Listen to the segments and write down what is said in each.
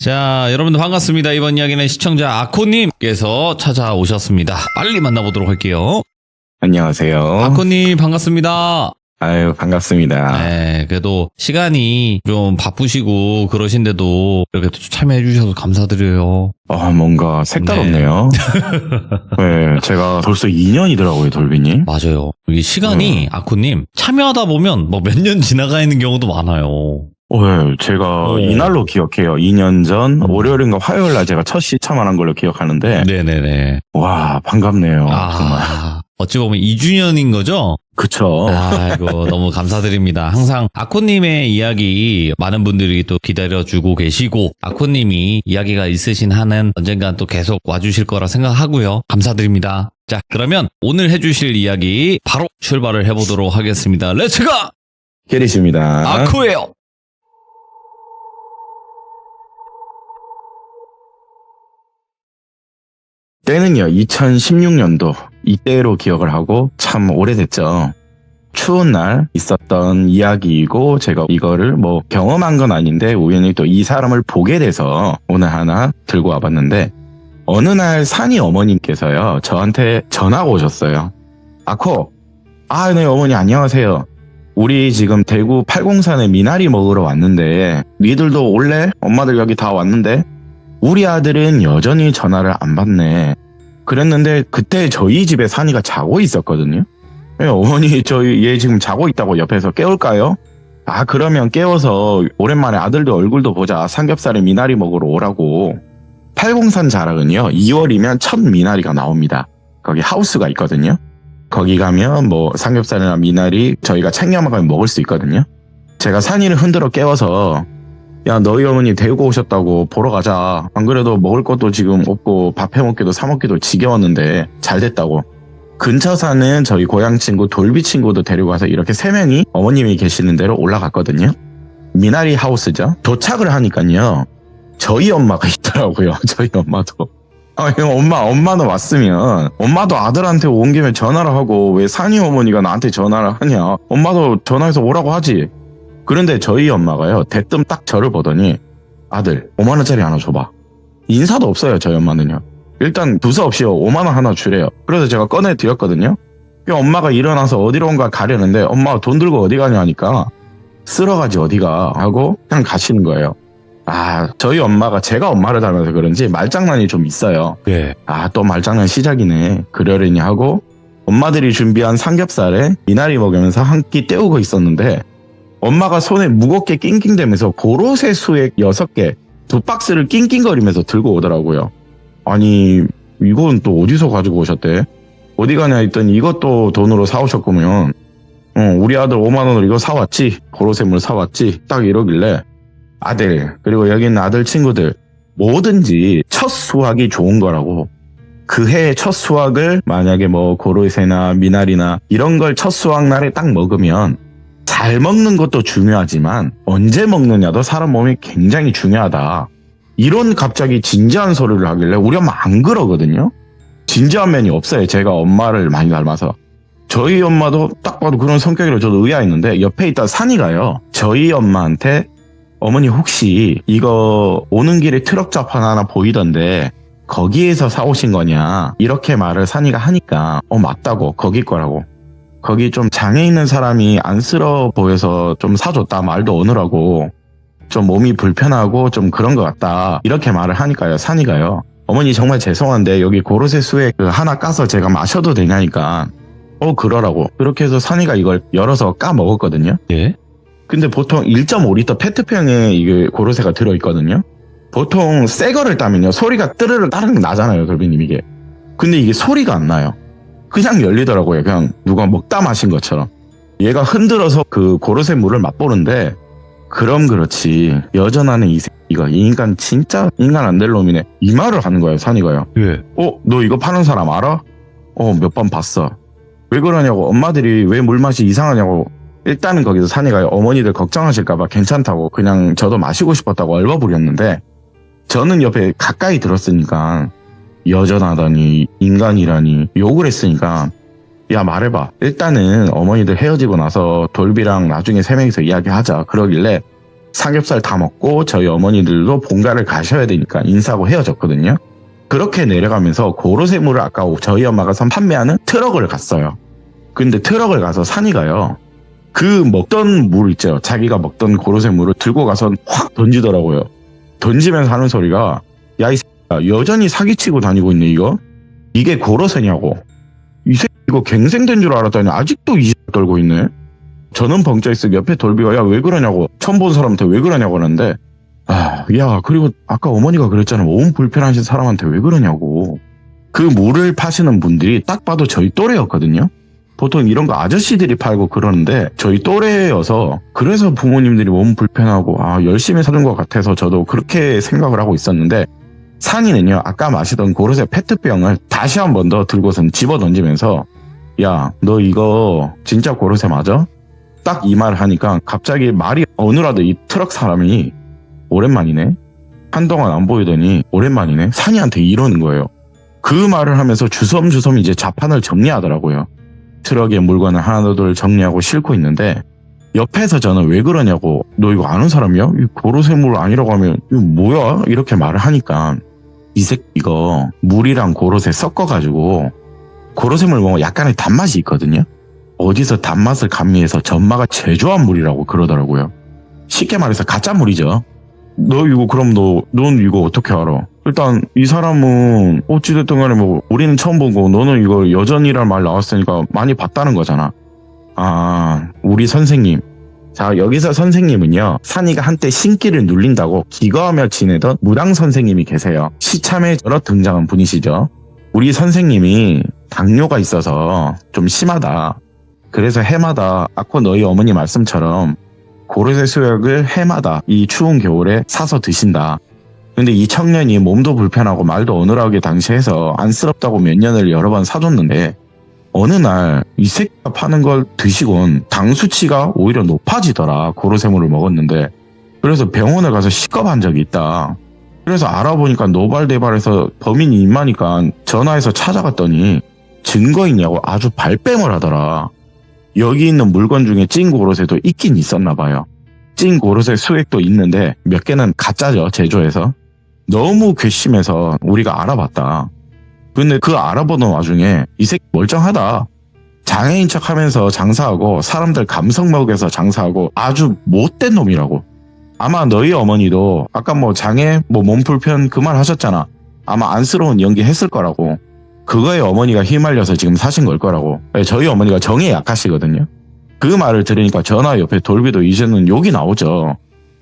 자, 여러분들 반갑습니다. 이번 이야기는 시청자 아코님께서 찾아오셨습니다. 빨리 만나보도록 할게요. 안녕하세요. 아코님 반갑습니다. 아유, 반갑습니다. 네, 그래도 시간이 좀 바쁘시고 그러신데도 이렇게 또 참여해 주셔서 감사드려요. 뭔가 색다르네요. 네, 제가 벌써 2년이더라고요, 돌비님. 맞아요. 이 시간이 아코님 참여하다 보면 뭐 몇 년 지나가 있는 경우도 많아요. 네, 제가 이날로 기억해요. 2년 전 월요일인가 화요일 날 제가 첫 시참을 한 걸로 기억하는데. 네네네. 와, 반갑네요. 정말. 어찌 보면 2주년인 거죠? 그쵸. 아이고, 너무 감사드립니다. 항상 아코님의 이야기 많은 분들이 또 기다려주고 계시고, 아코님이 이야기가 있으신 한은 언젠간 또 계속 와주실 거라 생각하고요. 감사드립니다. 자, 그러면 오늘 해주실 이야기 바로 출발을 해보도록 하겠습니다. 렛츠고! 게리십니다. 아코예요! 때는요, 2016년도. 이때로 기억을 하고 참 오래됐죠. 추운 날 있었던 이야기이고 제가 이거를 뭐 경험한 건 아닌데 우연히 또 이 사람을 보게 돼서 오늘 하나 들고 와봤는데 어느 날 산이 어머님께서요 저한테 전화가 오셨어요. 아코, 네 어머니 안녕하세요. 우리 지금 대구 팔공산에 미나리 먹으러 왔는데 니들도 올래? 엄마들 여기 다 왔는데 우리 아들은 여전히 전화를 안 받네. 그랬는데 그때 저희 집에 산이가 자고 있었거든요. 어머니 얘 지금 자고 있다고 옆에서 깨울까요? 그러면 깨워서 오랜만에 아들도 얼굴도 보자. 삼겹살에 미나리 먹으러 오라고. 팔공산 자락은요 2월이면 첫 미나리가 나옵니다. 거기 하우스가 있거든요. 거기 가면 뭐 삼겹살이나 미나리 저희가 챙겨 먹으면 먹을 수 있거든요. 제가 산이를 흔들어 깨워서 야, 너희 어머니 대구 오셨다고 보러 가자. 안 그래도 먹을 것도 지금 없고 밥 해먹기도 사먹기도 지겨웠는데 잘 됐다고. 근처 사는 저희 고향 친구 돌비 친구도 데리고 와서 이렇게 3명이 어머님이 계시는 데로 올라갔거든요. 미나리 하우스죠. 도착을 하니까요. 저희 엄마가 있더라고요. 저희 엄마도. 엄마는 왔으면 엄마도 아들한테 온 김에 전화를 하고 왜 산이 어머니가 나한테 전화를 하냐. 엄마도 전화해서 오라고 하지. 그런데 저희 엄마가요 대뜸 딱 저를 보더니 아들 5만 원짜리 하나 줘봐. 인사도 없어요. 저희 엄마는요. 일단 두서없이 5만 원 하나 주래요. 그래서 제가 꺼내드렸거든요. 엄마가 일어나서 어디론가 가려는데 엄마가 돈 들고 어디 가냐 하니까 쓸어가지 어디가 하고 그냥 가시는 거예요. 저희 엄마가 제가 엄마를 닮아서 그런지 말장난이 좀 있어요. 네. 또 말장난 시작이네. 그러려니 하고 엄마들이 준비한 삼겹살에 미나리 먹으면서 한 끼 때우고 있었는데 엄마가 손에 무겁게 낑낑대면서 고로쇠 수액 6개, 2박스를 낑낑거리면서 들고 오더라고요. 아니, 이건 또 어디서 가지고 오셨대? 어디 가냐 했더니 이것도 돈으로 사오셨구면, 우리 아들 5만 원으로 이거 사왔지? 고로쇠물 사왔지? 딱 이러길래, 아들, 그리고 여기 있는 아들 친구들, 뭐든지 첫 수확이 좋은 거라고. 그 해의 첫 수확을 만약에 뭐 고로쇠나 미나리나 이런 걸 첫 수확 날에 딱 먹으면 잘 먹는 것도 중요하지만 언제 먹느냐도 사람 몸이 굉장히 중요하다. 이런 갑자기 진지한 소리를 하길래 우리 엄마 안 그러거든요. 진지한 면이 없어요. 제가 엄마를 많이 닮아서. 저희 엄마도 딱 봐도 그런 성격이라 저도 의아했는데 옆에 있던 산이가요. 저희 엄마한테 어머니 혹시 이거 오는 길에 트럭 좌판 하나 보이던데 거기에서 사오신 거냐 이렇게 말을 산이가 하니까 맞다고 거기 거라고. 거기 좀 장애 있는 사람이 안쓰러워 보여서 좀 사줬다 말도 오느라고 좀 몸이 불편하고 좀 그런 것 같다 이렇게 말을 하니까요. 산이가요. 어머니 정말 죄송한데 여기 고로쇠 수액 하나 까서 제가 마셔도 되냐니까 그러라고. 그렇게 해서 산이가 이걸 열어서 까 먹었거든요. 예? 근데 보통 1.5리터 페트병에 이게 고로쇠가 들어있거든요. 보통 새 거를 따면요 소리가 뜨르르 따르르 나잖아요. 돌비님 이게. 근데 이게 소리가 안 나요. 그냥 열리더라고요. 그냥 누가 먹다 마신 것처럼. 얘가 흔들어서 그 고로쇠 물을 맛보는데 그럼 그렇지 여전하네 이 새끼가. 이 인간 진짜 인간 안 될 놈이네. 이 말을 하는 거예요. 산이가요. 예. 너 이거 파는 사람 알아? 몇 번 봤어. 왜 그러냐고. 엄마들이 왜 물맛이 이상하냐고. 일단은 거기서 산이가요. 어머니들 걱정하실까봐 괜찮다고 그냥 저도 마시고 싶었다고 얼버무렸는데 저는 옆에 가까이 들었으니까 여전하다니 인간이라니 욕을 했으니까 야 말해봐. 일단은 어머니들 헤어지고 나서 돌비랑 나중에 3명이서 이야기하자. 그러길래 삼겹살 다 먹고 저희 어머니들도 본가를 가셔야 되니까 인사하고 헤어졌거든요. 그렇게 내려가면서 고로쇠물을 아까 저희 엄마가 판매하는 트럭을 갔어요. 근데 트럭을 가서 산이가요. 그 먹던 물 있죠. 자기가 먹던 고로쇠물을 들고 가서 확 던지더라고요. 던지면서 하는 소리가 야, 이 새끼야, 여전히 사기치고 다니고 있네 이거? 이게 고로쇠냐고. 이 새끼 이거 갱생된 줄 알았더니 아직도 이 떨고 있네. 저는 벙쪄있어 옆에 돌비가 야 왜 그러냐고 처음 본 사람한테 왜 그러냐고 하는데 야 그리고 아까 어머니가 그랬잖아 몸 불편하신 사람한테 왜 그러냐고. 그 물을 파시는 분들이 딱 봐도 저희 또래였거든요. 보통 이런 거 아저씨들이 팔고 그러는데 저희 또래여서 그래서 부모님들이 몸 불편하고 열심히 사는 것 같아서 저도 그렇게 생각을 하고 있었는데 산이는요 아까 마시던 고로쇠 페트병을 다시 한 번 더 들고선 집어 던지면서 야 너 이거 진짜 고로쇠 맞아? 딱 이 말을 하니까 갑자기 말이 어느라도 이 트럭 사람이 오랜만이네? 한동안 안 보이더니 오랜만이네? 산이한테 이러는 거예요. 그 말을 하면서 주섬주섬 이제 자판을 정리하더라고요. 트럭에 물건을 하나둘 정리하고 싣고 있는데 옆에서 저는 왜 그러냐고 너 이거 아는 사람이야? 이 고로쇠물 아니라고 하면 이거 뭐야? 이렇게 말을 하니까 이 새끼 이거 물이랑 고로쇠 섞어가지고 고로쇠물 먹으면 약간의 단맛이 있거든요. 어디서 단맛을 감미해서 전마가 제조한 물이라고 그러더라고요. 쉽게 말해서 가짜 물이죠. 너 이거 그럼 넌 이거 어떻게 알아? 일단 이 사람은 어찌됐든 간에 뭐 우리는 처음 보고 너는 이거 여전이란 말 나왔으니까 많이 봤다는 거잖아. 우리 선생님. 자 여기서 선생님은요 산이가 한때 신기를 눌린다고 기거하며 지내던 무당 선생님이 계세요. 시참에 저러 등장한 분이시죠. 우리 선생님이 당뇨가 있어서 좀 심하다. 그래서 해마다 아까 너희 어머니 말씀처럼 고로쇠 수액을 해마다 이 추운 겨울에 사서 드신다. 근데 이 청년이 몸도 불편하고 말도 어눌하게 당시 해서 안쓰럽다고 몇 년을 여러 번 사줬는데 어느 날 이 새끼가 파는 걸 드시곤 당 수치가 오히려 높아지더라. 고로쇠물을 먹었는데. 그래서 병원에 가서 시겁한 적이 있다. 그래서 알아보니까 노발대발해서 범인이 임하니까 전화해서 찾아갔더니 증거 있냐고 아주 발뺌을 하더라. 여기 있는 물건 중에 찐 고로쇠도 있긴 있었나 봐요. 찐 고로쇠 수액도 있는데 몇 개는 가짜죠. 제조해서. 너무 괘씸해서 우리가 알아봤다. 근데 그 알아보는 와중에 이 새끼 멀쩡하다. 장애인 척하면서 장사하고 사람들 감성 먹여서 장사하고 아주 못된 놈이라고. 아마 너희 어머니도 아까 장애 몸 불편 그 말 하셨잖아. 아마 안쓰러운 연기 했을 거라고. 그거에 어머니가 휘말려서 지금 사신 걸 거라고. 저희 어머니가 정에 약하시거든요. 그 말을 들으니까 전화 옆에 돌비도 이제는 욕이 나오죠.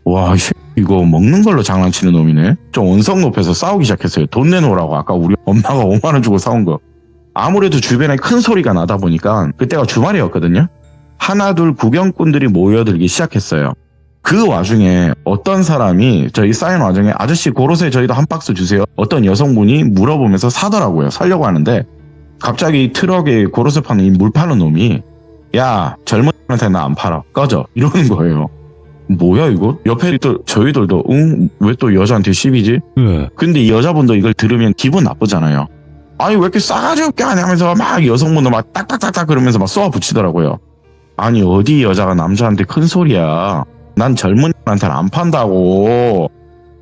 와, 이거 먹는 걸로 장난치는 놈이네. 좀 언성 높여서 싸우기 시작했어요. 돈 내놓으라고 아까 우리 엄마가 5만 원 주고 사온 거. 아무래도 주변에 큰 소리가 나다 보니까 그때가 주말이었거든요. 하나둘 구경꾼들이 모여들기 시작했어요. 그 와중에 어떤 사람이 저희 쌓인 와중에 아저씨 고로쇠 저희도 한 박스 주세요. 어떤 여성분이 물어보면서 사더라고요. 사려고 하는데 갑자기 트럭에 고로쇠 파는 이 물 파는 놈이 야 젊은이한테 나 안 팔아. 꺼져. 이러는 거예요. 뭐야 이거? 옆에 또 저희들도 왜 또 여자한테 시비지? 근데 이 여자분도 이걸 들으면 기분 나쁘잖아요. 아니 왜 이렇게 싸가지 없게 하냐면서 막 여성분도 막 딱딱딱딱 그러면서 막 쏘아 붙이더라고요. 아니 어디 여자가 남자한테 큰 소리야. 난 젊은이한테는 안 판다고.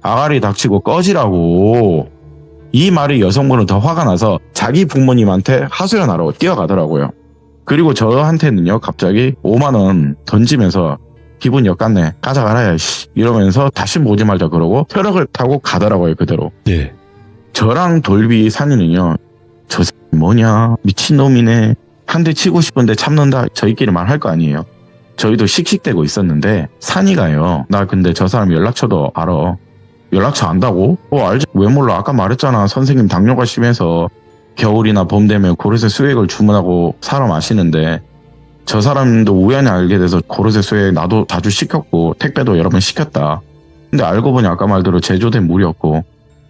아가리 닥치고 꺼지라고. 이 말이 여성분은 더 화가 나서 자기 부모님한테 하소연하러 뛰어가더라고요. 그리고 저한테는요 갑자기 5만 원 던지면서 기분 역같네. 가져가라 야 씨. 이러면서 다시 보지 말자 그러고 트럭을 타고 가더라고요 그대로. 네. 저랑 돌비 산이는요. 저 새끼 뭐냐 미친놈이네. 한 대 치고 싶은데 참는다. 저희끼리 말할 거 아니에요. 저희도 씩씩대고 있었는데 산이가요. 나 근데 저 사람 연락처도 알아. 연락처 안다고? 알지. 왜 몰라. 아까 말했잖아. 선생님 당뇨가 심해서 겨울이나 봄 되면 고로쇠 수액을 주문하고 사러 마시는데 저 사람도 우연히 알게 돼서 고로쇠 수액 나도 자주 시켰고 택배도 여러 번 시켰다. 근데 알고 보니 아까 말대로 제조된 물이었고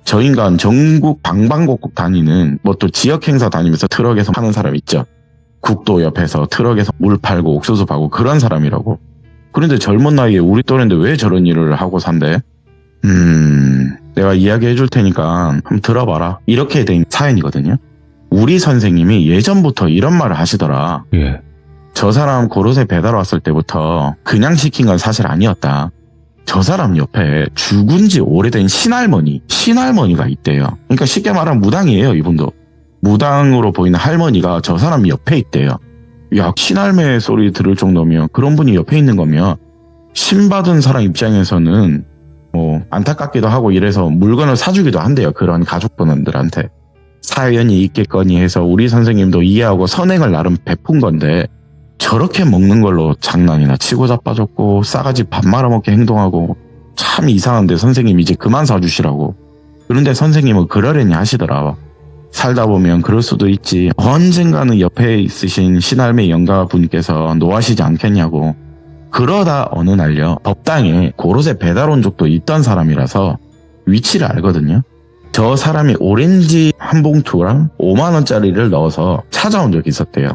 저 인간 전국 방방곡곡 다니는 또 지역 행사 다니면서 트럭에서 파는 사람 있죠. 국도 옆에서 트럭에서 물 팔고 옥수수 파고 그런 사람이라고. 그런데 젊은 나이에 우리 또래인데 왜 저런 일을 하고 산대? 내가 이야기해 줄 테니까 한번 들어봐라. 이렇게 된 사연이거든요. 우리 선생님이 예전부터 이런 말을 하시더라. 저 사람 고로쇠 배달 왔을 때부터 그냥 시킨 건 사실 아니었다. 저 사람 옆에 죽은 지 오래된 신할머니가 있대요. 그러니까 쉽게 말하면 무당이에요, 이분도. 무당으로 보이는 할머니가 저 사람 옆에 있대요. 야, 신할매 소리 들을 정도면, 그런 분이 옆에 있는 거면 신받은 사람 입장에서는 안타깝기도 하고 이래서 물건을 사주기도 한대요. 그런 가족분들한테. 사연이 있겠거니 해서 우리 선생님도 이해하고 선행을 나름 베푼 건데, 저렇게 먹는 걸로 장난이나 치고 자빠졌고 싸가지 밥 말아먹게 행동하고 참 이상한데 선생님 이제 그만 사주시라고. 그런데 선생님은 그러려니 하시더라. 살다 보면 그럴 수도 있지. 언젠가는 옆에 있으신 신할매 영가분께서 노하시지 않겠냐고. 그러다 어느 날요, 법당에 고로쇠 배달 온 적도 있던 사람이라서 위치를 알거든요. 저 사람이 오렌지 한 봉투랑 5만 원짜리를 넣어서 찾아온 적이 있었대요.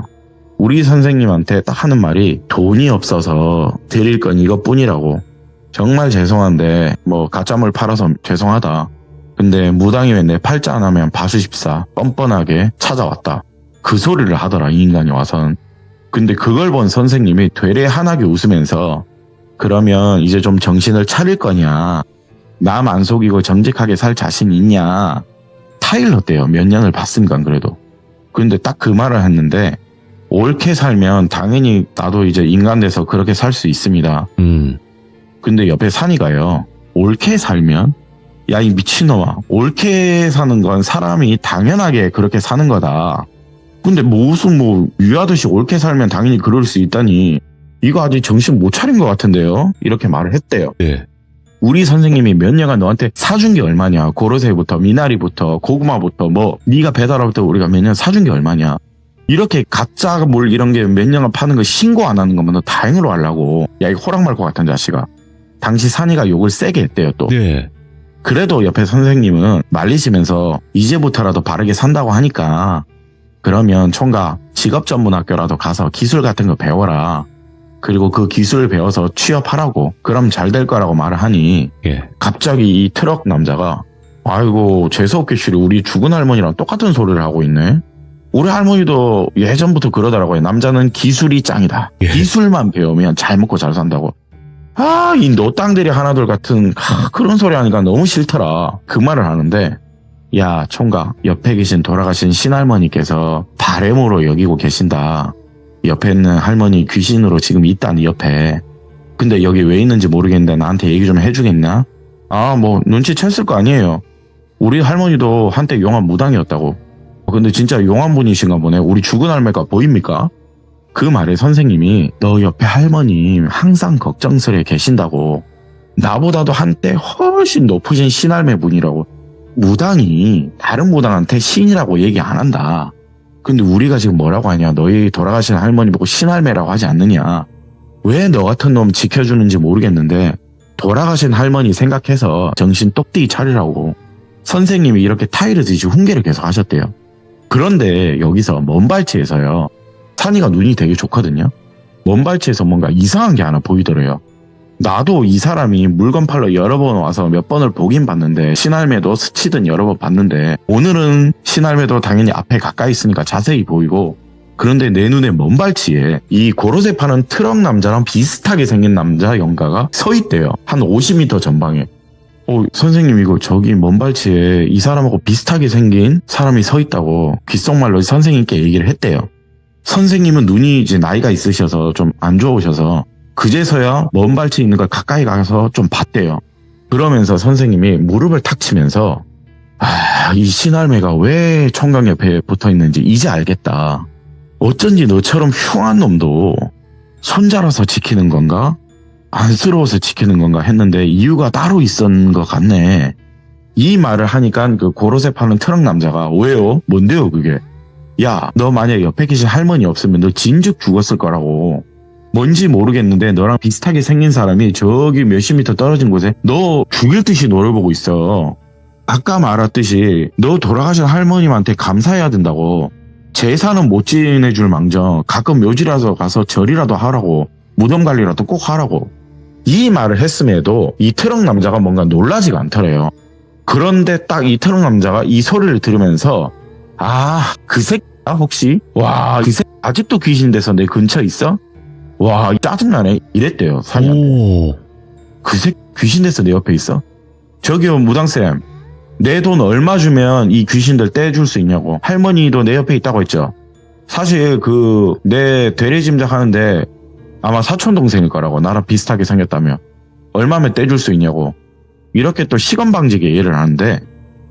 우리 선생님한테 딱 하는 말이 돈이 없어서 드릴 건 이것뿐이라고. 정말 죄송한데 가짜물 팔아서 죄송하다. 근데 무당이 왜 내 팔자 안 하면 봐주십사 뻔뻔하게 찾아왔다. 그 소리를 하더라, 이 인간이 와선. 근데 그걸 본 선생님이 되레 환하게 웃으면서 그러면 이제 좀 정신을 차릴 거냐, 남 안 속이고 정직하게 살 자신 있냐. 타일렀대요. 몇 년을 봤으니까 그래도. 근데 딱 그 말을 했는데, 옳게 살면 당연히 나도 이제 인간 돼서 그렇게 살 수 있습니다. 근데 옆에 산이가요, 옳게 살면? 야, 이 미친놈아, 옳게 사는 건 사람이 당연하게 그렇게 사는 거다. 근데 무슨 위하듯이 옳게 살면 당연히 그럴 수 있다니, 이거 아직 정신 못 차린 것 같은데요? 이렇게 말을 했대요. 예. 우리 선생님이 몇 년간 너한테 사준 게 얼마냐. 고로쇠부터 미나리부터 고구마부터 네가 배달하부터 우리가 몇 년 사준 게 얼마냐. 이렇게 가짜 물 이런 게 몇 년간 파는 거 신고 안 하는 거면 너 다행으로 하려고. 야, 이거 호락 말고 같은 자식아. 당시 산이가 욕을 세게 했대요, 또. 네. 그래도 옆에 선생님은 말리시면서 이제부터라도 바르게 산다고 하니까 그러면 총각 직업전문학교라도 가서 기술 같은 거 배워라. 그리고 그 기술을 배워서 취업하라고. 그럼 잘 될 거라고 말을 하니, 예. 갑자기 이 트럭 남자가 아이고 재수없게 실이 우리 죽은 할머니랑 똑같은 소리를 하고 있네. 우리 할머니도 예전부터 그러더라고요. 남자는 기술이 짱이다. 예. 기술만 배우면 잘 먹고 잘 산다고. 이 노땅들이 하나둘 같은 그런 소리 하니까 너무 싫더라. 그 말을 하는데, 야 총각, 옆에 계신 돌아가신 신할머니께서 바램으로 여기고 계신다. 옆에 있는 할머니 귀신으로 지금 있다니, 옆에. 근데 여기 왜 있는지 모르겠는데 나한테 얘기 좀 해주겠냐? 눈치챘을 거 아니에요. 우리 할머니도 한때 용한 무당이었다고. 근데 진짜 용한 분이신가 보네. 우리 죽은 할매가 보입니까? 그 말에 선생님이 너 옆에 할머님 항상 걱정스레 계신다고. 나보다도 한때 훨씬 높으신 신할매 분이라고. 무당이 다른 무당한테 신이라고 얘기 안 한다. 근데 우리가 지금 뭐라고 하냐. 너희 돌아가신 할머니 보고 신할매라고 하지 않느냐. 왜 너 같은 놈 지켜주는지 모르겠는데 돌아가신 할머니 생각해서 정신 똑띠 차리라고 선생님이 이렇게 타이르듯이 훈계를 계속 하셨대요. 그런데 여기서 먼발치에서요, 산이가 눈이 되게 좋거든요. 먼발치에서 뭔가 이상한 게 하나 보이더래요. 나도 이 사람이 물건 팔러 여러 번 와서 몇 번을 보긴 봤는데, 신할매도 스치든 여러 번 봤는데, 오늘은 신할매도 당연히 앞에 가까이 있으니까 자세히 보이고, 그런데 내 눈에 먼발치에 이 고로쇠 파는 트럭 남자랑 비슷하게 생긴 남자 영가가 서 있대요. 한 50m 전방에. 선생님, 이거 저기 먼발치에 이 사람하고 비슷하게 생긴 사람이 서 있다고 귓속말로 선생님께 얘기를 했대요. 선생님은 눈이 이제 나이가 있으셔서 좀 안 좋으셔서 그제서야 먼발치에 있는 걸 가까이 가서 좀 봤대요. 그러면서 선생님이 무릎을 탁 치면서 이 신할매가 왜 청강 옆에 붙어 있는지 이제 알겠다. 어쩐지 너처럼 흉한 놈도 손자라서 지키는 건가? 안쓰러워서 지키는 건가 했는데 이유가 따로 있었는 것 같네. 이 말을 하니까 그 고로쇠 파는 트럭 남자가 왜요? 뭔데요 그게? 야, 너 만약 옆에 계신 할머니 없으면 너 진즉 죽었을 거라고. 뭔지 모르겠는데 너랑 비슷하게 생긴 사람이 저기 몇십 미터 떨어진 곳에 너 죽일 듯이 너를 보고 있어. 아까 말했듯이 너 돌아가신 할머님한테 감사해야 된다고. 제사는 못 지내줄 망정 가끔 묘지라도 가서 절이라도 하라고. 무덤 관리라도 꼭 하라고. 이 말을 했음에도 이 트럭 남자가 뭔가 놀라지가 않더래요. 그런데 딱 이 트럭 남자가 이 소리를 들으면서 그 새끼야 혹시? 와, 그 새끼 아직도 귀신 돼서 내 근처에 있어? 와, 짜증나네 이랬대요, 산이한테. 그새 귀신 돼서 내 옆에 있어? 저기요 무당쌤, 내 돈 얼마 주면 이 귀신들 떼줄 수 있냐고. 할머니도 내 옆에 있다고 했죠. 사실 내 되레짐작 하는데 아마 사촌 동생일 거라고. 나랑 비슷하게 생겼다며. 얼마면 떼줄 수 있냐고. 이렇게 또 시건방지게 얘기를 하는데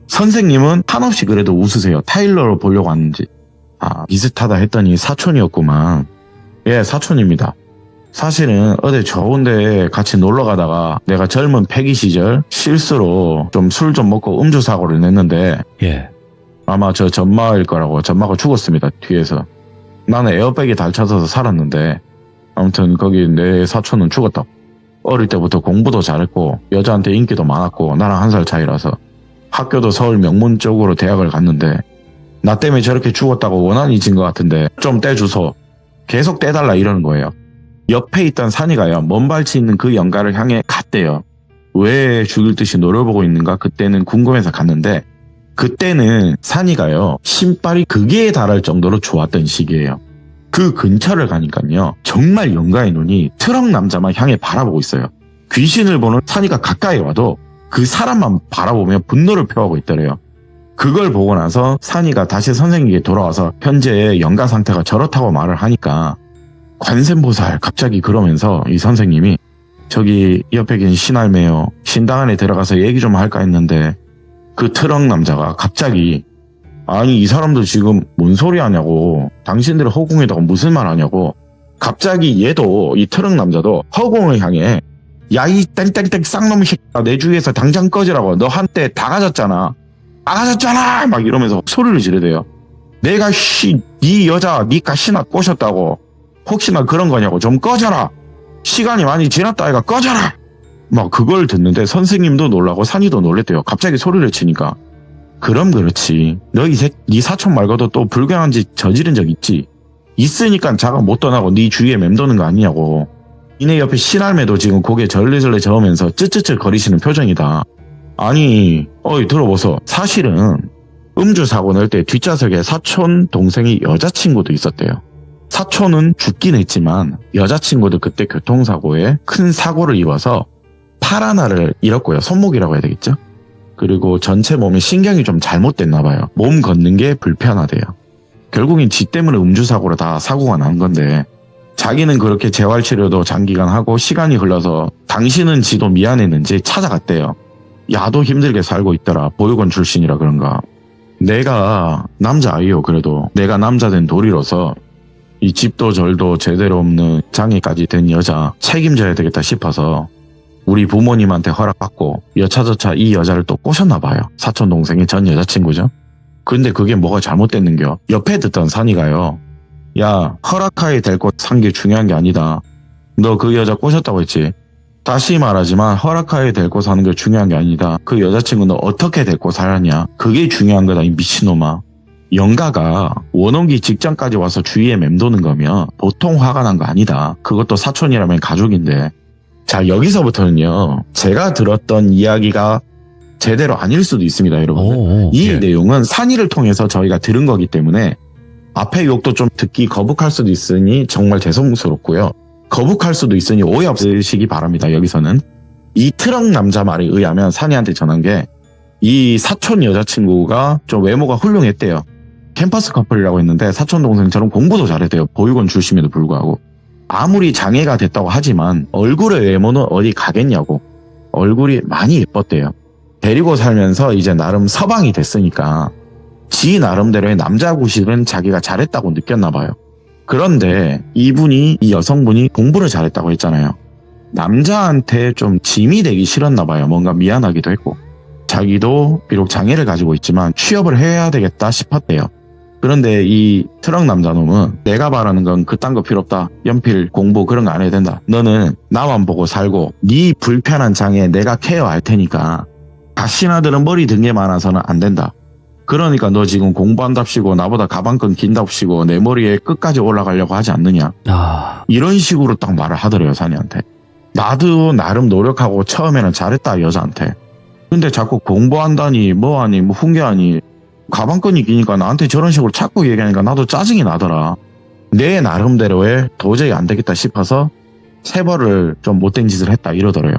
선생님은 한없이 그래도 웃으세요. 타일러로 보려고 하는지. 아, 비슷하다 했더니 사촌이었구만. 예, 사촌입니다. 사실은 어제 좋은데 같이 놀러 가다가 내가 젊은 패기 시절 실수로 좀 술 좀 먹고 음주 사고를 냈는데 예. 아마 저 전마일 거라고. 전마가 죽었습니다. 뒤에서. 나는 에어백이 닳아서 살았는데 아무튼 거기 내 사촌은 죽었다. 어릴 때부터 공부도 잘했고 여자한테 인기도 많았고 나랑 1살 차이라서 학교도 서울 명문 쪽으로 대학을 갔는데 나 때문에 저렇게 죽었다고 원한이 진 것 같은데 좀 떼주소. 계속 떼달라 이러는 거예요. 옆에 있던 산이가요. 먼발치 있는 그 영가를 향해 갔대요. 왜 죽일 듯이 노려보고 있는가 그때는 궁금해서 갔는데 그때는 산이가요. 신발이 극에 달할 정도로 좋았던 시기예요. 그 근처를 가니까요. 정말 영가의 눈이 트럭 남자만 향해 바라보고 있어요. 귀신을 보는 산이가 가까이 와도 그 사람만 바라보며 분노를 표하고 있더래요. 그걸 보고 나서 산이가 다시 선생님에게 돌아와서 현재 영가 상태가 저렇다고 말을 하니까 관세음보살 갑자기 그러면서 이 선생님이 저기 옆에 계신 신할매요. 신당 안에 들어가서 얘기 좀 할까 했는데 그 트럭 남자가 갑자기 아니 이 사람도 지금 뭔 소리 하냐고. 당신들 허공에다가 무슨 말 하냐고. 갑자기 얘도 이 트럭 남자도 허공을 향해 야 이 땡땡땡 쌍놈 새끼야 내 주위에서 당장 꺼지라고. 너 한때 다 가졌잖아. 다 가졌잖아 막 이러면서 소리를 지르대요. 내가 네 여자 네 가시나 꼬셨다고. 혹시나 그런 거냐고. 좀 꺼져라. 시간이 많이 지났다 아이가 꺼져라. 막 그걸 듣는데 선생님도 놀라고 산이도 놀랬대요. 갑자기 소리를 치니까. 그럼 그렇지. 너 네 사촌 말고도 또 불경한 짓 저지른 적 있지. 있으니까 자가 못 떠나고 네 주위에 맴도는 거 아니냐고. 니네 옆에 신할매도 지금 고개 절레절레 저으면서 쯧쯧쯧 거리시는 표정이다. 아니 어이 들어보소. 사실은 음주 사고 낼 때 뒷좌석에 사촌 동생이 여자친구도 있었대요. 사촌은 죽긴 했지만 여자친구도 그때 교통사고에 큰 사고를 입어서 팔 하나를 잃었고요. 손목이라고 해야 되겠죠. 그리고 전체 몸에 신경이 좀 잘못됐나 봐요. 몸 걷는 게 불편하대요. 결국엔 지 때문에 음주사고로 다 사고가 난 건데 자기는 그렇게 재활치료도 장기간 하고 시간이 흘러서 당신은 지도 미안했는지 찾아갔대요. 야도 힘들게 살고 있더라. 보육원 출신이라 그런가. 내가 남자아이요. 그래도 내가 남자된 도리로서 이 집도 절도 제대로 없는 장애까지 된 여자 책임져야 되겠다 싶어서 우리 부모님한테 허락받고 여차저차 이 여자를 또 꼬셨나 봐요. 사촌 동생의 전 여자친구죠. 근데 그게 뭐가 잘못됐는겨. 옆에 듣던 산이가요. 야 허락하에 데리고 산 게 중요한 게 아니다. 너 그 여자 꼬셨다고 했지. 다시 말하지만 허락하에 데리고 사는 게 중요한 게 아니다. 그 여자친구는 어떻게 데리고 살았냐. 그게 중요한 거다 이 미친놈아. 영가가 원혼기 직전까지 와서 주위에 맴도는 거면 보통 화가 난 거 아니다. 그것도 사촌이라면 가족인데. 자 여기서부터는요. 제가 들었던 이야기가 제대로 아닐 수도 있습니다. 여러분. 이 예. 내용은 산이를 통해서 저희가 들은 거기 때문에 앞에 욕도 좀 듣기 거북할 수도 있으니 정말 죄송스럽고요. 거북할 수도 있으니 오해 없으시기 바랍니다. 여기서는. 이 트럭 남자 말에 의하면 산이한테 전한 게 이 사촌 여자친구가 좀 외모가 훌륭했대요. 캠퍼스 커플이라고 했는데 사촌 동생처럼 공부도 잘했대요. 보육원 출신에도 불구하고. 아무리 장애가 됐다고 하지만 얼굴의 외모는 어디 가겠냐고. 얼굴이 많이 예뻤대요. 데리고 살면서 이제 나름 서방이 됐으니까 지 나름대로의 남자 구실은 자기가 잘했다고 느꼈나 봐요. 그런데 이 여성분이 공부를 잘했다고 했잖아요. 남자한테 좀 짐이 되기 싫었나 봐요. 뭔가 미안하기도 했고. 자기도 비록 장애를 가지고 있지만 취업을 해야 되겠다 싶었대요. 그런데 이 트럭 남자놈은 내가 바라는 건 그딴 거 필요 없다. 연필 공부 그런 거 안 해야 된다. 너는 나만 보고 살고 네 불편한 장애 내가 케어할 테니까 가시나들은 머리 든 게 많아서는 안 된다. 그러니까 너 지금 공부한답시고 나보다 가방끈 긴답시고 내 머리에 끝까지 올라가려고 하지 않느냐. 이런 식으로 딱 말을 하더래요. 산이한테. 나도 나름 노력하고 처음에는 잘했다 여자한테. 근데 자꾸 공부한다니 뭐하니 뭐 훈계하니 가방끈이 기니까 나한테 저런 식으로 자꾸 얘기하니까 나도 짜증이 나더라. 내 나름대로의 도저히 안 되겠다 싶어서 세벌을 좀 못된 짓을 했다 이러더래요.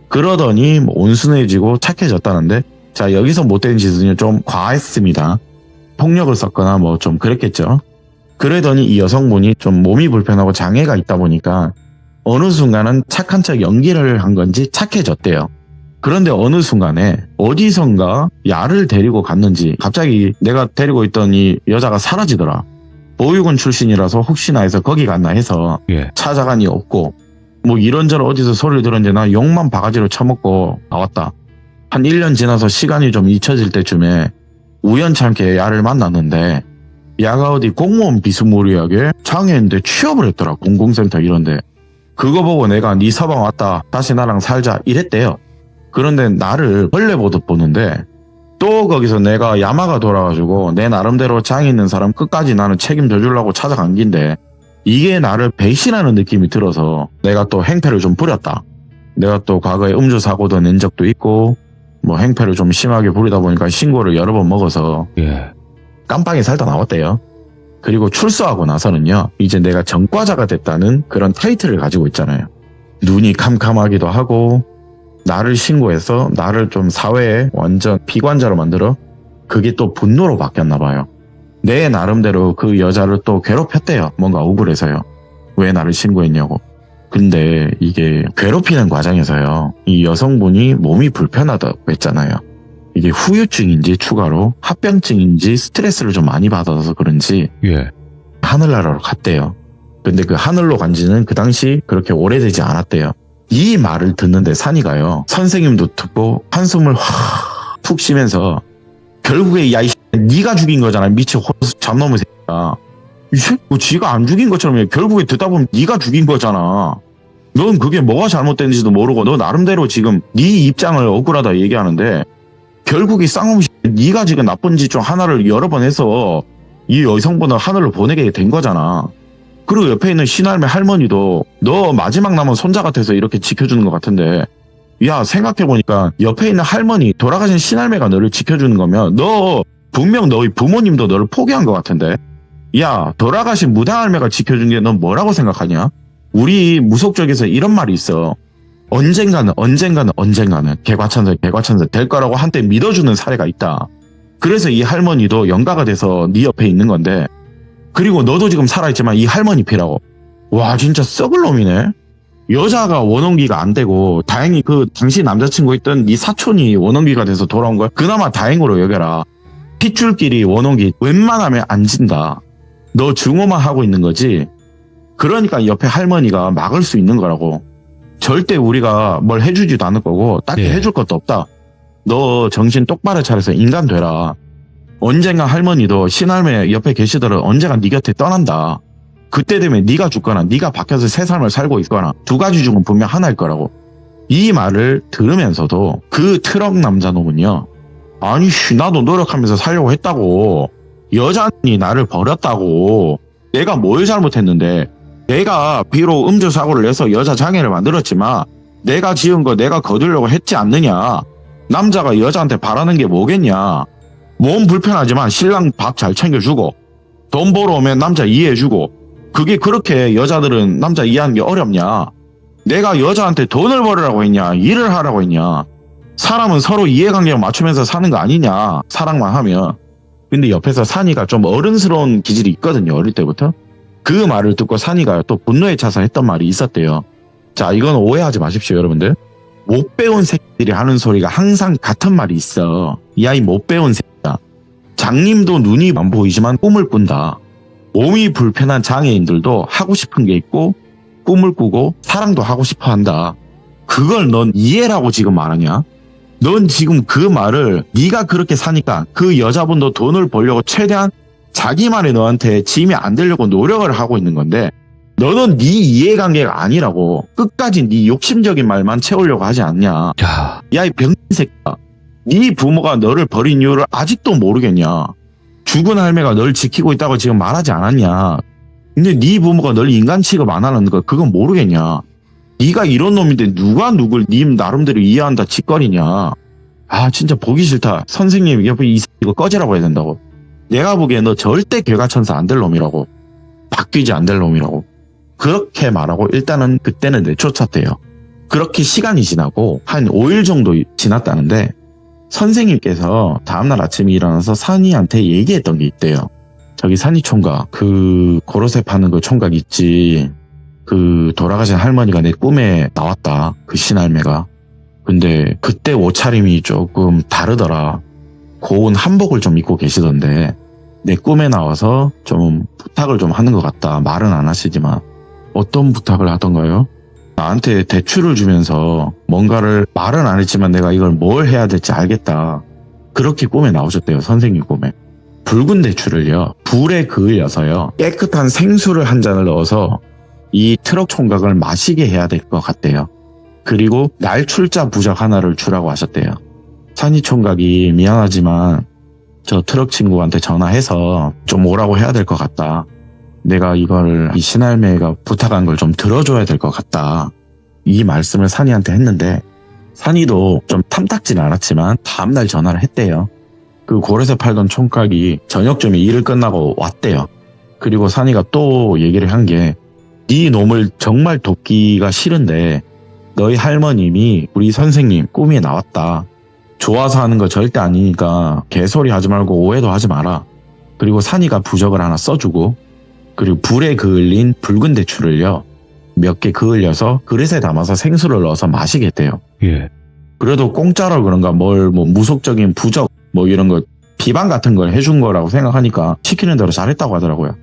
그러더니 뭐 온순해지고 착해졌다는데, 자, 여기서 못된 짓은 좀 과했습니다. 폭력을 썼거나 뭐 좀 그랬겠죠. 그러더니 이 여성분이 좀 몸이 불편하고 장애가 있다 보니까 어느 순간은 착한 척 연기를 한 건지 착해졌대요. 그런데 어느 순간에 어디선가 야를 데리고 갔는지 갑자기 내가 데리고 있던 이 여자가 사라지더라. 보육원 출신이라서 혹시나 해서 거기 갔나 해서 예. 찾아가니 없고, 뭐 이런저런 어디서 소리를 들었는지 나 욕만 바가지로 쳐먹고 나왔다. 한 1년 지나서 시간이 좀 잊혀질 때쯤에 우연찮게 야를 만났는데, 야가 어디 공무원 비스무리하게 장애인데 취업을 했더라. 공공센터 이런데. 그거 보고 내가 네 서방 왔다, 다시 나랑 살자 이랬대요. 그런데 나를 벌레 보듯 보는데, 또 거기서 내가 야마가 돌아가지고 내 나름대로 장애 있는 사람 끝까지 나는 책임져 주려고 찾아간 긴데, 이게 나를 배신하는 느낌이 들어서 내가 또 행패를 좀 부렸다. 내가 또 과거에 음주 사고도 낸 적도 있고 뭐 행패를 좀 심하게 부리다 보니까 신고를 여러 번 먹어서 예. 깜빵에 살다 나왔대요. 그리고 출소하고 나서는요, 이제 내가 전과자가 됐다는 그런 타이틀을 가지고 있잖아요. 눈이 캄캄하기도 하고, 나를 신고해서 나를 좀 사회에 완전 비관자로 만들어. 그게 또 분노로 바뀌었나 봐요. 내 나름대로 그 여자를 또 괴롭혔대요. 뭔가 억울해서요. 왜 나를 신고했냐고. 근데 이게 괴롭히는 과정에서요, 이 여성분이 몸이 불편하다고 했잖아요. 이게 후유증인지 추가로 합병증인지 스트레스를 좀 많이 받아서 그런지 예. 하늘나라로 갔대요. 근데 그 하늘로 간 지는 그 당시 그렇게 오래되지 않았대요. 이 말을 듣는데 산이가요, 선생님도 듣고 한숨을 푹 쉬면서 결국에 야, 네가 죽인 거잖아. 미친 호수 잡놈의 새끼야. 이 새끼 지가 안 죽인 것처럼 결국에 듣다 보면 네가 죽인 거잖아. 넌 그게 뭐가 잘못된지도 모르고 너 나름대로 지금 네 입장을 억울하다 얘기하는데, 결국에 쌍놈이 네가 지금 나쁜 짓 중 하나를 여러 번 해서 이 여성분을 하늘로 보내게 된 거잖아. 그리고 옆에 있는 신할매 할머니도 너 마지막 남은 손자 같아서 이렇게 지켜주는 것 같은데, 야, 생각해보니까 옆에 있는 할머니, 돌아가신 신할매가 너를 지켜주는 거면 너 분명 너희 부모님도 너를 포기한 것 같은데, 야, 돌아가신 무당할매가 지켜준 게 넌 뭐라고 생각하냐? 우리 무속적에서 이런 말이 있어. 언젠가는 개과천선 될 거라고 한때 믿어주는 사례가 있다. 그래서 이 할머니도 영가가 돼서 네 옆에 있는 건데, 그리고 너도 지금 살아있지만 이 할머니 피라고. 와, 진짜 썩을 놈이네. 여자가 원혼기가 안 되고 다행히 그 당시 남자친구 있던 네 사촌이 원혼기가 돼서 돌아온 걸 그나마 다행으로 여겨라. 핏줄끼리 원혼기 웬만하면 안 진다. 너 증오만 하고 있는 거지. 그러니까 옆에 할머니가 막을 수 있는 거라고. 절대 우리가 뭘 해주지도 않을 거고 딱히 예. 해줄 것도 없다. 너 정신 똑바로 차려서 인간 되라. 언젠가 할머니도 신할매 옆에 계시더라도 언젠가 네 곁에 떠난다. 그때 되면 네가 죽거나 네가 밖에서 새 삶을 살고 있거나 두 가지 중은 분명 하나일 거라고. 이 말을 들으면서도 그 트럭 남자놈은요, 아니 나도 노력하면서 살려고 했다고. 여자니 나를 버렸다고. 내가 뭘 잘못했는데. 내가 비록 음주 사고를 내서 여자 장애를 만들었지만 내가 지은 거 내가 거두려고 했지 않느냐. 남자가 여자한테 바라는 게 뭐겠냐. 몸 불편하지만 신랑 밥 잘 챙겨주고 돈 벌어 오면 남자 이해해주고. 그게 그렇게 여자들은 남자 이해하는 게 어렵냐. 내가 여자한테 돈을 벌으라고 했냐, 일을 하라고 했냐. 사람은 서로 이해관계를 맞추면서 사는 거 아니냐, 사랑만 하면. 근데 옆에서 산이가 좀 어른스러운 기질이 있거든요, 어릴 때부터. 그 말을 듣고 산이가 또 분노에 차서 했던 말이 있었대요. 자, 이건 오해하지 마십시오, 여러분들. 못 배운 새끼들이 하는 소리가 항상 같은 말이 있어. 이 아이 못 배운 새끼다. 장님도 눈이 안 보이지만 꿈을 꾼다. 몸이 불편한 장애인들도 하고 싶은 게 있고 꿈을 꾸고 사랑도 하고 싶어 한다. 그걸 넌 이해라고 지금 말하냐? 넌 지금 그 말을 네가 그렇게 사니까 그 여자분도 돈을 벌려고 최대한 자기 말이 너한테 짐이 안 되려고 노력을 하고 있는 건데, 너는 네 이해관계가 아니라고 끝까지 네 욕심적인 말만 채우려고 하지 않냐. 야, 이 병신 새끼야. 네 부모가 너를 버린 이유를 아직도 모르겠냐. 죽은 할매가 널 지키고 있다고 지금 말하지 않았냐. 근데 네 부모가 널 인간 취급 안 하는 거 그건 모르겠냐. 네가 이런 놈인데 누가 누굴 네 나름대로 이해한다 짓거리냐. 아, 진짜 보기 싫다. 선생님 옆에 이거 꺼지라고 해야 된다고. 내가 보기에 너 절대 개과천선 안 될 놈이라고. 바뀌지 안 될 놈이라고. 그렇게 말하고 일단은 그때는 내쫓았대요. 그렇게 시간이 지나고 한 5일 정도 지났다는데 선생님께서 다음날 아침에 일어나서 산이한테 얘기했던 게 있대요. 저기 산이 총각, 그 고로쇠 파는 그 총각 있지. 그 돌아가신 할머니가 내 꿈에 나왔다. 그 신할매가. 근데 그때 옷차림이 조금 다르더라. 고운 한복을 좀 입고 계시던데 내 꿈에 나와서 좀 부탁을 좀 하는 것 같다. 말은 안 하시지만 어떤 부탁을 하던가요? 나한테 대출을 주면서 뭔가를 말은 안 했지만 내가 이걸 뭘 해야 될지 알겠다. 그렇게 꿈에 나오셨대요. 선생님 꿈에. 붉은 대추를요. 불에 그을려서요. 깨끗한 생수를 한 잔을 넣어서 이 트럭 총각을 마시게 해야 될 것 같대요. 그리고 날 출자 부적 하나를 주라고 하셨대요. 산이 총각이 미안하지만 저 트럭 친구한테 전화해서 좀 오라고 해야 될 것 같다. 내가 이걸 이 신할매가 부탁한 걸 좀 들어줘야 될 것 같다. 이 말씀을 산이한테 했는데 산이도 좀 탐탁진 않았지만 다음날 전화를 했대요. 그 고래새 팔던 총각이 저녁쯤에 일을 끝나고 왔대요. 그리고 산이가 또 얘기를 한 게 네 놈을 정말 돕기가 싫은데 너희 할머님이 우리 선생님 꿈에 나왔다. 좋아서 하는 거 절대 아니니까 개소리 하지 말고 오해도 하지 마라. 그리고 산이가 부적을 하나 써주고 그리고 불에 그을린 붉은 대추를요. 몇 개 그을려서 그릇에 담아서 생수를 넣어서 마시겠대요. 예. 그래도 공짜로 그런가 뭘 뭐 무속적인 부적 뭐 이런 거 비방 같은 걸 해준 거라고 생각하니까 시키는 대로 잘했다고 하더라고요.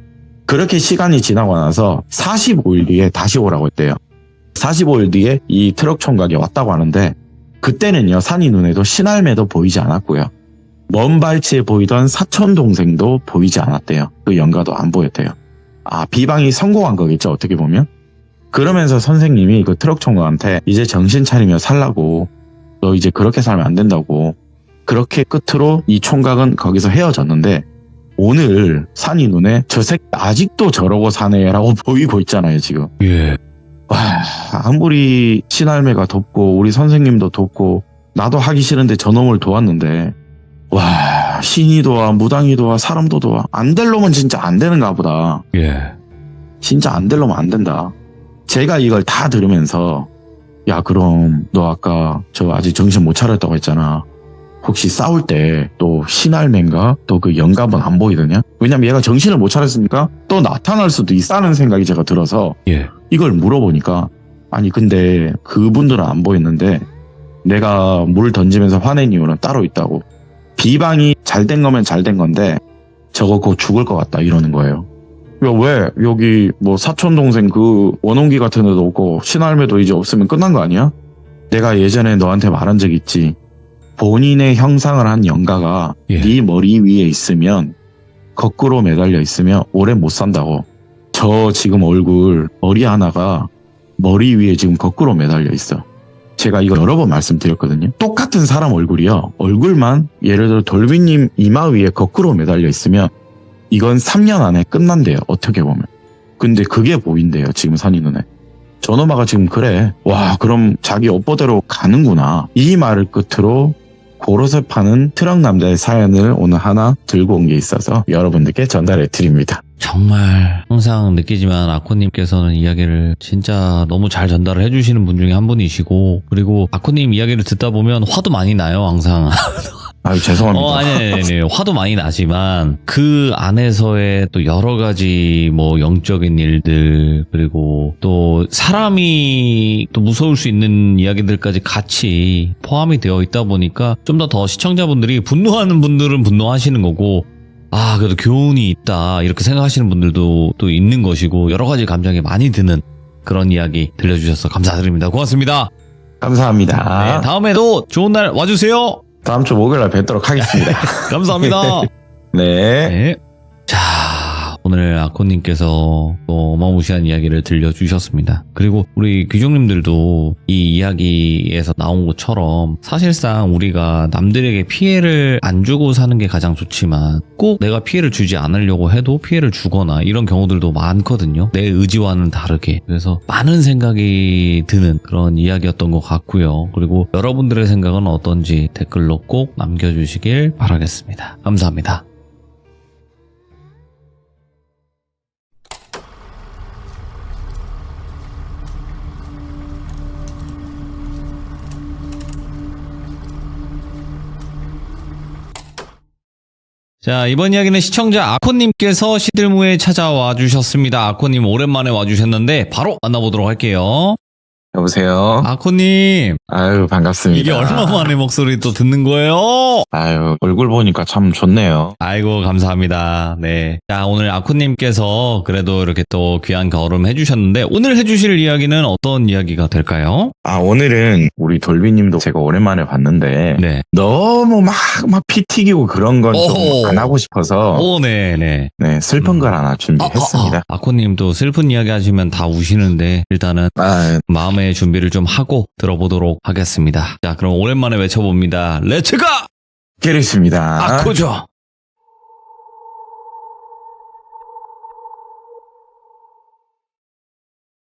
그렇게 시간이 지나고 나서 45일 뒤에 다시 오라고 했대요. 45일 뒤에 이 트럭 총각이 왔다고 하는데 그때는요 산이 눈에도 신할매도 보이지 않았고요. 먼 발치에 보이던 사촌 동생도 보이지 않았대요. 그 영가도 안 보였대요. 아 비방이 성공한 거겠죠 어떻게 보면. 그러면서 선생님이 그 트럭 총각한테 이제 정신 차리며 살라고 너 이제 그렇게 살면 안 된다고 그렇게 끝으로 이 총각은 거기서 헤어졌는데 오늘 산이 눈에 저 새끼 아직도 저러고 사네라고 보이고 있잖아요 지금. 예. 와 아무리 신할매가 돕고 우리 선생님도 돕고 나도 하기 싫은데 저놈을 도왔는데 와 신이 도와 무당이 도와 사람도 도와 안 될 놈은 진짜 안 되는가 보다. 예. 진짜 안 될 놈은 안 된다. 제가 이걸 다 들으면서 야 그럼 너 아까 저 아직 정신 못 차렸다고 했잖아. 혹시 싸울 때 또 신할매인가 또 그 영감은 안 보이더냐? 왜냐면 얘가 정신을 못 차렸으니까 또 나타날 수도 있다는 생각이 제가 들어서 예. 이걸 물어보니까 아니 근데 그분들은 안 보였는데 내가 물 던지면서 화낸 이유는 따로 있다고. 비방이 잘 된 거면 잘 된 건데 저거 곧 죽을 것 같다 이러는 거예요. 야, 왜 여기 뭐 사촌 동생 그 원혼기 같은 데도 없고 신할매도 이제 없으면 끝난 거 아니야? 내가 예전에 너한테 말한 적 있지. 본인의 형상을 한 영가가 예. 네 머리 위에 있으면 거꾸로 매달려 있으면 오래 못 산다고. 저 지금 얼굴 머리 하나가 머리 위에 지금 거꾸로 매달려 있어. 제가 이거 여러 번 말씀드렸거든요. 똑같은 사람 얼굴이요. 얼굴만 예를 들어 돌비님 이마 위에 거꾸로 매달려 있으면 이건 3년 안에 끝난대요. 어떻게 보면. 근데 그게 보인대요. 지금 산이 눈에. 저놈아가 지금 그래. 와 그럼 자기 업보대로 가는구나. 이 말을 끝으로 고로쇠 파는 트럭 남자의 사연을 오늘 하나 들고 온 게 있어서 여러분들께 전달해 드립니다. 정말 항상 느끼지만 아코님께서는 이야기를 진짜 너무 잘 전달을 해주시는 분 중에 한 분이시고 그리고 아코님 이야기를 듣다 보면 화도 많이 나요 항상. 아유 죄송합니다. 아니 화도 많이 나지만 그 안에서의 또 여러 가지 뭐 영적인 일들 그리고 또 사람이 또 무서울 수 있는 이야기들까지 같이 포함이 되어 있다 보니까 좀 더 시청자분들이 분노하는 분들은 분노하시는 거고 아 그래도 교훈이 있다 이렇게 생각하시는 분들도 또 있는 것이고 여러 가지 감정이 많이 드는 그런 이야기 들려주셔서 감사드립니다. 고맙습니다. 감사합니다. 네, 다음에도 좋은 날 와주세요. 다음 주 목요일날 뵙도록 하겠습니다. 감사합니다. 네. 네. 자, 오늘 아코님께서 또 어마무시한 이야기를 들려주셨습니다. 그리고 우리 귀족님들도 이 이야기에서 나온 것처럼 사실상 우리가 남들에게 피해를 안 주고 사는 게 가장 좋지만 꼭 내가 피해를 주지 않으려고 해도 피해를 주거나 이런 경우들도 많거든요. 내 의지와는 다르게. 그래서 많은 생각이 드는 그런 이야기였던 것 같고요. 그리고 여러분들의 생각은 어떤지 댓글로 꼭 남겨주시길 바라겠습니다. 감사합니다. 자, 이번 이야기는 시청자 아코님께서 시들무에 찾아와 주셨습니다. 아코님 오랜만에 와주셨는데 바로 만나보도록 할게요. 여보세요. 아코님, 아유, 반갑습니다. 이게 얼마 만에 목소리 또 듣는 거예요? 아유, 얼굴 보니까 참 좋네요. 아이고, 감사합니다. 네. 자, 오늘 아코님께서 그래도 이렇게 또 귀한 걸음 해주셨는데 오늘 해주실 이야기는 어떤 이야기가 될까요? 아, 오늘은 우리 돌비님도 제가 오랜만에 봤는데 네. 너무 막 피 튀기고 그런 건 좀 오호. 안 하고 싶어서 오, 네네. 네, 슬픈 걸 하나 준비했습니다. 아코님도 슬픈 이야기 하시면 다 우시는데 일단은 아, 마음의 준비를 좀 하고 들어보도록 하겠습니다. 자, 그럼 오랜만에 외쳐봅니다. 렛츠가! 그렇습니다. 아코죠!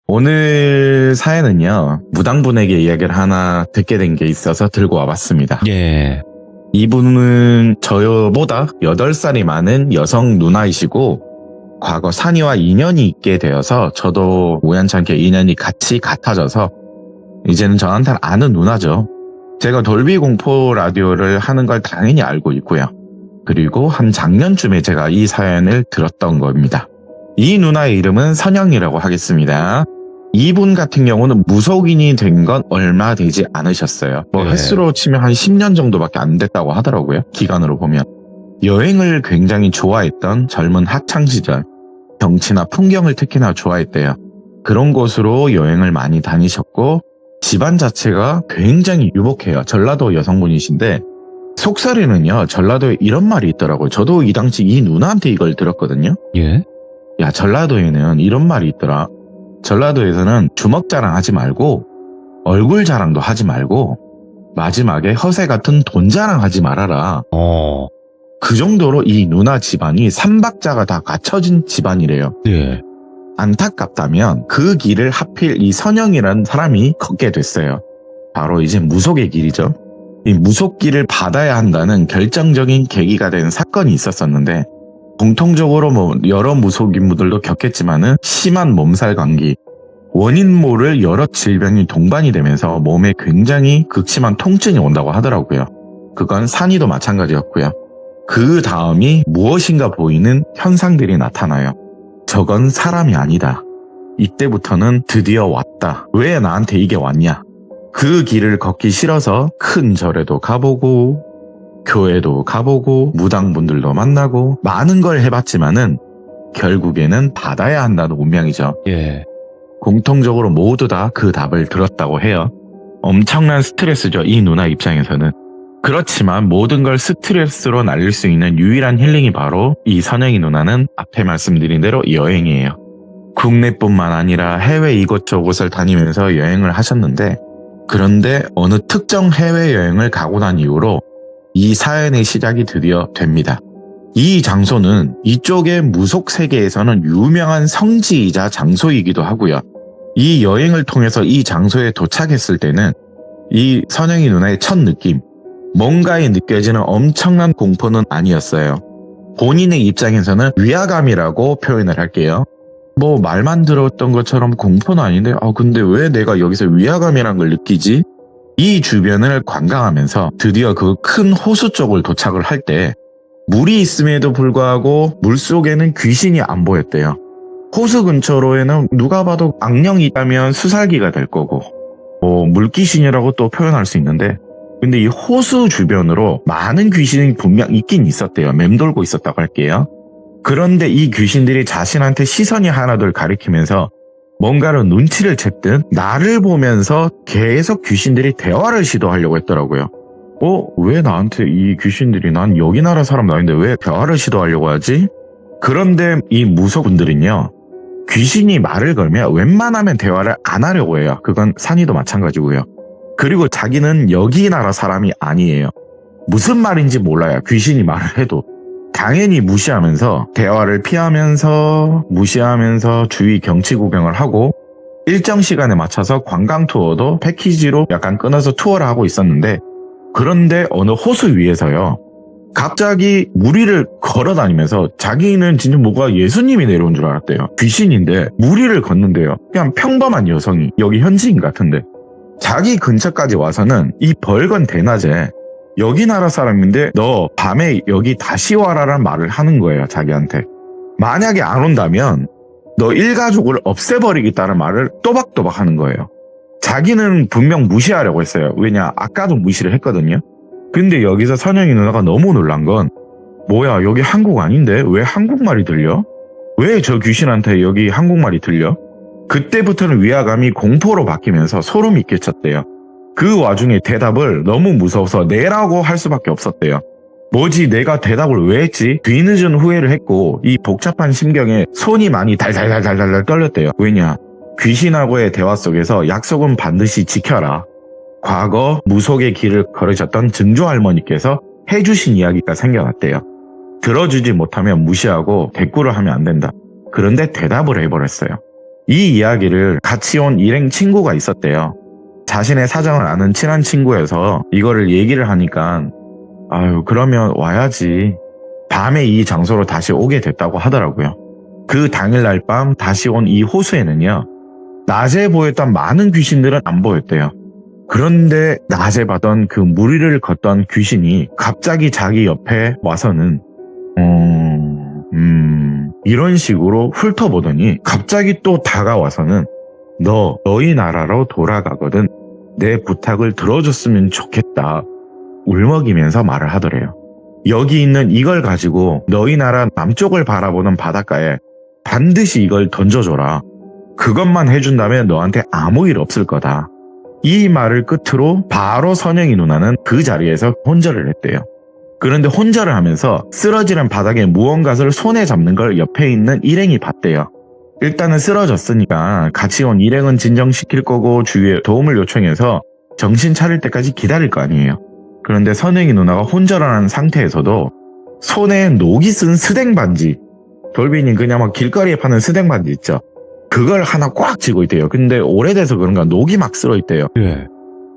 오늘 사연은요, 무당분에게 이야기를 하나 듣게 된 게 있어서 들고 와봤습니다. 예. 이분은 저보다 8살이 많은 여성 누나이시고 과거 산이와 인연이 있게 되어서 저도 우연찮게 인연이 같이 같아져서 이제는 저한테는 아는 누나죠. 제가 돌비 공포 라디오를 하는 걸 당연히 알고 있고요. 그리고 한 작년쯤에 제가 이 사연을 들었던 겁니다. 이 누나의 이름은 선영이라고 하겠습니다. 이분 같은 경우는 무속인이 된 건 얼마 되지 않으셨어요. 뭐 네. 횟수로 치면 한 10년 정도밖에 안 됐다고 하더라고요. 기간으로 보면. 여행을 굉장히 좋아했던 젊은 학창시절, 경치나 풍경을 특히나 좋아했대요. 그런 곳으로 여행을 많이 다니셨고 집안 자체가 굉장히 유복해요. 전라도 여성분이신데 속설에는요, 전라도에 이런 말이 있더라고요. 저도 이 당시 이 누나한테 이걸 들었거든요. 예? 야, 전라도에는 이런 말이 있더라. 전라도에서는 주먹 자랑하지 말고 얼굴 자랑도 하지 말고 마지막에 허세 같은 돈 자랑하지 말아라. 그 정도로 이 누나 집안이 삼박자가 다 갖춰진 집안이래요. 예. 안타깝다면 그 길을 하필 이 선영이라는 사람이 걷게 됐어요. 바로 이제 무속의 길이죠. 이 무속길을 받아야 한다는 결정적인 계기가 된 사건이 있었었는데 공통적으로 뭐 여러 무속인분들도 겪겠지만은 심한 몸살 감기, 원인 모를 여러 질병이 동반이 되면서 몸에 굉장히 극심한 통증이 온다고 하더라고요. 그건 산이도 마찬가지였고요. 그 다음이 무엇인가 보이는 현상들이 나타나요. 저건 사람이 아니다. 이때부터는 드디어 왔다. 왜 나한테 이게 왔냐? 그 길을 걷기 싫어서 큰 절에도 가보고 교회도 가보고 무당분들도 만나고 많은 걸 해봤지만은 결국에는 받아야 한다는 운명이죠. 예. 공통적으로 모두 다 그 답을 들었다고 해요. 엄청난 스트레스죠, 이 누나 입장에서는. 그렇지만 모든 걸 스트레스로 날릴 수 있는 유일한 힐링이 바로 이 선영이 누나는 앞에 말씀드린 대로 여행이에요. 국내뿐만 아니라 해외 이곳저곳을 다니면서 여행을 하셨는데 그런데 어느 특정 해외여행을 가고 난 이후로 이 사연의 시작이 드디어 됩니다. 이 장소는 이쪽의 무속 세계에서는 유명한 성지이자 장소이기도 하고요. 이 여행을 통해서 이 장소에 도착했을 때는 이 선영이 누나의 첫 느낌, 뭔가에 느껴지는 엄청난 공포는 아니었어요. 본인의 입장에서는 위화감이라고 표현을 할게요. 뭐 말만 들었던 것처럼 공포는 아닌데 근데 왜 내가 여기서 위화감이란 걸 느끼지? 이 주변을 관광하면서 드디어 그 큰 호수 쪽을 도착을 할 때 물이 있음에도 불구하고 물속에는 귀신이 안 보였대요. 호수 근처로에는 누가 봐도 악령이 있다면 수살기가 될 거고 물귀신이라고 또 표현할 수 있는데 근데 이 호수 주변으로 많은 귀신이 분명 있긴 있었대요. 맴돌고 있었다고 할게요. 그런데 이 귀신들이 자신한테 시선이 하나둘 가리키면서 뭔가를 눈치를 챘든 나를 보면서 계속 귀신들이 대화를 시도하려고 했더라고요. 왜 나한테 이 귀신들이 난 여기 나라 사람 아닌데 왜 대화를 시도하려고 하지? 그런데 이 무속분들은요. 귀신이 말을 걸면 웬만하면 대화를 안 하려고 해요. 그건 산이도 마찬가지고요. 그리고 자기는 여기 나라 사람이 아니에요. 무슨 말인지 몰라요. 귀신이 말을 해도. 당연히 무시하면서 대화를 피하면서 무시하면서 주위 경치 구경을 하고 일정 시간에 맞춰서 관광 투어도 패키지로 약간 끊어서 투어를 하고 있었는데 그런데 어느 호수 위에서요. 갑자기 무리를 걸어다니면서 자기는 진짜 뭐가 예수님이 내려온 줄 알았대요. 귀신인데 무리를 걷는데요. 그냥 평범한 여성이 여기 현지인 같은데 자기 근처까지 와서는 이 벌건 대낮에 여기 나라 사람인데 너 밤에 여기 다시 와라라는 말을 하는 거예요, 자기한테. 만약에 안 온다면 너 일가족을 없애버리겠다는 말을 또박또박 하는 거예요. 자기는 분명 무시하려고 했어요. 왜냐, 아까도 무시를 했거든요. 근데 여기서 선영이 누나가 너무 놀란 건, 뭐야, 여기 한국 아닌데 왜 한국말이 들려? 왜 저 귀신한테 여기 한국말이 들려? 그때부터는 위화감이 공포로 바뀌면서 소름이 끼쳤대요. 그 와중에 대답을 너무 무서워서 네라고 할 수밖에 없었대요. 뭐지, 내가 대답을 왜 했지? 뒤늦은 후회를 했고 이 복잡한 심경에 손이 많이 달달달달달 떨렸대요. 왜냐, 귀신하고의 대화 속에서 약속은 반드시 지켜라. 과거 무속의 길을 걸으셨던 증조 할머니께서 해주신 이야기가 생겨났대요. 들어주지 못하면 무시하고 대꾸를 하면 안 된다. 그런데 대답을 해버렸어요. 이 이야기를 같이 온 일행 친구가 있었대요. 자신의 사정을 아는 친한 친구여서 이거를 얘기를 하니까 아유, 그러면 와야지. 밤에 이 장소로 다시 오게 됐다고 하더라고요. 그 당일날 밤 다시 온 이 호수에는요, 낮에 보였던 많은 귀신들은 안 보였대요. 그런데 낮에 봤던 그 물 위를 걷던 귀신이 갑자기 자기 옆에 와서는 이런 식으로 훑어보더니 갑자기 또 다가와서는 너희 나라로 돌아가거든 내 부탁을 들어줬으면 좋겠다. 울먹이면서 말을 하더래요. 여기 있는 이걸 가지고 너희 나라 남쪽을 바라보는 바닷가에 반드시 이걸 던져줘라. 그것만 해준다면 너한테 아무 일 없을 거다. 이 말을 끝으로 바로 선영이 누나는 그 자리에서 혼절을 했대요. 그런데 혼절을 하면서 쓰러지는 바닥에 무언가를 손에 잡는 걸 옆에 있는 일행이 봤대요. 일단은 쓰러졌으니까 같이 온 일행은 진정시킬 거고 주위에 도움을 요청해서 정신 차릴 때까지 기다릴 거 아니에요. 그런데 선영이 누나가 혼절한 상태에서도 손에 녹이 쓴 스댕 반지, 돌빈이 그냥 막 길거리에 파는 스댕 반지 있죠. 그걸 하나 꽉 쥐고 있대요. 근데 오래돼서 그런가 녹이 막 쓸어 있대요. 예.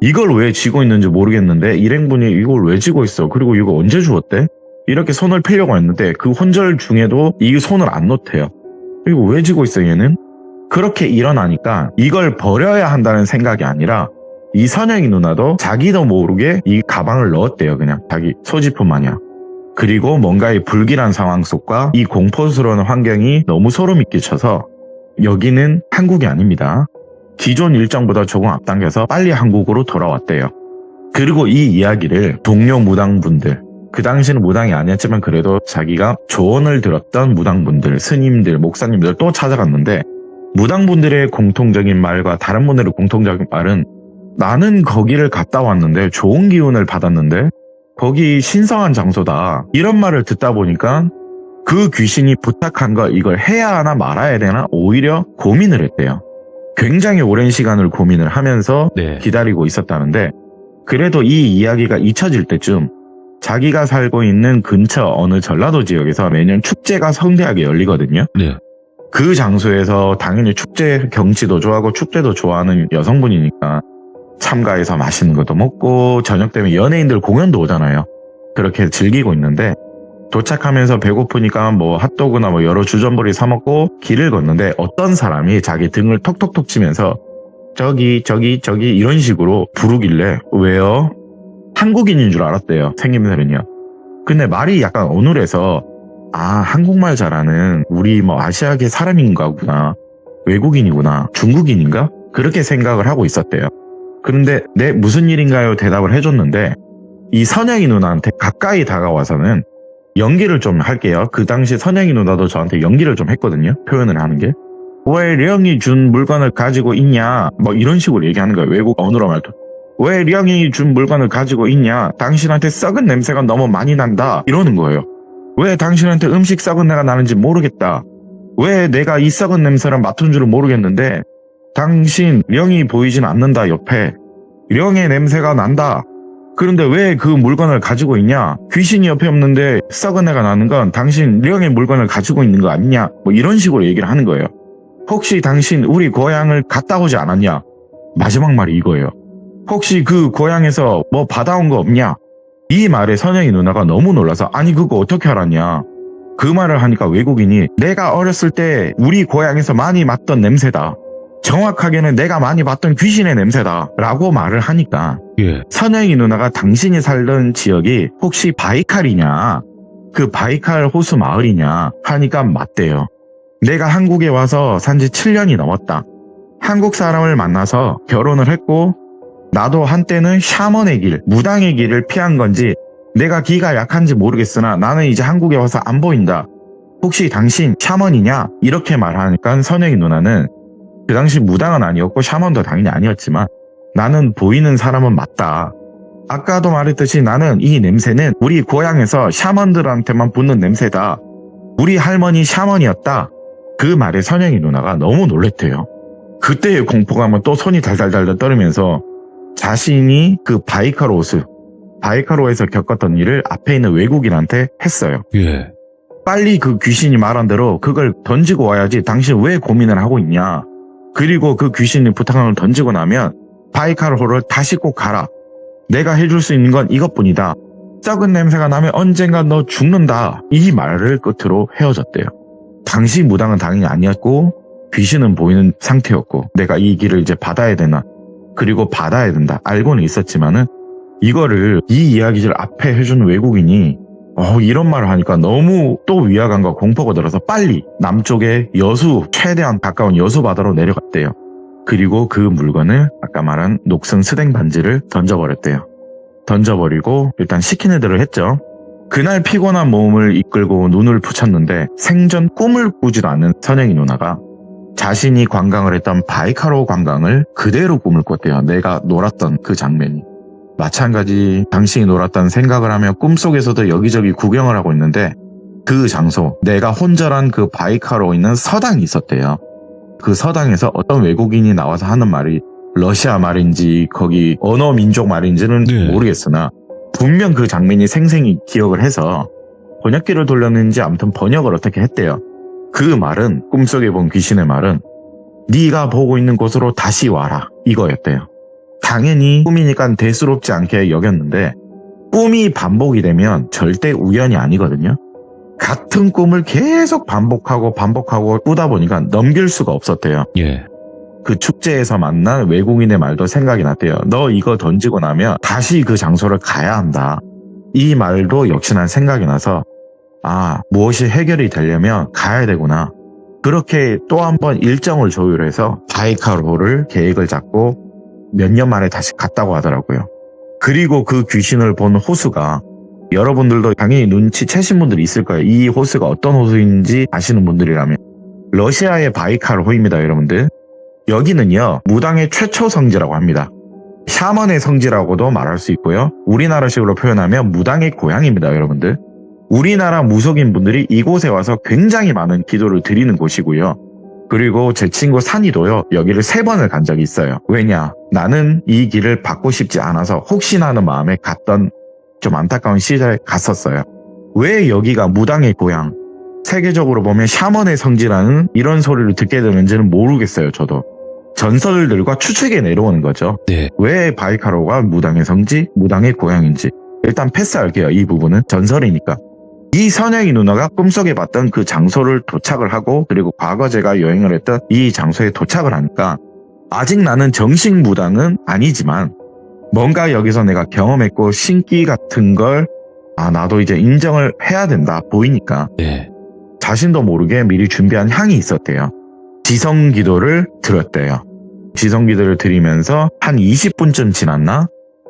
이걸 왜 쥐고 있는지 모르겠는데 일행분이 이걸 왜 쥐고 있어? 그리고 이거 언제 주웠대? 이렇게 손을 펴려고 했는데 그 혼절 중에도 이 손을 안 놓대요. 이거 왜 쥐고 있어 얘는? 그렇게 일어나니까 이걸 버려야 한다는 생각이 아니라 이 선영이 누나도 자기도 모르게 이 가방을 넣었대요. 그냥 자기 소지품 마냥. 그리고 뭔가의 불길한 상황 속과 이 공포스러운 환경이 너무 소름이 끼쳐서 여기는 한국이 아닙니다. 기존 일정보다 조금 앞당겨서 빨리 한국으로 돌아왔대요. 그리고 이 이야기를 동료 무당분들, 그 당시는 무당이 아니었지만 그래도 자기가 조언을 들었던 무당분들, 스님들, 목사님들 또 찾아갔는데 무당분들의 공통적인 말과 다른 분들의 공통적인 말은 나는 거기를 갔다 왔는데 좋은 기운을 받았는데 거기 신성한 장소다. 이런 말을 듣다 보니까 그 귀신이 부탁한 거 이걸 해야 하나 말아야 되나 오히려 고민을 했대요. 굉장히 오랜 시간을 고민을 하면서 네. 기다리고 있었다는데 그래도 이 이야기가 잊혀질 때쯤 자기가 살고 있는 근처 어느 전라도 지역에서 매년 축제가 성대하게 열리거든요. 네. 그 장소에서 당연히 축제 경치도 좋아하고 축제도 좋아하는 여성분이니까 참가해서 맛있는 것도 먹고 저녁 되면 연예인들 공연도 오잖아요. 그렇게 즐기고 있는데 도착하면서 배고프니까 뭐 핫도그나 뭐 여러 주전부리 사 먹고 길을 걷는데 어떤 사람이 자기 등을 톡톡톡 치면서 저기 이런 식으로 부르길래 왜요? 한국인인 줄 알았대요. 생김새는요. 근데 말이 약간 어눌해서 아, 한국말 잘하는 우리 뭐 아시아계 사람인가 보구나. 외국인이구나. 중국인인가? 그렇게 생각을 하고 있었대요. 그런데 네, 무슨 일인가요? 대답을 해줬는데 이 선영이 누나한테 가까이 다가와서는 연기를 좀 할게요. 그 당시 선영이 누나도 저한테 연기를 좀 했거든요. 표현을 하는 게. 왜 령이 준 물건을 가지고 있냐? 뭐 이런 식으로 얘기하는 거예요. 외국 언어로 말도. 왜 령이 준 물건을 가지고 있냐? 당신한테 썩은 냄새가 너무 많이 난다. 이러는 거예요. 왜 당신한테 음식 썩은 내가 나는지 모르겠다. 왜 내가 이 썩은 냄새를 맡은 줄은 모르겠는데 당신 령이 보이진 않는다 옆에. 령의 냄새가 난다. 그런데 왜 그 물건을 가지고 있냐? 귀신이 옆에 없는데 썩은 애가 나는 건 당신 령의 물건을 가지고 있는 거 아니냐? 뭐 이런 식으로 얘기를 하는 거예요. 혹시 당신 우리 고향을 갔다 오지 않았냐? 마지막 말이 이거예요. 혹시 그 고향에서 뭐 받아온 거 없냐? 이 말에 선영이 누나가 너무 놀라서 아니 그거 어떻게 알았냐? 그 말을 하니까 외국인이 내가 어렸을 때 우리 고향에서 많이 맡던 냄새다. 정확하게는 내가 많이 맡던 귀신의 냄새다 라고 말을 하니까 예. 선영이 누나가 당신이 살던 지역이 혹시 바이칼이냐? 그 바이칼 호수 마을이냐? 하니까 맞대요. 내가 한국에 와서 산지 7년이 넘었다. 한국 사람을 만나서 결혼을 했고 나도 한때는 샤먼의 길, 무당의 길을 피한 건지 내가 기가 약한지 모르겠으나 나는 이제 한국에 와서 안 보인다. 혹시 당신 샤먼이냐? 이렇게 말하니까 선영이 누나는 그 당시 무당은 아니었고 샤먼도 당연히 아니었지만 나는 보이는 사람은 맞다. 아까도 말했듯이 나는 이 냄새는 우리 고향에서 샤먼들한테만 붙는 냄새다. 우리 할머니 샤먼이었다. 그 말에 선영이 누나가 너무 놀랬대요. 그때의 공포감은 또 손이 달달달 떨면서 자신이 그 바이카로에서 겪었던 일을 앞에 있는 외국인한테 했어요. 예. 빨리 그 귀신이 말한 대로 그걸 던지고 와야지. 당신 왜 고민을 하고 있냐. 그리고 그 귀신이 부탁한 걸 던지고 나면 바이카로를 다시 꼭 가라. 내가 해줄 수 있는 건 이것뿐이다. 썩은 냄새가 나면 언젠가 너 죽는다. 이 말을 끝으로 헤어졌대요. 당시 무당은 당연히 아니었고 귀신은 보이는 상태였고 내가 이 길을 이제 받아야 되나 그리고 받아야 된다 알고는 있었지만은 이거를 이 이야기를 앞에 해준 외국인이 이런 말을 하니까 너무 또 위화감과 공포가 들어서 빨리 남쪽의 여수 최대한 가까운 여수 바다로 내려갔대요. 그리고 그 물건을 아까 말한 녹슨 스댕 반지를 던져버렸대요. 던져버리고 일단 시키는 대로 했죠. 그날 피곤한 몸을 이끌고 눈을 붙였는데 생전 꿈을 꾸지도 않는 선영이 누나가 자신이 관광을 했던 바이카로 관광을 그대로 꿈을 꿨대요. 내가 놀았던 그 장면이. 마찬가지 당신이 놀았던 생각을 하며 꿈속에서도 여기저기 구경을 하고 있는데 그 장소, 내가 혼절한 그 바이카로 있는 서당이 있었대요. 그 서당에서 어떤 외국인이 나와서 하는 말이 러시아 말인지 거기 언어 민족 말인지는 네. 모르겠으나 분명 그 장면이 생생히 기억을 해서 번역기를 돌렸는지 아무튼 번역을 어떻게 했대요. 그 말은 꿈속에 본 귀신의 말은 네가 보고 있는 곳으로 다시 와라 이거였대요. 당연히 꿈이니까 대수롭지 않게 여겼는데 꿈이 반복이 되면 절대 우연이 아니거든요. 같은 꿈을 계속 반복하고 꾸다 보니까 넘길 수가 없었대요. 예. 그 축제에서 만난 외국인의 말도 생각이 났대요. 너 이거 던지고 나면 다시 그 장소를 가야 한다. 이 말도 역시나 생각이 나서 무엇이 해결이 되려면 가야 되구나. 그렇게 또 한 번 일정을 조율해서 바이카로를 계획을 잡고 몇 년 만에 다시 갔다고 하더라고요. 그리고 그 귀신을 본 호수가 여러분들도 당연히 눈치채신 분들이 있을 거예요. 이 호수가 어떤 호수인지 아시는 분들이라면 러시아의 바이칼호입니다. 여러분들. 여기는요 무당의 최초 성지라고 합니다. 샤먼의 성지라고도 말할 수 있고요. 우리나라식으로 표현하면 무당의 고향입니다. 여러분들. 우리나라 무속인 분들이 이곳에 와서 굉장히 많은 기도를 드리는 곳이고요. 그리고 제 친구 산이도요 여기를 3번을 간 적이 있어요. 왜냐? 나는 이 길을 받고 싶지 않아서 혹시나 하는 마음에 갔던 좀 안타까운 시절에 갔었어요. 왜 여기가 무당의 고향, 세계적으로 보면 샤먼의 성지라는 이런 소리를 듣게 되는지는 모르겠어요. 저도 전설들과 추측에 내려오는 거죠. 네. 왜 바이카로가 무당의 성지, 무당의 고향인지 일단 패스할게요. 이 부분은 전설이니까. 이 선영이 누나가 꿈속에 봤던 그 장소를 도착을 하고 그리고 과거 제가 여행을 했던 이 장소에 도착을 하니까 아직 나는 정식 무당은 아니지만 뭔가 여기서 내가 경험했고 신기 같은 걸 나도 이제 인정을 해야 된다 보이니까 네. 자신도 모르게 미리 준비한 향이 있었대요. 지성기도를 드렸대요. 지성기도를 드리면서 한 20분쯤 지났나?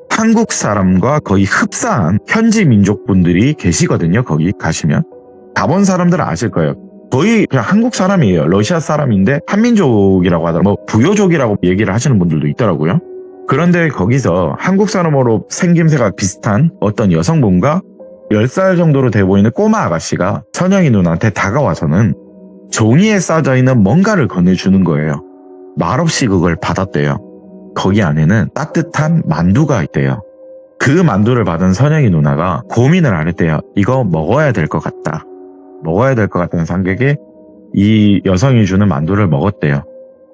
한국 사람과 거의 흡사한 현지 민족분들이 계시거든요. 거기 가시면. 가본 사람들은 아실 거예요. 거의 그냥 한국 사람이에요. 러시아 사람인데 한민족이라고 하더라고요. 부요족이라고 얘기를 하시는 분들도 있더라고요. 그런데 거기서 한국 사람으로 생김새가 비슷한 어떤 여성분과 10살 정도로 돼 보이는 꼬마 아가씨가 선영이 누나한테 다가와서는 종이에 싸져 있는 뭔가를 건네주는 거예요. 말없이 그걸 받았대요. 거기 안에는 따뜻한 만두가 있대요. 그 만두를 받은 선영이 누나가 고민을 안 했대요. 이거 먹어야 될 것 같다. 먹어야 될 것 같다는 생각에 이 여성이 주는 만두를 먹었대요.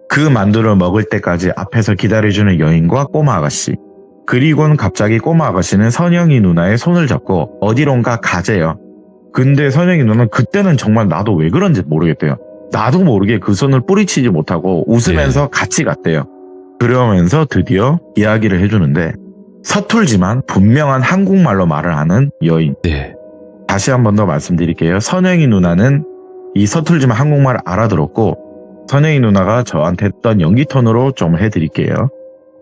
그 만두를 먹을 때까지 앞에서 기다려주는 여인과 꼬마 아가씨. 그리고는 갑자기 꼬마 아가씨는 선영이 누나의 손을 잡고 어디론가 가재요. 근데 선영이 누나는 그때는 정말 나도 왜 그런지 모르겠대요. 나도 모르게 그 손을 뿌리치지 못하고 웃으면서 같이 갔대요. 그러면서 드디어 이야기를 해주는데 서툴지만 분명한 한국말로 말을 하는 여인. 네. 다시 한 번 더 말씀드릴게요. 선영이 누나는 이 서툴지만 한국말을 알아들었고, 선영이 누나가 저한테 했던 연기 톤으로 좀 해드릴게요.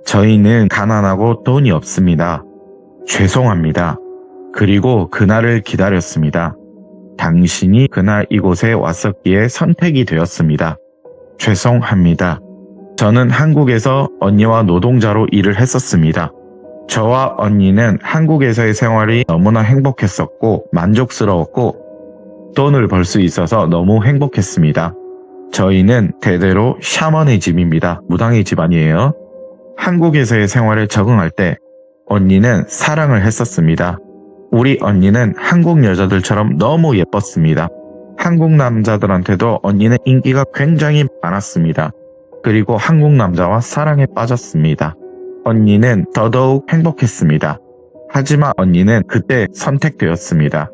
저희는 가난하고 돈이 없습니다. 죄송합니다. 그리고 그날을 기다렸습니다. 당신이 그날 이곳에 왔었기에 선택이 되었습니다. 죄송합니다. 저는 한국에서 언니와 노동자로 일을 했었습니다. 저와 언니는 한국에서의 생활이 너무나 행복했었고 만족스러웠고 돈을 벌 수 있어서 너무 행복했습니다. 저희는 대대로 샤먼의 집입니다. 무당의 집 아니에요. 한국에서의 생활에 적응할 때 언니는 사랑을 했었습니다. 우리 언니는 한국 여자들처럼 너무 예뻤습니다. 한국 남자들한테도 언니는 인기가 굉장히 많았습니다. 그리고 한국 남자와 사랑에 빠졌습니다. 언니는 더더욱 행복했습니다. 하지만 언니는 그때 선택되었습니다.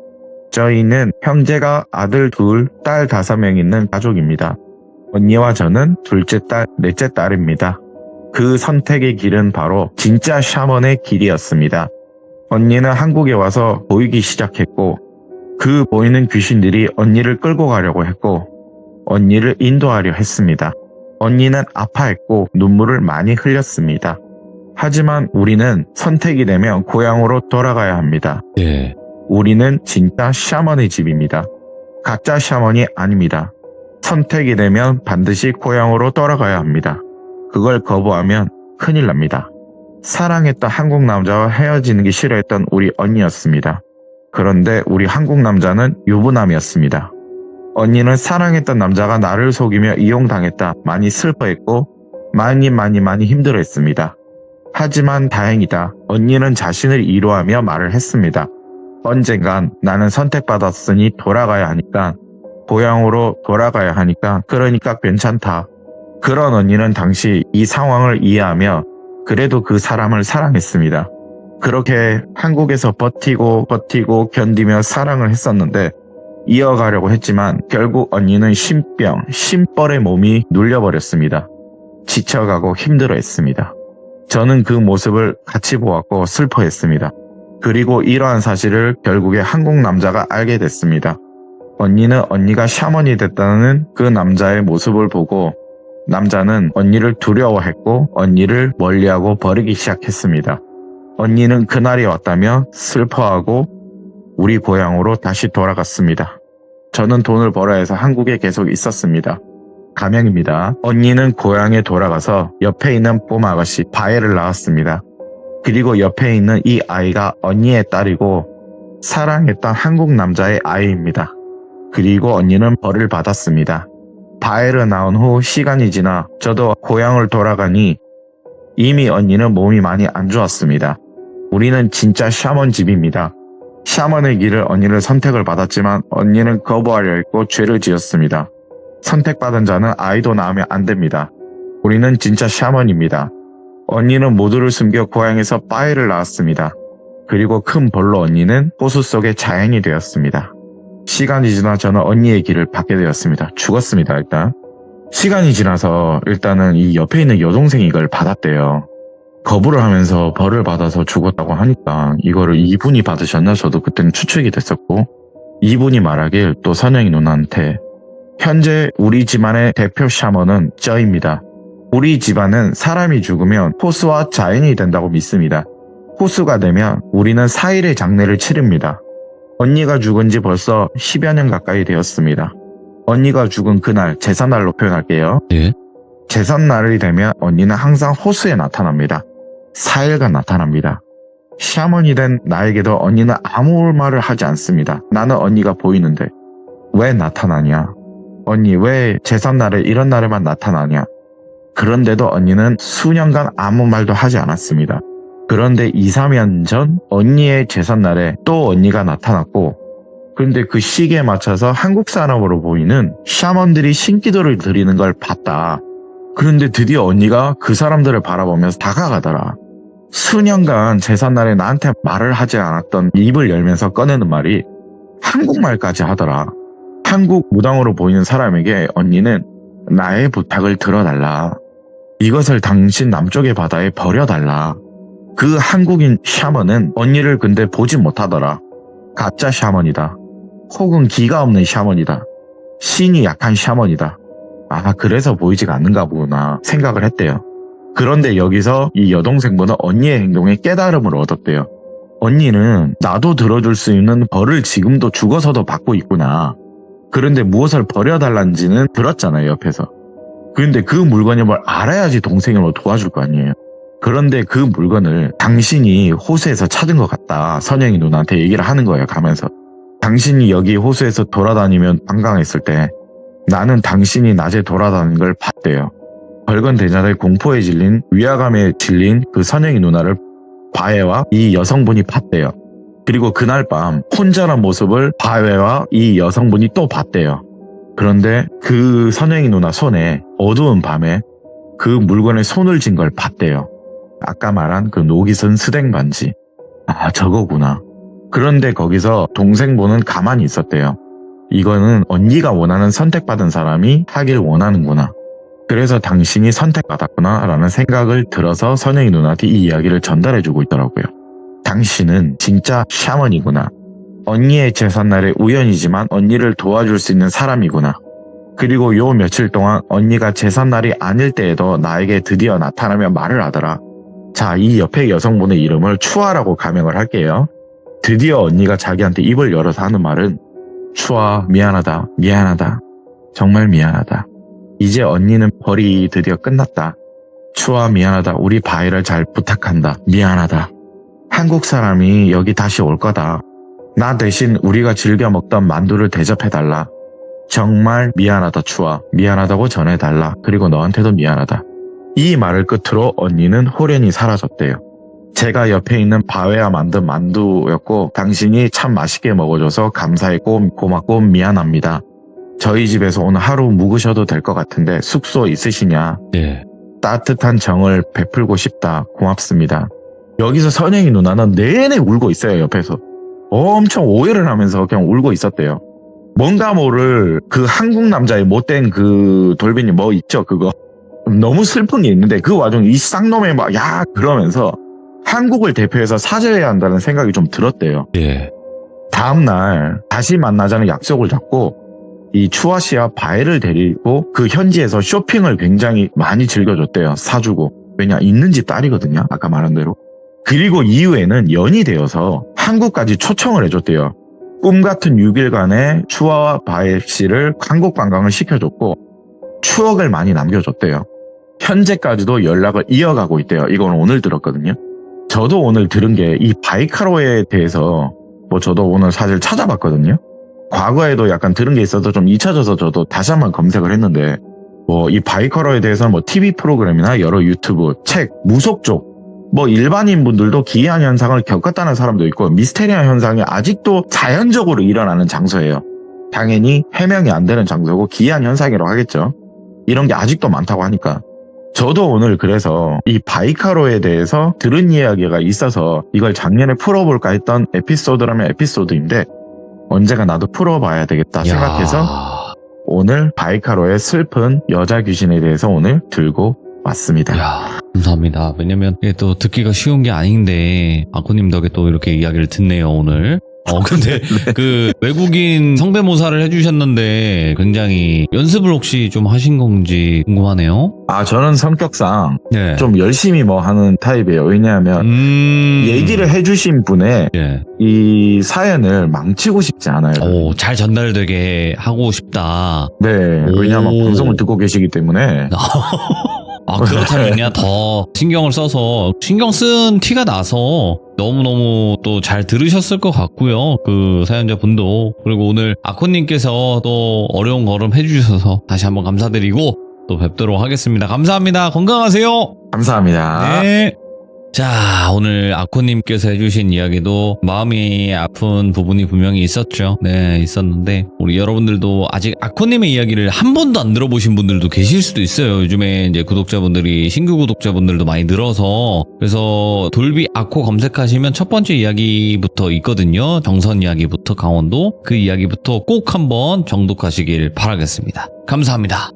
저희는 형제가 아들 2, 딸 5명 있는 가족입니다. 언니와 저는 둘째 딸, 넷째 딸입니다. 그 선택의 길은 바로 진짜 샤먼의 길이었습니다. 언니는 한국에 와서 보이기 시작했고 그 보이는 귀신들이 언니를 끌고 가려고 했고 언니를 인도하려 했습니다. 언니는 아파했고 눈물을 많이 흘렸습니다. 하지만 우리는 선택이 되면 고향으로 돌아가야 합니다. 네. 우리는 진짜 샤먼의 집입니다. 가짜 샤먼이 아닙니다. 선택이 되면 반드시 고향으로 돌아가야 합니다. 그걸 거부하면 큰일 납니다. 사랑했던 한국 남자와 헤어지는 게 싫어했던 우리 언니였습니다. 그런데 우리 한국 남자는 유부남이었습니다. 언니는 사랑했던 남자가 나를 속이며 이용당했다 많이 슬퍼했고 많이 힘들어했습니다. 하지만 다행이다. 언니는 자신을 위로하며 말을 했습니다. 언젠간 나는 선택받았으니 돌아가야 하니까 고향으로 돌아가야 하니까 그러니까 괜찮다. 그런 언니는 당시 이 상황을 이해하며 그래도 그 사람을 사랑했습니다. 그렇게 한국에서 버티고 견디며 사랑을 했었는데 이어가려고 했지만 결국 언니는 심벌의 몸이 눌려버렸습니다. 지쳐가고 힘들어했습니다. 저는 그 모습을 같이 보았고 슬퍼했습니다. 그리고 이러한 사실을 결국에 한국 남자가 알게 됐습니다. 언니는 언니가 샤먼이 됐다는 그 남자의 모습을 보고 남자는 언니를 두려워했고 언니를 멀리하고 버리기 시작했습니다. 언니는 그날이 왔다며 슬퍼하고 우리 고향으로 다시 돌아갔습니다. 저는 돈을 벌어야 해서 한국에 계속 있었습니다. 가명입니다. 언니는 고향에 돌아가서 옆에 있는 꼬마 아가씨 바에를 낳았습니다. 그리고 옆에 있는 이 아이가 언니의 딸이고 사랑했던 한국 남자의 아이입니다. 그리고 언니는 벌을 받았습니다. 바에를 낳은 후 시간이 지나 저도 고향을 돌아가니 이미 언니는 몸이 많이 안 좋았습니다. 우리는 진짜 샤먼 집입니다. 샤먼의 길을 언니를 선택을 받았지만 언니는 거부하려 했고 죄를 지었습니다. 선택받은 자는 아이도 낳으면 안 됩니다. 우리는 진짜 샤먼입니다. 언니는 모두를 숨겨 고향에서 바에를 낳았습니다. 그리고 큰 벌로 언니는 호수 속에 자연이 되었습니다. 시간이 지나 저는 언니의 길을 받게 되었습니다. 죽었습니다. 일단 시간이 지나서 일단은 이 옆에 있는 여동생이 이걸 받았대요. 거부를 하면서 벌을 받아서 죽었다고 하니까 이거를 이분이 받으셨나 저도 그때는 추측이 됐었고 이분이 말하길 또 선영이 누나한테 현재 우리 집안의 대표 샤먼은 저입니다. 우리 집안은 사람이 죽으면 호수와 자연이 된다고 믿습니다. 호수가 되면 우리는 4일의 장례를 치릅니다. 언니가 죽은 지 벌써 10여 년 가까이 되었습니다. 언니가 죽은 그날 제삿날로 표현할게요. 네. 제삿날이 되면 언니는 항상 호수에 나타납니다. 4일간 나타납니다. 샤먼이 된 나에게도 언니는 아무 말을 하지 않습니다. 나는 언니가 보이는데 왜 나타나냐? 언니 왜 제삿날에 이런 날에만 나타나냐? 그런데도 언니는 수년간 아무 말도 하지 않았습니다. 그런데 2, 3년 전 언니의 제삿날에 또 언니가 나타났고 그런데 그 시기에 맞춰서 한국 사람으로 보이는 샤먼들이 신기도를 드리는 걸 봤다. 그런데 드디어 언니가 그 사람들을 바라보면서 다가가더라. 수년간 제삿날에 나한테 말을 하지 않았던 입을 열면서 꺼내는 말이 한국말까지 하더라. 한국 무당으로 보이는 사람에게 언니는 나의 부탁을 들어달라. 이것을 당신 남쪽의 바다에 버려달라. 그 한국인 샤먼은 언니를 근데 보지 못하더라. 가짜 샤먼이다. 혹은 기가 없는 샤먼이다. 신이 약한 샤먼이다. 아, 그래서 보이지가 않는가 보구나 생각을 했대요. 그런데 여기서 이 여동생분은 언니의 행동에 깨달음을 얻었대요. 언니는 나도 들어줄 수 있는 벌을 지금도 죽어서도 받고 있구나. 그런데 무엇을 버려달란지는 들었잖아요, 옆에서. 그런데 그 물건이 뭘 알아야지 동생을 뭐 도와줄 거 아니에요. 그런데 그 물건을 당신이 호수에서 찾은 것 같다. 선영이 누나한테 얘기를 하는 거예요, 가면서. 당신이 여기 호수에서 돌아다니면 관광했을 때 나는 당신이 낮에 돌아다니는 걸 봤대요. 벌건 대낮에 공포에 질린, 위화감에 질린 그 선영이 누나를 바에와 이 여성분이 봤대요. 그리고 그날 밤 혼자란 모습을 바에와 이 여성분이 또 봤대요. 그런데 그 선영이 누나 손에 어두운 밤에 그 물건에 손을 쥔 걸 봤대요. 아까 말한 그 녹이 쓴 스댕 반지. 아, 저거구나. 그런데 거기서 동생분은 가만히 있었대요. 이거는 언니가 원하는 선택받은 사람이 하길 원하는구나. 그래서 당신이 선택받았구나 라는 생각을 들어서 선영이 누나한테 이 이야기를 전달해주고 있더라고요. 당신은 진짜 샤먼이구나. 언니의 제삿날에 우연이지만 언니를 도와줄 수 있는 사람이구나. 그리고 요 며칠 동안 언니가 제삿날이 아닐 때에도 나에게 드디어 나타나며 말을 하더라. 자, 이 옆에 여성분의 이름을 추아라고 가명을 할게요. 드디어 언니가 자기한테 입을 열어서 하는 말은 추아, 미안하다, 미안하다, 정말 미안하다. 이제 언니는 벌이 드디어 끝났다. 추아, 미안하다, 우리 바이를 잘 부탁한다, 미안하다. 한국 사람이 여기 다시 올 거다. 나 대신 우리가 즐겨 먹던 만두를 대접해달라. 정말 미안하다, 추아. 미안하다고 전해달라. 그리고 너한테도 미안하다. 이 말을 끝으로 언니는 호련히 사라졌대요. 제가 옆에 있는 바웨와 만든 만두였고 당신이 참 맛있게 먹어줘서 감사했고 고맙고 미안합니다. 저희 집에서 오늘 하루 묵으셔도 될 것 같은데 숙소 있으시냐? 예. 따뜻한 정을 베풀고 싶다. 고맙습니다. 여기서 선영이 누나는 내내 울고 있어요, 옆에서. 엄청 오해를 하면서 그냥 울고 있었대요. 뭔가 모를 그 한국 남자의 못된 그 돌빈이 뭐 있죠, 그거. 너무 슬픈 게 있는데 그 와중에 이 쌍놈의 막 야 그러면서 한국을 대표해서 사죄해야 한다는 생각이 좀 들었대요. 예. 다음날 다시 만나자는 약속을 잡고 이 추아 씨와 바에를 데리고 그 현지에서 쇼핑을 굉장히 많이 즐겨줬대요. 사주고. 왜냐, 있는 집 딸이거든요. 아까 말한 대로. 그리고 이후에는 연이 되어서 한국까지 초청을 해줬대요. 꿈같은 6일간의 추아와 바에 씨를 한국 관광을 시켜줬고 추억을 많이 남겨줬대요. 현재까지도 연락을 이어가고 있대요. 이건 오늘 들었거든요. 저도 오늘 들은 게 이 바이카로에 대해서 저도 오늘 사실 찾아봤거든요. 과거에도 약간 들은 게 있어서 좀 잊혀져서 저도 다시 한번 검색을 했는데 이 바이카로에 대해서는 TV 프로그램이나 여러 유튜브, 책, 무속 쪽 일반인 분들도 기이한 현상을 겪었다는 사람도 있고 미스테리한 현상이 아직도 자연적으로 일어나는 장소예요. 당연히 해명이 안 되는 장소고 기이한 현상이라고 하겠죠. 이런 게 아직도 많다고 하니까. 저도 오늘 그래서 이 바이카로에 대해서 들은 이야기가 있어서 이걸 작년에 풀어볼까 했던 에피소드라면 에피소드인데 언제가 나도 풀어봐야 되겠다 생각해서 오늘 바이카로의 슬픈 여자 귀신에 대해서 오늘 들고 왔습니다. 야, 감사합니다. 왜냐면 이게 또 듣기가 쉬운 게 아닌데 아코님 덕에 또 이렇게 이야기를 듣네요, 오늘. 근데 네. 그 외국인 성대모사를 해주셨는데 굉장히 연습을 혹시 좀 하신 건지 궁금하네요. 저는 성격상 네. 좀 열심히 하는 타입이에요. 왜냐하면 얘기를 해주신 분의 예. 이 사연을 망치고 싶지 않아요. 잘 전달되게 하고 싶다. 네, 왜냐하면 방송을 듣고 계시기 때문에. 그렇다면야 더 신경을 써서 신경 쓴 티가 나서 너무너무 또 잘 들으셨을 것 같고요. 그 사연자분도. 그리고 오늘 아코님께서 또 어려운 걸음 해주셔서 다시 한번 감사드리고 또 뵙도록 하겠습니다. 감사합니다. 건강하세요. 감사합니다. 네. 자, 오늘 아코님께서 해주신 이야기도 마음이 아픈 부분이 분명히 있었죠. 네, 있었는데 우리 여러분들도 아직 아코님의 이야기를 한 번도 안 들어보신 분들도 계실 수도 있어요. 요즘에 이제 구독자분들이 신규 구독자분들도 많이 늘어서. 그래서 돌비 아코 검색하시면 첫 번째 이야기부터 있거든요. 정선 이야기부터 강원도 그 이야기부터 꼭 한번 정독하시길 바라겠습니다. 감사합니다.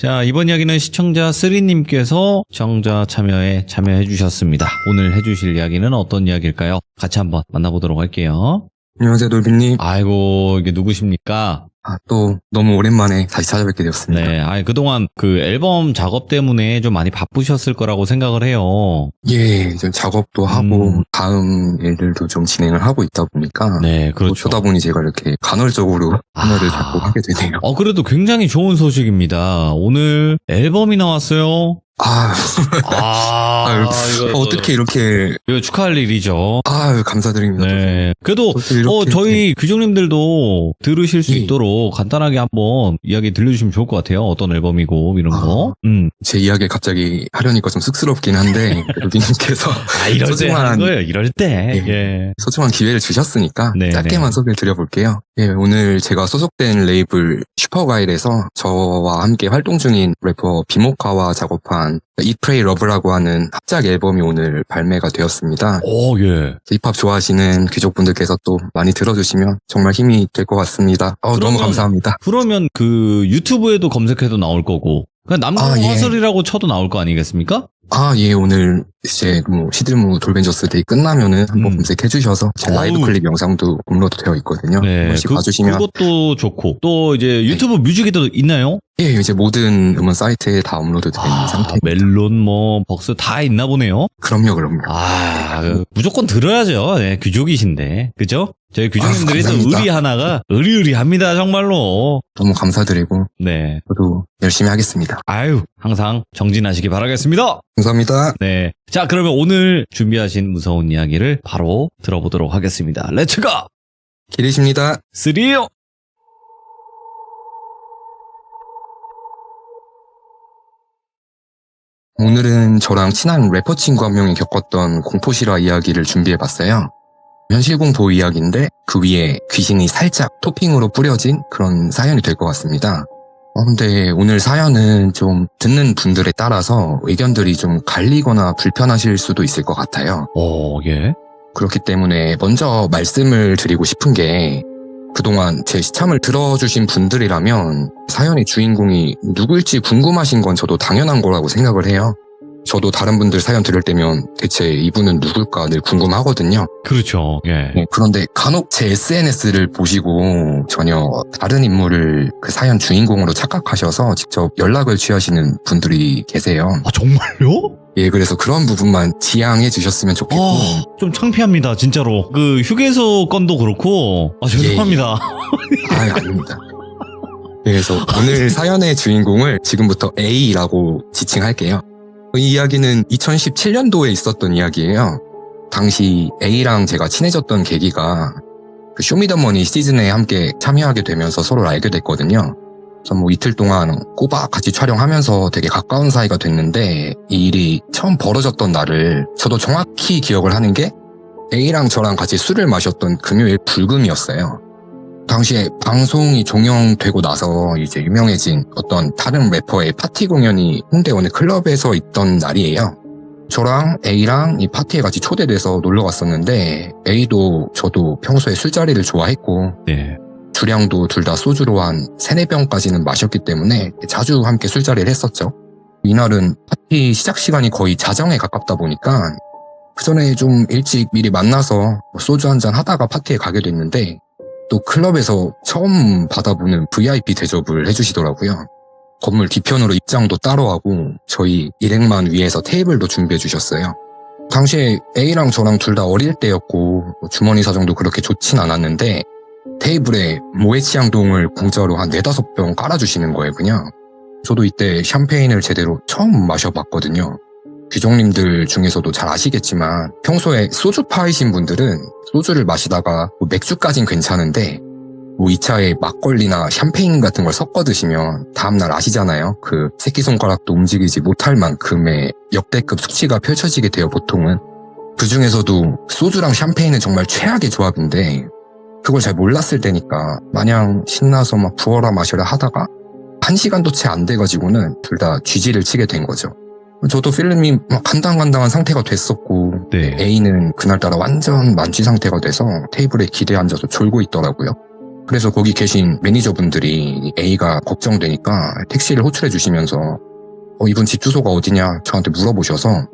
자, 이번 이야기는 시청자 3님께서 시청자 참여해 주셨습니다. 오늘 해주실 이야기는 어떤 이야기일까요? 같이 한번 만나보도록 할게요. 안녕하세요, 놀빈님. 아이고, 이게 누구십니까? 또 너무 오랜만에 다시 찾아뵙게 되었습니다. 네, 그동안 그 앨범 작업 때문에 좀 많이 바쁘셨을 거라고 생각을 해요. 예, 좀 작업도 하고 다음 일들도 좀 진행을 하고 있다 보니까 네, 또 그렇죠. 그러다 보니 제가 이렇게 간헐적으로 참여를 자꾸 하게 되네요. 그래도 굉장히 좋은 소식입니다. 오늘 앨범이 나왔어요. 이거 어떻게 이렇게 이거 축하할 일이죠. 감사드립니다. 네. 그래도 이렇게, 저희 규정님들도 들으실 수 예. 있도록 간단하게 한번 이야기 들려주시면 좋을 것 같아요. 어떤 앨범이고 이런 거. 제 이야기를 갑자기 하려니까 좀 쑥스럽긴 한데 놀빈님께서 이럴 때 하는 거예요. 이럴 때. 예. 소중한 기회를 주셨으니까 네, 짧게만 소개를 드려볼게요. 예, 오늘 제가 소속된 레이블 슈퍼가일에서 저와 함께 활동 중인 래퍼 비모카와 작업한 Eat, Pray, Love라고 하는 합작 앨범이 오늘 발매가 되었습니다. 예. 힙합 좋아하시는 귀족분들께서 또 많이 들어주시면 정말 힘이 될 것 같습니다. 너무 감사합니다. 그러면 그 유튜브에도 검색해도 나올 거고. 그냥 남궁 화설이라고 쳐도 나올 거 아니겠습니까? 예, 오늘 이제 시들무 돌벤져스 데이 끝나면은 한번 검색해 주셔서 제 라이브 클립 영상도 업로드 되어 있거든요. 네, 한번씩 봐주시면. 그것도 좋고. 또 이제 유튜브 뮤직에도 있나요? 예, 이제 모든 음원 사이트에 다 업로드 되어 있는 상태입니다. 멜론, 벅스 다 있나 보네요. 그럼요. 무조건 들어야죠. 네, 귀족이신데. 그죠? 저희 귀족님들이 또 감사합니다. 의리 하나가 의리의리합니다, 정말로. 너무 감사드리고 네. 저도 열심히 하겠습니다. 항상 정진하시기 바라겠습니다. 감사합니다. 네. 자, 그러면 오늘 준비하신 무서운 이야기를 바로 들어보도록 하겠습니다. 렛츠고! 기리십니다. 3. 오늘은 저랑 친한 래퍼 친구 한 명이 겪었던 공포실화 이야기를 준비해봤어요. 현실 공포 이야기인데 그 위에 귀신이 살짝 토핑으로 뿌려진 그런 사연이 될 것 같습니다. 근데 오늘 사연은 좀 듣는 분들에 따라서 의견들이 좀 갈리거나 불편하실 수도 있을 것 같아요. 예. 그렇기 때문에 먼저 말씀을 드리고 싶은 게 그동안 제 시참을 들어주신 분들이라면 사연의 주인공이 누구일지 궁금하신 건 저도 당연한 거라고 생각을 해요. 저도 다른 분들 사연 들을 때면 대체 이분은 누굴까 늘 궁금하거든요. 그렇죠. 예. 그런데 간혹 제 SNS를 보시고 전혀 다른 인물을 그 사연 주인공으로 착각하셔서 직접 연락을 취하시는 분들이 계세요. 정말요? 예, 그래서 그런 부분만 지양해 주셨으면 좋겠고. 좀 창피합니다, 진짜로. 그 휴게소 건도 그렇고. 죄송합니다. 아닙니다. 그래서 오늘 사연의 주인공을 지금부터 A라고 지칭할게요. 이 이야기는 2017년도에 있었던 이야기예요. 당시 A랑 제가 친해졌던 계기가 그 쇼미더머니 시즌에 함께 참여하게 되면서 서로 알게 됐거든요. 전 이틀 동안 꼬박 같이 촬영하면서 되게 가까운 사이가 됐는데 이 일이 처음 벌어졌던 날을 저도 정확히 기억을 하는 게 A랑 저랑 같이 술을 마셨던 금요일 불금이었어요. 당시에 방송이 종영되고 나서 이제 유명해진 어떤 다른 래퍼의 파티 공연이 홍대 어느 클럽에서 있던 날이에요. 저랑 A랑 이 파티에 같이 초대돼서 놀러 갔었는데 A도 저도 평소에 술자리를 좋아했고 네. 주량도 둘 다 소주로 한 3-4병까지는 마셨기 때문에 자주 함께 술자리를 했었죠. 이날은 파티 시작 시간이 거의 자정에 가깝다 보니까 그 전에 좀 일찍 미리 만나서 소주 한잔 하다가 파티에 가게 됐는데 또 클럽에서 처음 받아보는 VIP 대접을 해주시더라고요. 건물 뒤편으로 입장도 따로 하고 저희 일행만 위해서 테이블도 준비해 주셨어요. 당시에 A랑 저랑 둘 다 어릴 때였고 주머니 사정도 그렇게 좋진 않았는데 테이블에 모에치앙동을 공짜로 한 4-5병 깔아주시는 거예요, 그냥. 저도 이때 샴페인을 제대로 처음 마셔봤거든요. 귀족님들 중에서도 잘 아시겠지만 평소에 소주파이신 분들은 소주를 마시다가 맥주까진 괜찮은데 2차에 막걸리나 샴페인 같은 걸 섞어 드시면 다음날 아시잖아요. 그 새끼손가락도 움직이지 못할 만큼의 역대급 수치가 펼쳐지게 돼요, 보통은. 그 중에서도 소주랑 샴페인은 정말 최악의 조합인데 그걸 잘 몰랐을 때니까 마냥 신나서 막 부어라 마셔라 하다가 1시간도 채 안 돼가지고는 둘 다 쥐지를 치게 된 거죠. 저도 필름이 막 간당간당한 상태가 됐었고 네. A는 그날따라 완전 만취 상태가 돼서 테이블에 기대 앉아서 졸고 있더라고요. 그래서 거기 계신 매니저분들이 A가 걱정되니까 택시를 호출해 주시면서 이분 집 주소가 어디냐 저한테 물어보셔서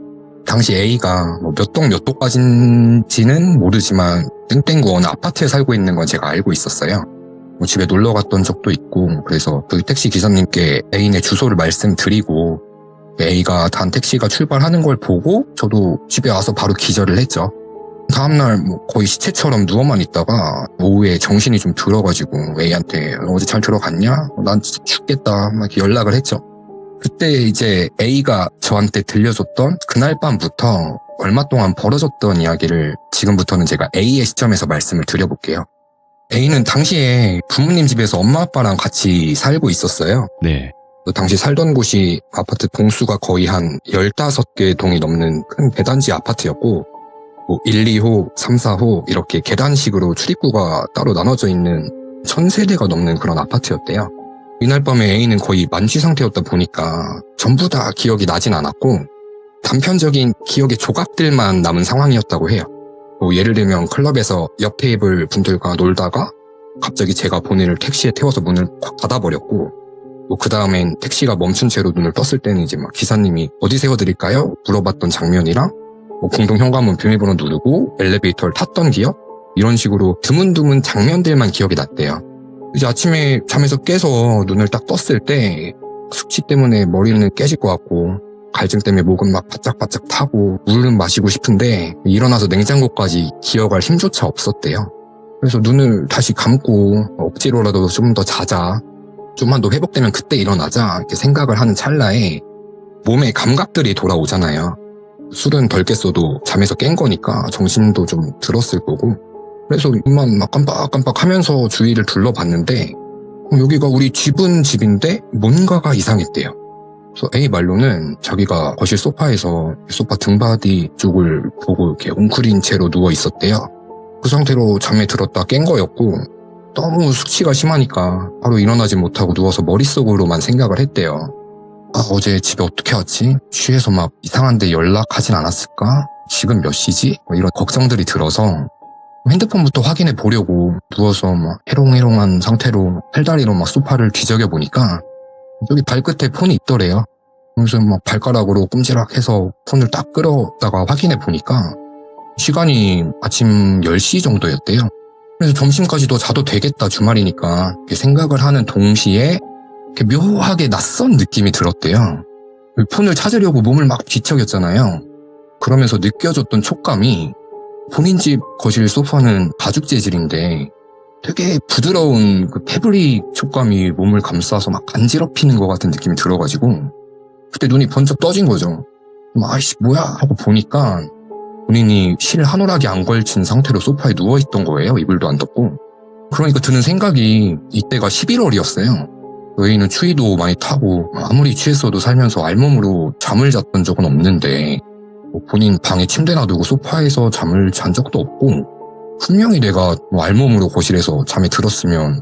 당시 A가 몇 동 몇 도까지인지는 모르지만 땡땡구 어느 아파트에 살고 있는 건 제가 알고 있었어요. 집에 놀러 갔던 적도 있고 그래서 그 택시 기사님께 A의 주소를 말씀드리고 A가 단 택시가 출발하는 걸 보고 저도 집에 와서 바로 기절을 했죠. 다음날 거의 시체처럼 누워만 있다가 오후에 정신이 좀 들어가지고 A한테 어제 잘 들어갔냐? 난 진짜 죽겠다 막 이렇게 연락을 했죠. 그때 이제 A가 저한테 들려줬던 그날 밤부터 얼마 동안 벌어졌던 이야기를 지금부터는 제가 A의 시점에서 말씀을 드려볼게요. A는 당시에 부모님 집에서 엄마 아빠랑 같이 살고 있었어요. 네. 당시 살던 곳이 아파트 동수가 거의 한 15개 동이 넘는 큰 대단지 아파트였고 1, 2호, 3, 4호 이렇게 계단식으로 출입구가 따로 나눠져 있는 1000세대가 넘는 그런 아파트였대요. 이날 밤에 A는 거의 만취 상태였다 보니까 전부 다 기억이 나진 않았고 단편적인 기억의 조각들만 남은 상황이었다고 해요. 예를 들면 클럽에서 옆 테이블 분들과 놀다가 갑자기 제가 본인을 택시에 태워서 문을 확 닫아버렸고 그 다음엔 택시가 멈춘 채로 눈을 떴을 때는 이제 막 기사님이 어디 세워드릴까요? 물어봤던 장면이랑 공동 현관문 비밀번호 누르고 엘리베이터를 탔던 기억? 이런 식으로 드문드문 장면들만 기억이 났대요. 이제 아침에 잠에서 깨서 눈을 딱 떴을 때 숙취 때문에 머리는 깨질 것 같고 갈증 때문에 목은 막 바짝바짝 타고 물은 마시고 싶은데 일어나서 냉장고까지 기억할 힘조차 없었대요. 그래서 눈을 다시 감고 억지로라도 좀 더 자자, 좀만 더 회복되면 그때 일어나자 이렇게 생각을 하는 찰나에 몸에 감각들이 돌아오잖아요. 술은 덜 깼어도 잠에서 깬 거니까 정신도 좀 들었을 거고 그래서 입만 막 깜빡깜빡 하면서 주위를 둘러봤는데 여기가 우리 집은 집인데 뭔가가 이상했대요. 그래서 A 말로는 자기가 거실 소파에서 소파 등받이 쪽을 보고 이렇게 웅크린 채로 누워 있었대요. 그 상태로 잠에 들었다 깬 거였고 너무 숙취가 심하니까 바로 일어나지 못하고 누워서 머릿속으로만 생각을 했대요. 어제 집에 어떻게 왔지? 취해서 막 이상한 데 연락하진 않았을까? 지금 몇 시지? 이런 걱정들이 들어서 핸드폰부터 확인해 보려고 누워서 막 해롱해롱한 상태로 팔다리로 막 소파를 뒤적여 보니까 여기 발끝에 폰이 있더래요. 그래서 막 발가락으로 꼼지락해서 폰을 딱 끌어다가 확인해 보니까 시간이 아침 10시 정도였대요. 그래서 점심까지도 자도 되겠다 주말이니까 이렇게 생각을 하는 동시에 이렇게 묘하게 낯선 느낌이 들었대요. 폰을 찾으려고 몸을 막 뒤척였잖아요. 그러면서 느껴졌던 촉감이 본인 집 거실 소파는 가죽 재질인데 되게 부드러운 그 패브릭 촉감이 몸을 감싸서 막 간지럽히는 것 같은 느낌이 들어가지고 그때 눈이 번쩍 떠진 거죠. 아이씨 뭐야 하고 보니까 본인이 실 한 오락이 안 걸친 상태로 소파에 누워있던 거예요. 이불도 안 덮고. 그러니까 드는 생각이 이때가 11월이었어요. A는 추위도 많이 타고 아무리 취했어도 살면서 알몸으로 잠을 잤던 적은 없는데 본인 방에 침대 놔두고 소파에서 잠을 잔 적도 없고 분명히 내가 알몸으로 거실에서 잠에 들었으면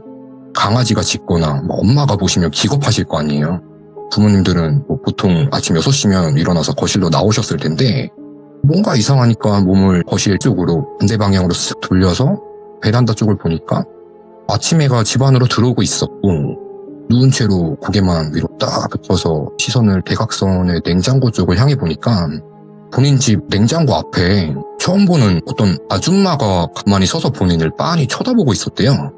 강아지가 짖거나 엄마가 보시면 기겁하실 거 아니에요. 부모님들은 보통 아침 6시면 일어나서 거실로 나오셨을 텐데 뭔가 이상하니까 몸을 거실 쪽으로 반대 방향으로 쓱 돌려서 베란다 쪽을 보니까 아침 해가 집 안으로 들어오고 있었고 누운 채로 고개만 위로 딱 펴서 시선을 대각선의 냉장고 쪽을 향해 보니까 본인 집 냉장고 앞에 처음 보는 어떤 아줌마가 가만히 서서 본인을 빤히 쳐다보고 있었대요.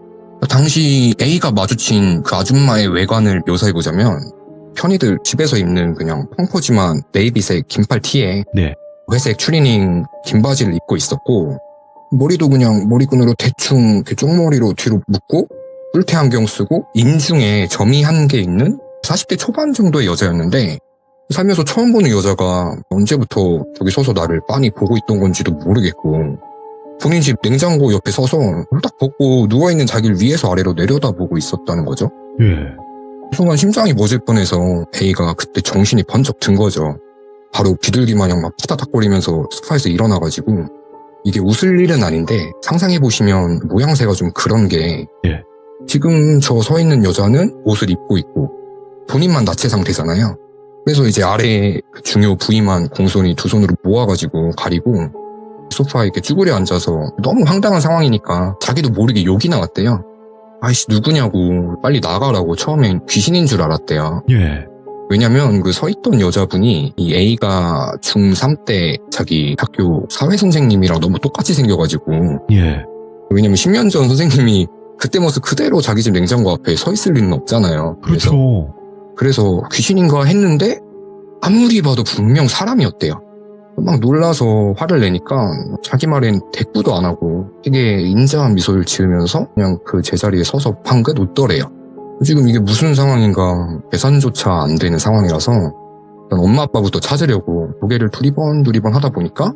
당시 A가 마주친 그 아줌마의 외관을 묘사해보자면 편의들 집에서 입는 그냥 펑퍼짐한 네이비색 긴팔 티에 네. 회색 추리닝 긴 바지를 입고 있었고 머리도 그냥 머리끈으로 대충 이렇게 쪽머리로 뒤로 묶고 뿔테 안경 쓰고 인중에 점이 한 개 있는 40대 초반 정도의 여자였는데 살면서 처음 보는 여자가 언제부터 저기 서서 나를 빤히 보고 있던 건지도 모르겠고 본인 집 냉장고 옆에 서서 딱 벗고 누워있는 자기를 위에서 아래로 내려다보고 있었다는 거죠. 예. 순간 심장이 멎을 뻔해서 A가 그때 정신이 번쩍 든 거죠. 바로 비둘기 마냥 막 파다닥거리면서 소파에서 일어나가지고 이게 웃을 일은 아닌데 상상해보시면 모양새가 좀 그런 게 예. 지금 저 서 있는 여자는 옷을 입고 있고 본인만 나체 상태잖아요. 그래서 이제 아래에 중요 부위만 공손히 두 손으로 모아가지고 가리고 소파에 이렇게 쭈그려 앉아서 너무 황당한 상황이니까 자기도 모르게 욕이 나왔대요. 아이씨 누구냐고 빨리 나가라고 처음엔 귀신인 줄 알았대요. 예. 왜냐면 그 서 있던 여자분이 이 A가 중3 때 자기 학교 사회선생님이랑 너무 똑같이 생겨가지고 예. 왜냐면 10년 전 선생님이 그때 모습 그대로 자기 집 냉장고 앞에 서 있을 리는 없잖아요. 그렇죠. 그래서 귀신인가 했는데 아무리 봐도 분명 사람이었대요. 막 놀라서 화를 내니까 자기 말엔 대꾸도 안 하고 되게 인자한 미소를 지으면서 그냥 그 제자리에 서서 방긋 웃더래요. 지금 이게 무슨 상황인가 계산조차 안 되는 상황이라서 일단 엄마 아빠부터 찾으려고 고개를 두리번 하다 보니까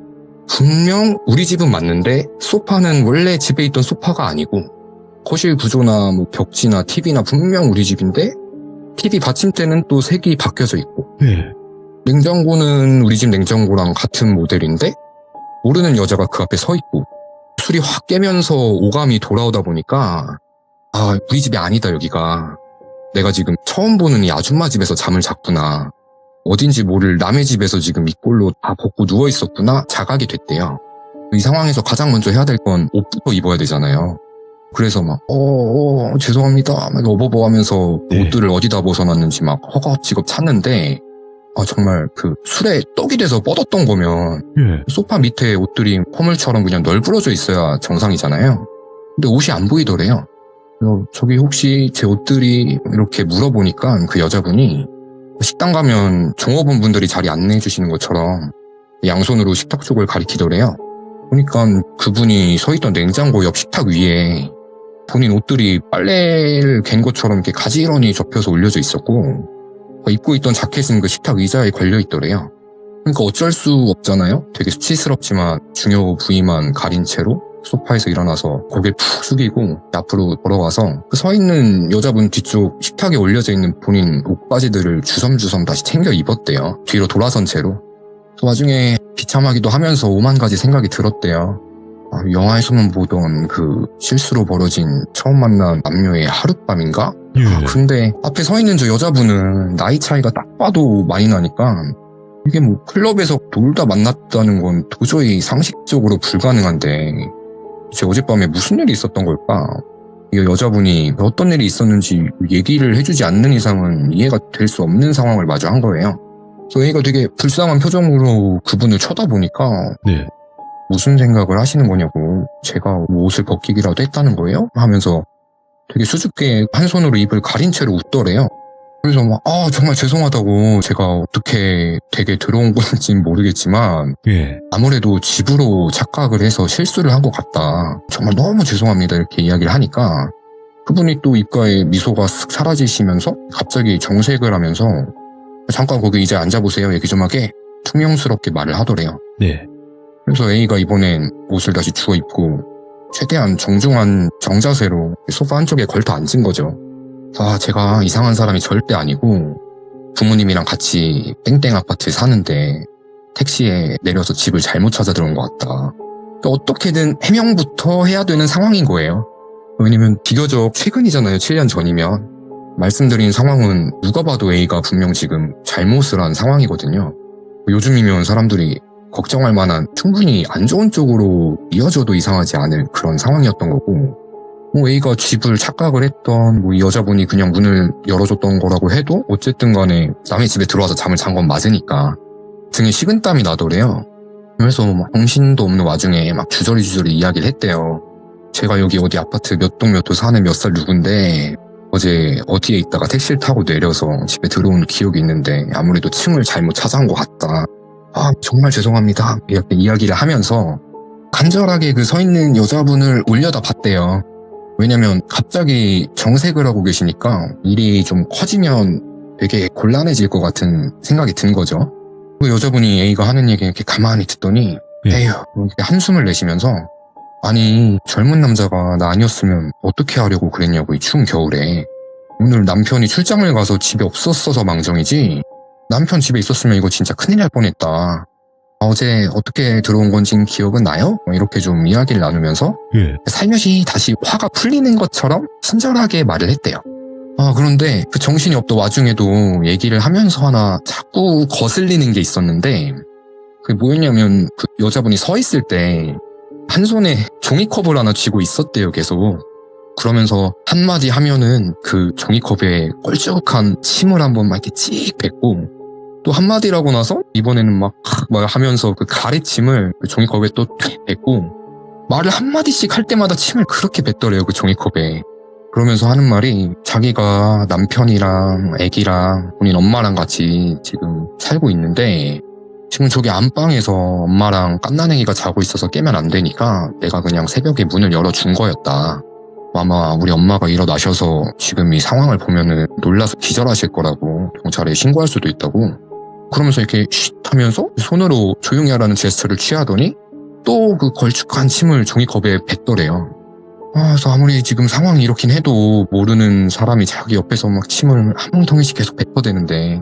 분명 우리 집은 맞는데 소파는 원래 집에 있던 소파가 아니고 거실 구조나 뭐 벽지나 TV나 분명 우리 집인데 TV 받침대는 또 색이 바뀌어져 있고 예. 냉장고는 우리 집 냉장고랑 같은 모델인데 모르는 여자가 그 앞에 서 있고 술이 확 깨면서 오감이 돌아오다 보니까 아 우리 집이 아니다 여기가 내가 지금 처음 보는 이 아줌마 집에서 잠을 잤구나 어딘지 모를 남의 집에서 지금 이 꼴로 다 벗고 누워있었구나 자각이 됐대요. 이 상황에서 가장 먼저 해야 될 건 옷부터 입어야 되잖아요. 그래서 막 죄송합니다 막 어버버 하면서 네. 옷들을 어디다 벗어놨는지 막 허겁지겁 찾는데 아 정말 그 술에 떡이 돼서 뻗었던 거면 예. 소파 밑에 옷들이 포물처럼 그냥 널브러져 있어야 정상이잖아요. 근데 옷이 안 보이더래요. 그래서 저기 혹시 제 옷들이 이렇게 물어보니까 그 여자분이 식당 가면 종업원 분들이 자리 안내해 주시는 것처럼 양손으로 식탁 쪽을 가리키더래요. 보니까 그분이 서 있던 냉장고 옆 식탁 위에 본인 옷들이 빨래를 갠 것처럼 이렇게 가지런히 접혀서 올려져 있었고 입고 있던 자켓은 그 식탁 의자에 걸려 있더래요. 그러니까 어쩔 수 없잖아요. 되게 수치스럽지만 중요 부위만 가린 채로 소파에서 일어나서 고개 푹 숙이고 앞으로 걸어가서 그 서 있는 여자분 뒤쪽 식탁에 올려져 있는 본인 옷바지들을 주섬주섬 다시 챙겨 입었대요. 뒤로 돌아선 채로. 그 와중에 비참하기도 하면서 오만 가지 생각이 들었대요. 아, 영화에서만 보던 그 실수로 벌어진 처음 만난 남녀의 하룻밤인가? 예. 근데 앞에 서 있는 저 여자분은 나이 차이가 딱 봐도 많이 나니까 이게 뭐 클럽에서 놀다 만났다는 건 도저히 상식적으로 불가능한데 대체 어젯밤에 무슨 일이 있었던 걸까? 이 여자분이 어떤 일이 있었는지 얘기를 해주지 않는 이상은 이해가 될 수 없는 상황을 마주한 거예요. 그래서 A가 되게 불쌍한 표정으로 그분을 쳐다보니까 네. 무슨 생각을 하시는 거냐고 제가 뭐 옷을 벗기기라도 했다는 거예요? 하면서 되게 수줍게 한 손으로 입을 가린 채로 웃더래요. 그래서 막 정말 죄송하다고 제가 어떻게 되게 들어온 건지는 모르겠지만 예. 아무래도 집으로 착각을 해서 실수를 한 것 같다. 정말 너무 죄송합니다 이렇게 이야기를 하니까 그분이 또 입가에 미소가 쓱 사라지시면서 갑자기 정색을 하면서 잠깐 거기 이제 앉아보세요 얘기 좀 하게 퉁명스럽게 말을 하더래요. 네. 그래서 A가 이번엔 옷을 다시 주워 입고 최대한 정중한 정자세로 소파 한쪽에 걸터 앉은 거죠. 제가 이상한 사람이 절대 아니고 부모님이랑 같이 땡땡 아파트에 사는데 택시에 내려서 집을 잘못 찾아 들어온 것 같다. 그러니까 어떻게든 해명부터 해야 되는 상황인 거예요. 왜냐면 비교적 최근이잖아요. 7년 전이면. 말씀드린 상황은 누가 봐도 A가 분명 지금 잘못을 한 상황이거든요. 요즘이면 사람들이 걱정할 만한 충분히 안 좋은 쪽으로 이어져도 이상하지 않을 그런 상황이었던 거고 A가 집을 착각을 했던 이 여자분이 그냥 문을 열어줬던 거라고 해도 어쨌든 간에 남의 집에 들어와서 잠을 잔 건 맞으니까 등에 식은땀이 나더래요. 그래서 막 정신도 없는 와중에 막 주저리 이야기를 했대요. 제가 여기 어디 아파트 몇 동 몇 호 사는 몇 살 누군데 어제 어디에 있다가 택시를 타고 내려서 집에 들어온 기억이 있는데 아무래도 층을 잘못 찾아온 것 같다. 정말 죄송합니다. 이렇게 이야기를 하면서 간절하게 그 서 있는 여자분을 올려다 봤대요. 왜냐면 갑자기 정색을 하고 계시니까 일이 좀 커지면 되게 곤란해질 것 같은 생각이 든 거죠. 그 여자분이 A가 하는 얘기 이렇게 가만히 듣더니 에휴 이렇게 한숨을 내쉬면서 아니 젊은 남자가 나 아니었으면 어떻게 하려고 그랬냐고 이 추운 겨울에 오늘 남편이 출장을 가서 집에 없었어서 망정이지 남편 집에 있었으면 이거 진짜 큰일 날 뻔했다. 어제 어떻게 들어온 건지 기억은 나요? 이렇게 좀 이야기를 나누면서 예. 살며시 다시 화가 풀리는 것처럼 친절하게 말을 했대요. 그런데 그 정신이 없던 와중에도 얘기를 하면서 하나 자꾸 거슬리는 게 있었는데 그게 뭐였냐면 그 여자분이 서 있을 때 한 손에 종이컵을 하나 쥐고 있었대요 계속. 그러면서 한마디 하면은 그 종이컵에 걸쭉한 침을 한번 막 이렇게 찍 뱉고, 또 한마디라고 나서 이번에는 막 하면서 그 가래침을 그 종이컵에 또 뱉고, 말을 한마디씩 할 때마다 침을 그렇게 뱉더래요, 그 종이컵에. 그러면서 하는 말이 자기가 남편이랑 애기랑 본인 엄마랑 같이 지금 살고 있는데, 지금 저기 안방에서 엄마랑 갓난아기가 자고 있어서 깨면 안 되니까 내가 그냥 새벽에 문을 열어준 거였다. 아마 우리 엄마가 일어나셔서 지금 이 상황을 보면은 놀라서 기절하실 거라고 경찰에 신고할 수도 있다고. 그러면서 이렇게 쉿 하면서 손으로 조용히 하라는 제스처를 취하더니 또 그 걸쭉한 침을 종이컵에 뱉더래요. 그래서 아무리 지금 상황이 이렇긴 해도 모르는 사람이 자기 옆에서 막 침을 한 뭉텅이씩 계속 뱉어대는데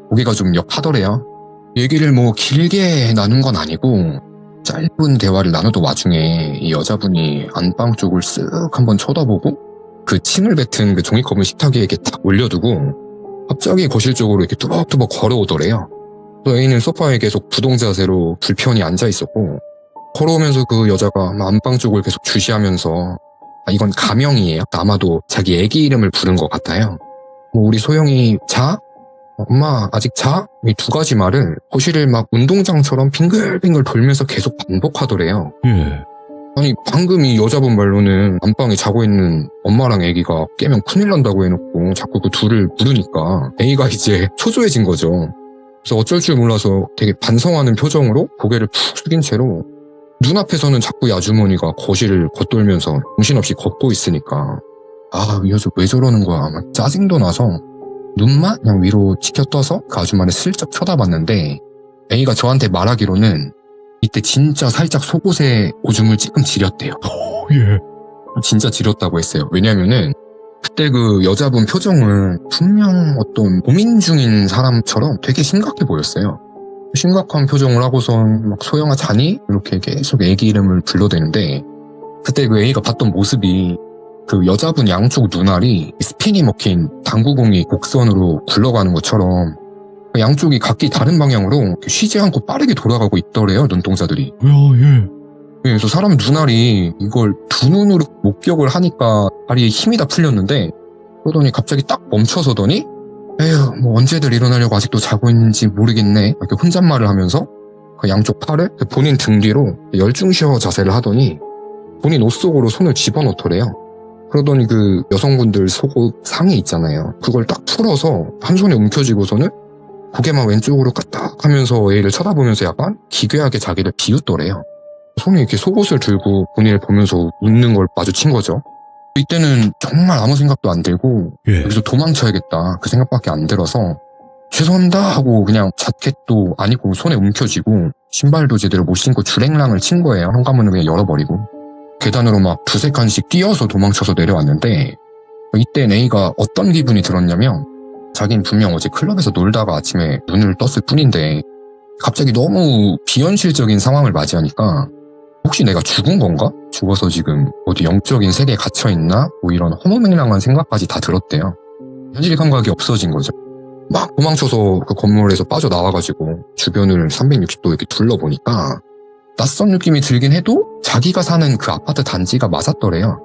고개가 좀 역하더래요. 얘기를 뭐 길게 나눈 건 아니고 짧은 대화를 나누던 와중에 이 여자분이 안방 쪽을 쓱 한번 쳐다보고 그 침을 뱉은 그 종이컵을 식탁 위에 이렇게 딱 올려두고 갑자기 거실 쪽으로 이렇게 뚜벅뚜벅 걸어오더래요. 또 A는 소파에 계속 부동자세로 불편히 앉아 있었고, 걸어오면서 그 여자가 안방 쪽을 계속 주시하면서 이건 가명이에요. 아마도 자기 애기 이름을 부른 것 같아요. 뭐 우리 소영이 자? 엄마 아직 자? 이 두 가지 말을 거실을 막 운동장처럼 빙글빙글 돌면서 계속 반복하더래요. 예. 아니 방금 이 여자분 말로는 안방에 자고 있는 엄마랑 애기가 깨면 큰일 난다고 해놓고 자꾸 그 둘을 부르니까 A가 이제 초조해진 거죠. 그래서 어쩔 줄 몰라서 되게 반성하는 표정으로 고개를 푹 숙인 채로 눈앞에서는 자꾸 이 아주머니가 거실을 겉돌면서 정신없이 걷고 있으니까 이 여자 왜 저러는 거야 막 짜증도 나서 눈만 그냥 위로 치켜떠서 그 아주머니 슬쩍 쳐다봤는데, A가 저한테 말하기로는 이때 진짜 살짝 속옷에 오줌을 찔끔 지렸대요. 예. 진짜 지렸다고 했어요. 왜냐면은 그때 그 여자분 표정은 분명 어떤 고민 중인 사람처럼 되게 심각해 보였어요. 심각한 표정을 하고선 막 소영아 자니? 이렇게 계속 애기 이름을 불러대는데, 그때 그 A가 봤던 모습이 그 여자분 양쪽 눈알이 스핀이 먹힌 당구공이 곡선으로 굴러가는 것처럼 양쪽이 각기 다른 방향으로 쉬지 않고 빠르게 돌아가고 있더래요, 눈동자들이. 예. 그래서 사람 눈알이 이걸 두 눈으로 목격을 하니까 다리에 힘이 다 풀렸는데, 그러더니 갑자기 딱 멈춰서더니 에휴 뭐 언제들 일어나려고 아직도 자고 있는지 모르겠네 이렇게 혼잣말을 하면서 그 양쪽 팔을 본인 등 뒤로 열중시어 자세를 하더니 본인 옷 속으로 손을 집어넣더래요. 그러더니 그 여성분들 속옷 상의 있잖아요. 그걸 딱 풀어서 한 손에 움켜쥐고서는 고개만 왼쪽으로 까딱 하면서 A를 쳐다보면서 약간 기괴하게 자기를 비웃더래요. 손에 이렇게 속옷을 들고 본인을 보면서 웃는 걸 마주친 거죠. 이때는 정말 아무 생각도 안 들고 예. 여기서 도망쳐야겠다 그 생각밖에 안 들어서 죄송합니다 하고 그냥 자켓도 안 입고 손에 움켜쥐고 신발도 제대로 못 신고 주랭랑을 친 거예요. 현관문을 그냥 열어버리고 계단으로 막 두세 칸씩 뛰어서 도망쳐서 내려왔는데, 이때 A가 어떤 기분이 들었냐면 자긴 분명 어제 클럽에서 놀다가 아침에 눈을 떴을 뿐인데 갑자기 너무 비현실적인 상황을 맞이하니까 혹시 내가 죽은 건가? 죽어서 지금 어디 영적인 세계에 갇혀있나? 뭐 이런 허무맹랑한 생각까지 다 들었대요. 현실 감각이 없어진 거죠. 막 도망쳐서 그 건물에서 빠져나와가지고 주변을 360도 이렇게 둘러보니까 낯선 느낌이 들긴 해도 자기가 사는 그 아파트 단지가 맞았더래요.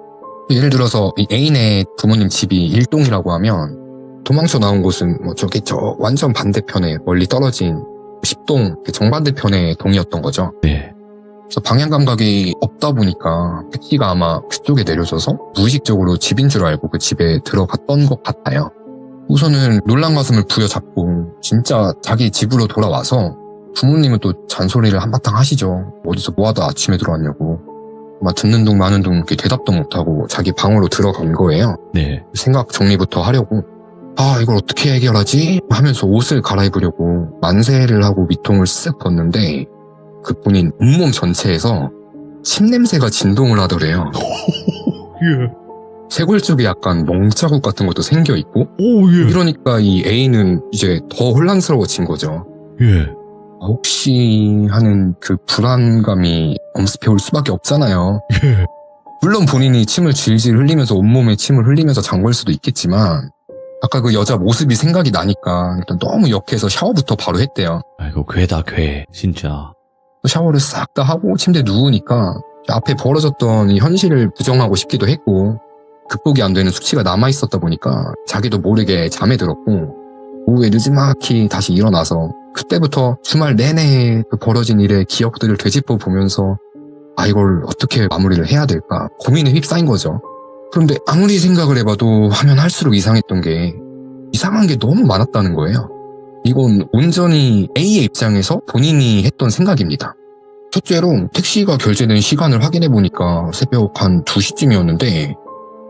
예를 들어서 이 애인의 부모님 집이 일동이라고 하면 도망쳐 나온 곳은 뭐 저기 저 완전 반대편에 멀리 떨어진 10동 정반대편의 동이었던 거죠. 네. 그래서 방향 감각이 없다 보니까 택시가 아마 그쪽에 내려져서 무의식적으로 집인 줄 알고 그 집에 들어갔던 것 같아요. 우선은 놀란 가슴을 부여잡고 진짜 자기 집으로 돌아와서 부모님은 또 잔소리를 한바탕 하시죠. 어디서 뭐하다 아침에 들어왔냐고. 막 듣는 둥 마는 둥 이렇게 대답도 못하고 자기 방으로 들어간 거예요. 네. 생각 정리부터 하려고. 이걸 어떻게 해결하지? 하면서 옷을 갈아입으려고 만세를 하고 밑통을 쓱 벗는데 그 본인 온몸 전체에서 침 냄새가 진동을 하더래요. 예. 쇄골 쪽에 약간 멍자국 같은 것도 생겨있고 예. 이러니까 이 A는 이제 더 혼란스러워진 거죠. 예. 혹시 하는 그 불안감이 엄습해 올 수밖에 없잖아요. 예. 물론 본인이 침을 질질 흘리면서 온몸에 침을 흘리면서 잠글 수도 있겠지만 아까 그 여자 모습이 생각이 나니까 일단 너무 역해서 샤워부터 바로 했대요. 아이고, 괴다, 괴. 진짜. 샤워를 싹 다 하고 침대에 누우니까 앞에 벌어졌던 이 현실을 부정하고 싶기도 했고 극복이 안 되는 수치가 남아있었다 보니까 자기도 모르게 잠에 들었고 오후에 늦지막히 다시 일어나서 그때부터 주말 내내 그 벌어진 일의 기억들을 되짚어 보면서 이걸 어떻게 마무리를 해야 될까 고민에 휩싸인 거죠. 그런데 아무리 생각을 해봐도 하면 할수록 이상했던 게 이상한 게 너무 많았다는 거예요. 이건 온전히 A의 입장에서 본인이 했던 생각입니다. 첫째로 택시가 결제된 시간을 확인해보니까 새벽 한 2시쯤이었는데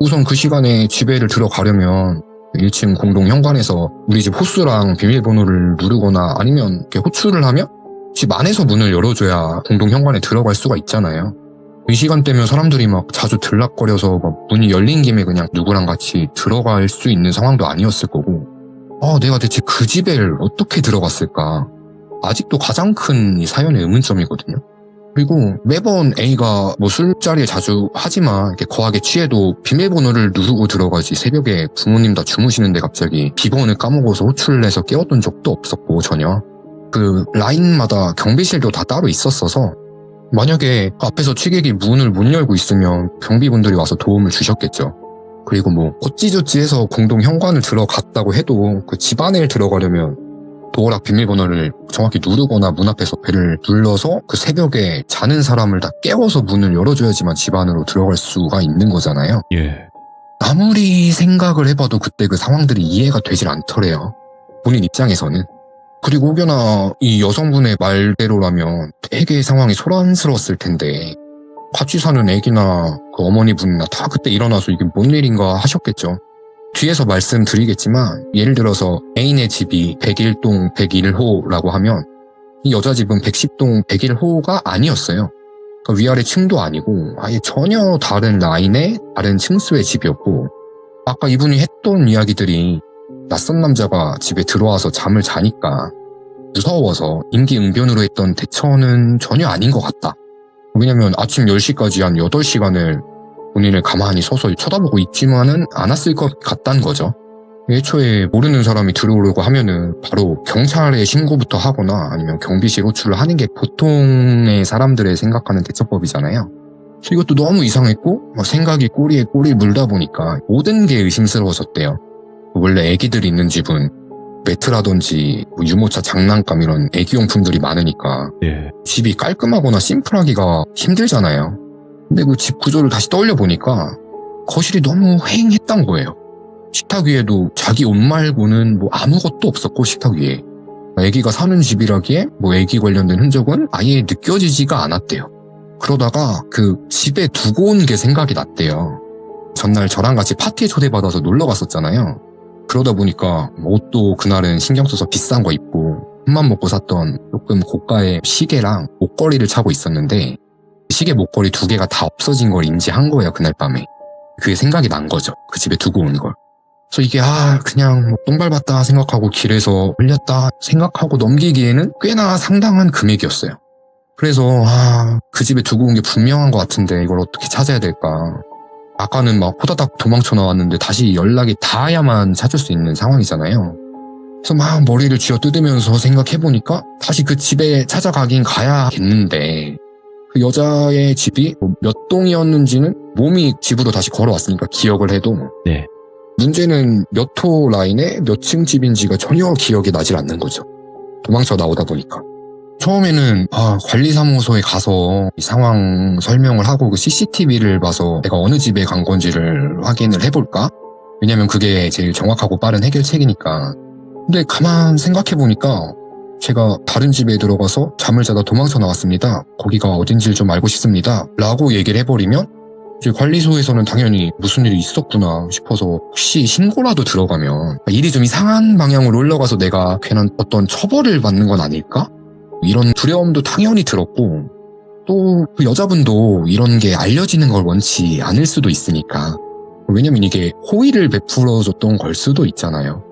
우선 그 시간에 집에를 들어가려면 1층 공동 현관에서 우리 집 호수랑 비밀번호를 누르거나 아니면 이렇게 호출을 하면 집 안에서 문을 열어줘야 공동 현관에 들어갈 수가 있잖아요. 이 시간대면 사람들이 막 자주 들락거려서 막 문이 열린 김에 그냥 누구랑 같이 들어갈 수 있는 상황도 아니었을 거고 내가 대체 그 집에 어떻게 들어갔을까? 아직도 가장 큰 이 사연의 의문점이거든요. 그리고 매번 A가 뭐 술자리에 자주 하지만 이렇게 거하게 취해도 비밀번호를 누르고 들어가지 새벽에 부모님 다 주무시는데 갑자기 비번을 까먹어서 호출을 해서 깨웠던 적도 없었고 전혀. 그 라인마다 경비실도 다 따로 있었어서 만약에 앞에서 취객이 문을 못 열고 있으면 경비분들이 와서 도움을 주셨겠죠. 그리고 뭐 어찌저찌해서 공동 현관을 들어갔다고 해도 그 집 안에 들어가려면 도어락 비밀번호를 정확히 누르거나 문 앞에서 벨을 눌러서 그 새벽에 자는 사람을 다 깨워서 문을 열어줘야지만 집 안으로 들어갈 수가 있는 거잖아요. 예. 아무리 생각을 해봐도 그때 그 상황들이 이해가 되질 않더래요. 본인 입장에서는. 그리고 혹여나 이 여성분의 말대로라면 되게 상황이 소란스러웠을 텐데 같이 사는 애기나 그 어머니분이나 다 그때 일어나서 이게 뭔 일인가 하셨겠죠. 뒤에서 말씀드리겠지만 예를 들어서 애인의 집이 101동 101호라고 하면 이 여자 집은 110동 101호가 아니었어요. 그러니까 위아래 층도 아니고 아예 전혀 다른 라인의 다른 층수의 집이었고 아까 이분이 했던 이야기들이 낯선 남자가 집에 들어와서 잠을 자니까 무서워서 임기응변으로 했던 대처는 전혀 아닌 것 같다. 왜냐면 아침 10시까지 한 8시간을 본인을 가만히 서서 쳐다보고 있지만은 않았을 것 같다는 거죠. 애초에 모르는 사람이 들어오려고 하면은 바로 경찰에 신고부터 하거나 아니면 경비실 호출을 하는 게 보통의 사람들의 생각하는 대처법이잖아요. 이것도 너무 이상했고 생각이 꼬리에 꼬리를 물다 보니까 모든 게 의심스러워졌대요. 원래 애기들이 있는 집은 매트라든지 유모차 장난감 이런 애기용품들이 많으니까 예. 집이 깔끔하거나 심플하기가 힘들잖아요. 근데 그 집 구조를 다시 떠올려 보니까 거실이 너무 휑했단 거예요. 식탁 위에도 자기 옷 말고는 뭐 아무것도 없었고 식탁 위에 애기가 사는 집이라기에 뭐 애기 관련된 흔적은 아예 느껴지지가 않았대요. 그러다가 그 집에 두고 온 게 생각이 났대요. 전날 저랑 같이 파티에 초대받아서 놀러 갔었잖아요. 그러다 보니까 옷도 그날은 신경 써서 비싼 거 입고 큰맘 먹고 샀던 조금 고가의 시계랑 목걸이를 차고 있었는데 시계 목걸이 2개가 다 없어진 걸 인지한 거예요. 그날 밤에. 그게 생각이 난 거죠. 그 집에 두고 온 걸. 그래서 이게 그냥 똥 밟았다 생각하고 길에서 흘렸다 생각하고 넘기기에는 꽤나 상당한 금액이었어요. 그래서 그 집에 두고 온 게 분명한 것 같은데 이걸 어떻게 찾아야 될까. 아까는 막 호다닥 도망쳐 나왔는데 다시 연락이 닿아야만 찾을 수 있는 상황이잖아요. 그래서 막 머리를 쥐어 뜯으면서 생각해보니까 다시 그 집에 찾아가긴 가야겠는데 그 여자의 집이 몇 동이었는지는 몸이 집으로 다시 걸어왔으니까 기억을 해도 네. 문제는 몇 호 라인에 몇 층 집인지가 전혀 기억이 나질 않는 거죠. 도망쳐 나오다 보니까. 처음에는 관리사무소에 가서 이 상황 설명을 하고 그 CCTV를 봐서 내가 어느 집에 간 건지를 확인을 해볼까? 왜냐면 그게 제일 정확하고 빠른 해결책이니까. 근데 가만 생각해보니까 제가 다른 집에 들어가서 잠을 자다 도망쳐 나왔습니다. 거기가 어딘지를 좀 알고 싶습니다. 라고 얘기를 해버리면 이제 관리소에서는 당연히 무슨 일이 있었구나 싶어서 혹시 신고라도 들어가면 일이 좀 이상한 방향으로 흘러가서 내가 괜한 어떤 처벌을 받는 건 아닐까? 이런 두려움도 당연히 들었고 또 그 여자분도 이런 게 알려지는 걸 원치 않을 수도 있으니까 왜냐면 이게 호의를 베풀어줬던 걸 수도 있잖아요.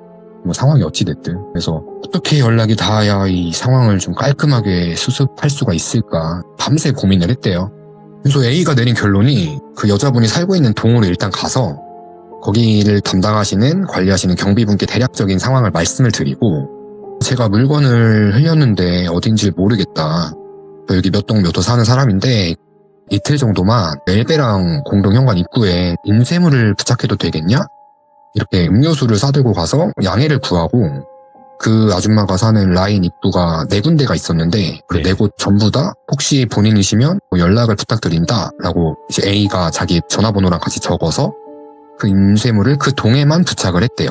뭐 상황이 어찌됐든 그래서 어떻게 연락이 닿아야 이 상황을 좀 깔끔하게 수습할 수가 있을까 밤새 고민을 했대요. 그래서 A가 내린 결론이 그 여자분이 살고 있는 동으로 일단 가서 거기를 담당하시는 관리하시는 경비분께 대략적인 상황을 말씀을 드리고 제가 물건을 흘렸는데 어딘지 모르겠다. 여기 몇 동 몇 호 사는 사람인데 이틀 정도만 엘베랑 공동현관 입구에 인쇄물을 부착해도 되겠냐? 이렇게 음료수를 사들고 가서 양해를 구하고 그 아줌마가 사는 라인 입구가 4군데가 있었는데 그 네. 4곳 전부 다 혹시 본인이시면 뭐 연락을 부탁드린다 라고 이제 A가 자기 전화번호랑 같이 적어서 그 인쇄물을 그 동에만 부착을 했대요.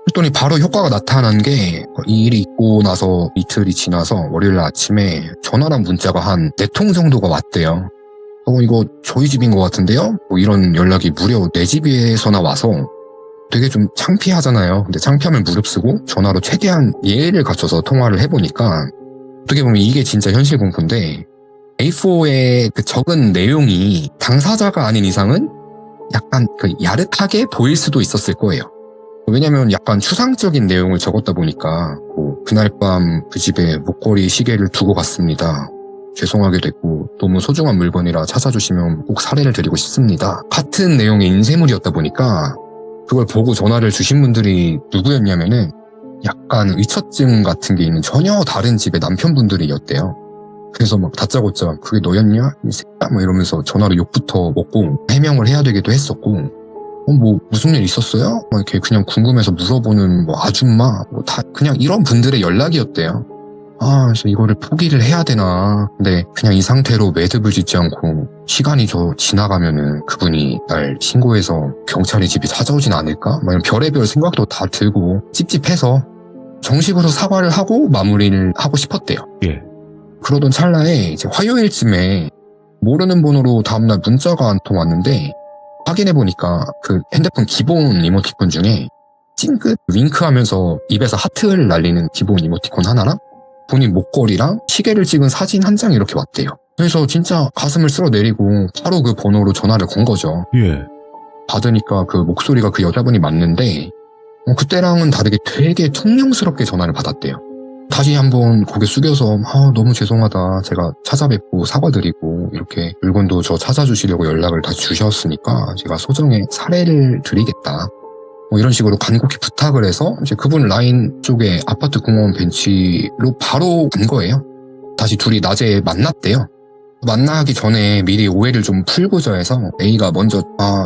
그랬더니 바로 효과가 나타난 게 이 일이 있고 나서 이틀이 지나서 월요일 아침에 전화랑 문자가 한 4통 정도가 왔대요. 이거 저희 집인 것 같은데요? 뭐 이런 연락이 무려 4집에서나 와서 되게 좀 창피하잖아요. 근데 창피함을 무릅쓰고 전화로 최대한 예의를 갖춰서 통화를 해보니까 어떻게 보면 이게 진짜 현실 공포인데 A4에 그 적은 내용이 당사자가 아닌 이상은 약간 그 야릇하게 보일 수도 있었을 거예요. 왜냐면 약간 추상적인 내용을 적었다 보니까 뭐 그날 밤 그 집에 목걸이 시계를 두고 갔습니다. 죄송하게 됐고 너무 소중한 물건이라 찾아주시면 꼭 사례를 드리고 싶습니다. 같은 내용의 인쇄물이었다 보니까 그걸 보고 전화를 주신 분들이 누구였냐면은 약간 의처증 같은 게 있는 전혀 다른 집의 남편분들이었대요. 그래서 막 다짜고짜 그게 너였냐? 이 새끼야? 막 이러면서 전화로 욕부터 먹고 해명을 해야 되기도 했었고 뭐 무슨 일 있었어요? 막 이렇게 그냥 궁금해서 물어보는 뭐 아줌마 뭐 다 그냥 이런 분들의 연락이었대요. 그래서 이거를 포기를 해야 되나. 근데 그냥 이 상태로 매듭을 짓지 않고 시간이 지나가면은 그분이 날 신고해서 경찰이 집에 찾아오진 않을까? 막 이런 별의별 생각도 다 들고 찝찝해서 정식으로 사과를 하고 마무리를 하고 싶었대요. 예. 그러던 찰나에 이제 화요일쯤에 모르는 번호로 다음날 문자가 한 통 왔는데 확인해보니까 그 핸드폰 기본 이모티콘 중에 찡긋 윙크하면서 입에서 하트를 날리는 기본 이모티콘 하나랑 본인 목걸이랑 시계를 찍은 사진 한 장 이렇게 왔대요. 그래서 진짜 가슴을 쓸어내리고 바로 그 번호로 전화를 건 거죠. 예. 받으니까 그 목소리가 그 여자분이 맞는데 그때랑은 다르게 되게 퉁명스럽게 전화를 받았대요. 다시 한번 고개 숙여서 너무 죄송하다. 제가 찾아뵙고 사과드리고 이렇게 물건도 저 찾아주시려고 연락을 다 주셨으니까 제가 소정의 사례를 드리겠다. 뭐 이런 식으로 간곡히 부탁을 해서 이제 그분 라인 쪽에 아파트 공원 벤치로 바로 간 거예요. 다시 둘이 낮에 만났대요. 만나기 전에 미리 오해를 좀 풀고자 해서 A가 먼저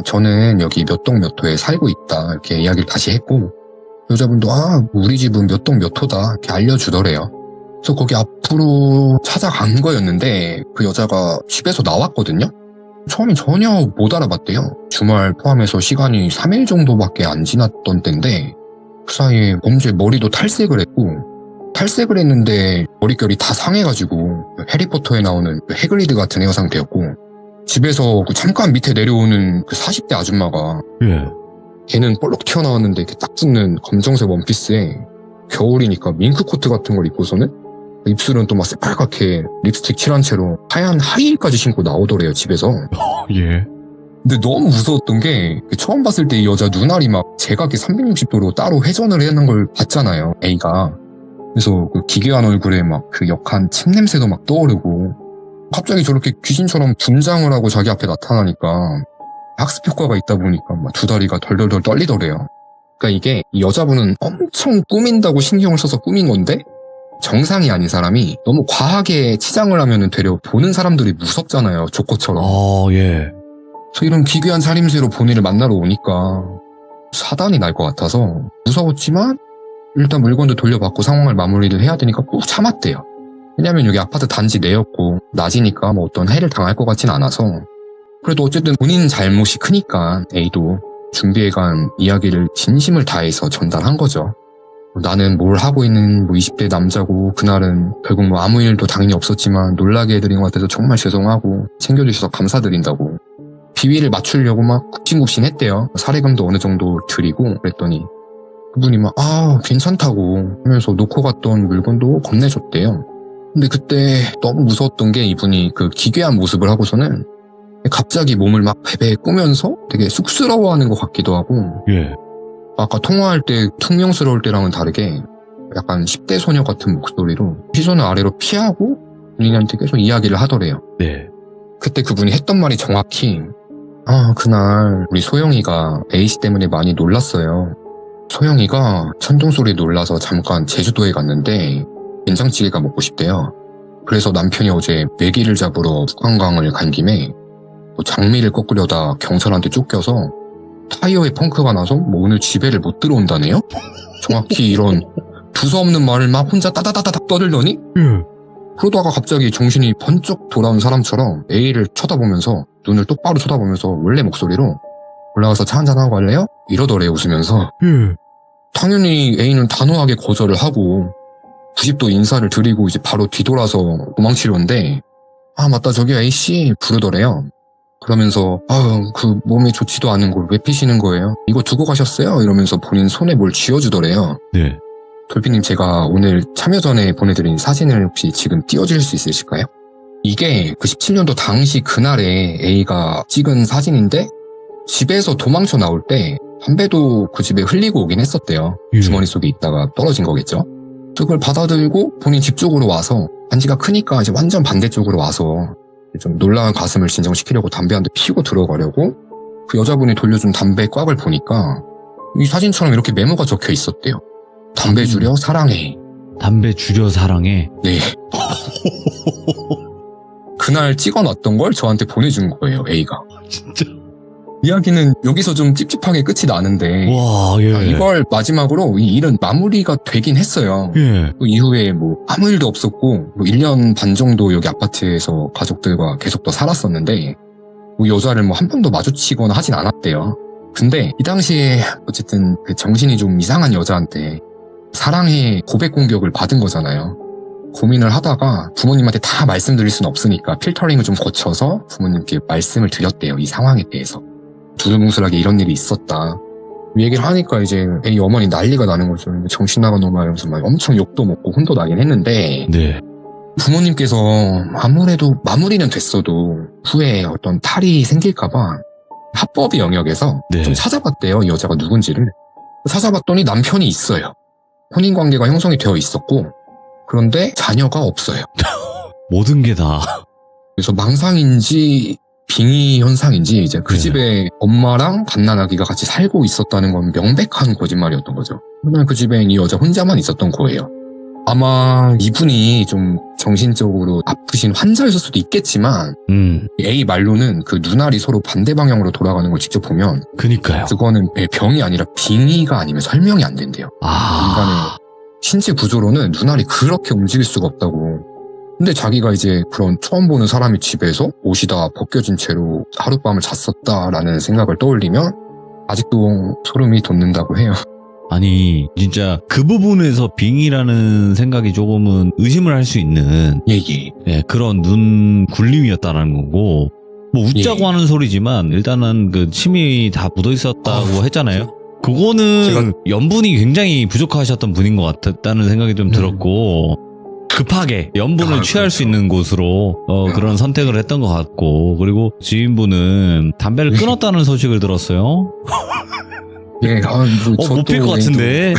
저는 여기 몇 동 몇 호에 살고 있다 이렇게 이야기를 다시 했고 여자분도 우리 집은 몇 동 몇 호다 이렇게 알려주더래요. 그래서 거기 앞으로 찾아간 거였는데 그 여자가 집에서 나왔거든요. 처음엔 전혀 못 알아봤대요. 주말 포함해서 시간이 3일 정도밖에 안 지났던 때인데 그 사이에 범죄 머리도 탈색을 했고 탈색을 했는데 머릿결이 다 상해가지고 해리포터에 나오는 해글리드 같은 헤어 상태였고 집에서 그 잠깐 밑에 내려오는 그 40대 아줌마가 예. 걔는 볼록 튀어나왔는데 이렇게 딱 붙는 검정색 원피스에 겨울이니까 밍크코트 같은 걸 입고서는 입술은 또 막 새빨갛게 립스틱 칠한 채로 하얀 하이힐까지 신고 나오더래요 집에서. 예. 근데 너무 무서웠던 게 처음 봤을 때 이 여자 눈알이 막 제각기 360도로 따로 회전을 하는 걸 봤잖아요 A가. 그래서 그 기괴한 얼굴에 막 그 역한 침 냄새도 막 떠오르고 갑자기 저렇게 귀신처럼 분장을 하고 자기 앞에 나타나니까 학습 효과가 있다 보니까 막 두 다리가 덜덜덜 떨리더래요. 그러니까 이게 이 여자분은 엄청 꾸민다고 신경을 써서 꾸민 건데 정상이 아닌 사람이 너무 과하게 치장을 하면은 되려 보는 사람들이 무섭잖아요. 조커처럼. 예. 그래서 이런 기괴한 살림새로 본인을 만나러 오니까 사단이 날 것 같아서 무서웠지만 일단 물건도 돌려받고 상황을 마무리를 해야 되니까 꼭 참았대요. 왜냐면 여기 아파트 단지 내였고 낮이니까 뭐 어떤 해를 당할 것 같진 않아서 그래도 어쨌든 본인 잘못이 크니까 A도 준비해간 이야기를 진심을 다해서 전달한 거죠. 나는 뭘 하고 있는 20대 남자고 그날은 결국 뭐 아무 일도 당연히 없었지만 놀라게 해드린 것 같아서 정말 죄송하고 챙겨주셔서 감사드린다고 비위를 맞추려고 막 굽신굽신했대요. 사례금도 어느 정도 드리고 그랬더니 그분이 막 괜찮다고 하면서 놓고 갔던 물건도 건네줬대요. 근데 그때 너무 무서웠던 게 이분이 그 기괴한 모습을 하고서는 갑자기 몸을 막 베베 꾸면서 되게 쑥스러워하는 것 같기도 하고 예. 아까 통화할 때 퉁명스러울 때랑은 다르게 약간 10대 소녀 같은 목소리로 시선을 아래로 피하고 본인한테 계속 이야기를 하더래요. 네. 그때 그분이 했던 말이 정확히 그날 우리 소영이가 A씨 때문에 많이 놀랐어요. 소영이가 천둥소리에 놀라서 잠깐 제주도에 갔는데 된장찌개가 먹고 싶대요. 그래서 남편이 어제 메기를 잡으러 북한강을 간 김에 뭐 장미를 꺾으려다 경찰한테 쫓겨서 타이어에 펑크가 나서 뭐 오늘 집에를 못 들어온다네요? 정확히 이런 두서없는 말을 막 혼자 따다다다닥 떠들더니 그러다가 갑자기 정신이 번쩍 돌아온 사람처럼 A를 쳐다보면서 눈을 똑바로 쳐다보면서 원래 목소리로 올라가서 차 한잔하고 갈래요? 이러더래요 웃으면서. 당연히 A는 단호하게 거절을 하고 90도 인사를 드리고 이제 바로 뒤돌아서 도망치려는데 아 맞다 저기요 A씨 부르더래요. 그러면서 그 몸에 좋지도 않은 걸 왜 피시는 거예요? 이거 두고 가셨어요? 이러면서 본인 손에 뭘 쥐어주더래요. 네. 돌피님 제가 오늘 참여 전에 보내드린 사진을 혹시 지금 띄워줄 수 있으실까요? 이게 그 17년도 당시 그날에 A가 찍은 사진인데 집에서 도망쳐 나올 때 담배도 그 집에 흘리고 오긴 했었대요. 주머니 속에 있다가 떨어진 거겠죠. 그걸 받아들고 본인 집 쪽으로 와서 반지가 크니까 이제 완전 반대쪽으로 와서 좀 놀라운 가슴을 진정시키려고 담배 한 대 피우고 들어가려고 그 여자분이 돌려준 담배 꽉을 보니까 이 사진처럼 이렇게 메모가 적혀 있었대요. 담배 줄여 사랑해. 담배 줄여 사랑해. 네. 그날 찍어놨던 걸 저한테 보내준 거예요, A가. 진짜. 이야기는 여기서 좀 찝찝하게 끝이 나는데 와, 예. 이걸 마지막으로 이 일은 마무리가 되긴 했어요. 예. 그 이후에 뭐 아무 일도 없었고 뭐 1년 반 정도 여기 아파트에서 가족들과 계속 더 살았었는데 뭐 여자를 뭐 한 번도 마주치거나 하진 않았대요. 근데 이 당시에 어쨌든 그 정신이 좀 이상한 여자한테 사랑해 고백 공격을 받은 거잖아요. 고민을 하다가 부모님한테 다 말씀드릴 수는 없으니까 필터링을 좀 거쳐서 부모님께 말씀을 드렸대요. 이 상황에 대해서. 두루뭉술하게 이런 일이 있었다. 이 얘기를 하니까 이제 A 어머니 난리가 나는 거죠. 정신 나간 놈아 이러면서 막 엄청 욕도 먹고 혼도 나긴 했는데 네. 부모님께서 아무래도 마무리는 됐어도 후에 어떤 탈이 생길까봐 합법의 영역에서 네. 좀 찾아봤대요. 이 여자가 누군지를. 찾아봤더니 남편이 있어요. 혼인관계가 형성이 되어 있었고 그런데 자녀가 없어요. 모든 게 다. 그래서 망상인지 빙의 현상인지 이제 그 네. 집에 엄마랑 갓난아기가 같이 살고 있었다는 건 명백한 거짓말이었던 거죠. 그날 그 집에 이 여자 혼자만 있었던 거예요. 아마 이분이 좀 정신적으로 아프신 환자였을 수도 있겠지만 A 말로는 그 눈알이 서로 반대 방향으로 돌아가는 걸 직접 보면 그니까요. 그거는 병이 아니라 빙의가 아니면 설명이 안 된대요. 인간의 신체 구조로는 눈알이 그렇게 움직일 수가 없다고. 근데 자기가 이제 그런 처음 보는 사람이 집에서 옷이 다 벗겨진 채로 하룻밤을 잤었다라는 생각을 떠올리면 아직도 소름이 돋는다고 해요. 아니 진짜 그 부분에서 빙이라는 생각이 조금은 의심을 할 수 있는 예. 예, 그런 눈 굴림이었다라는 거고 뭐 웃자고 예. 하는 소리지만 일단은 그 침이 다 묻어 있었다고 했잖아요. 그거는 염분이 굉장히 부족하셨던 분인 것 같았다는 생각이 좀 들었고 급하게 염분을 취할 수 있는 곳으로 그런 선택을 했던 것 같고 그리고 지인분은 담배를 끊었다는 소식을 들었어요. 예, 못 필 것 같은데.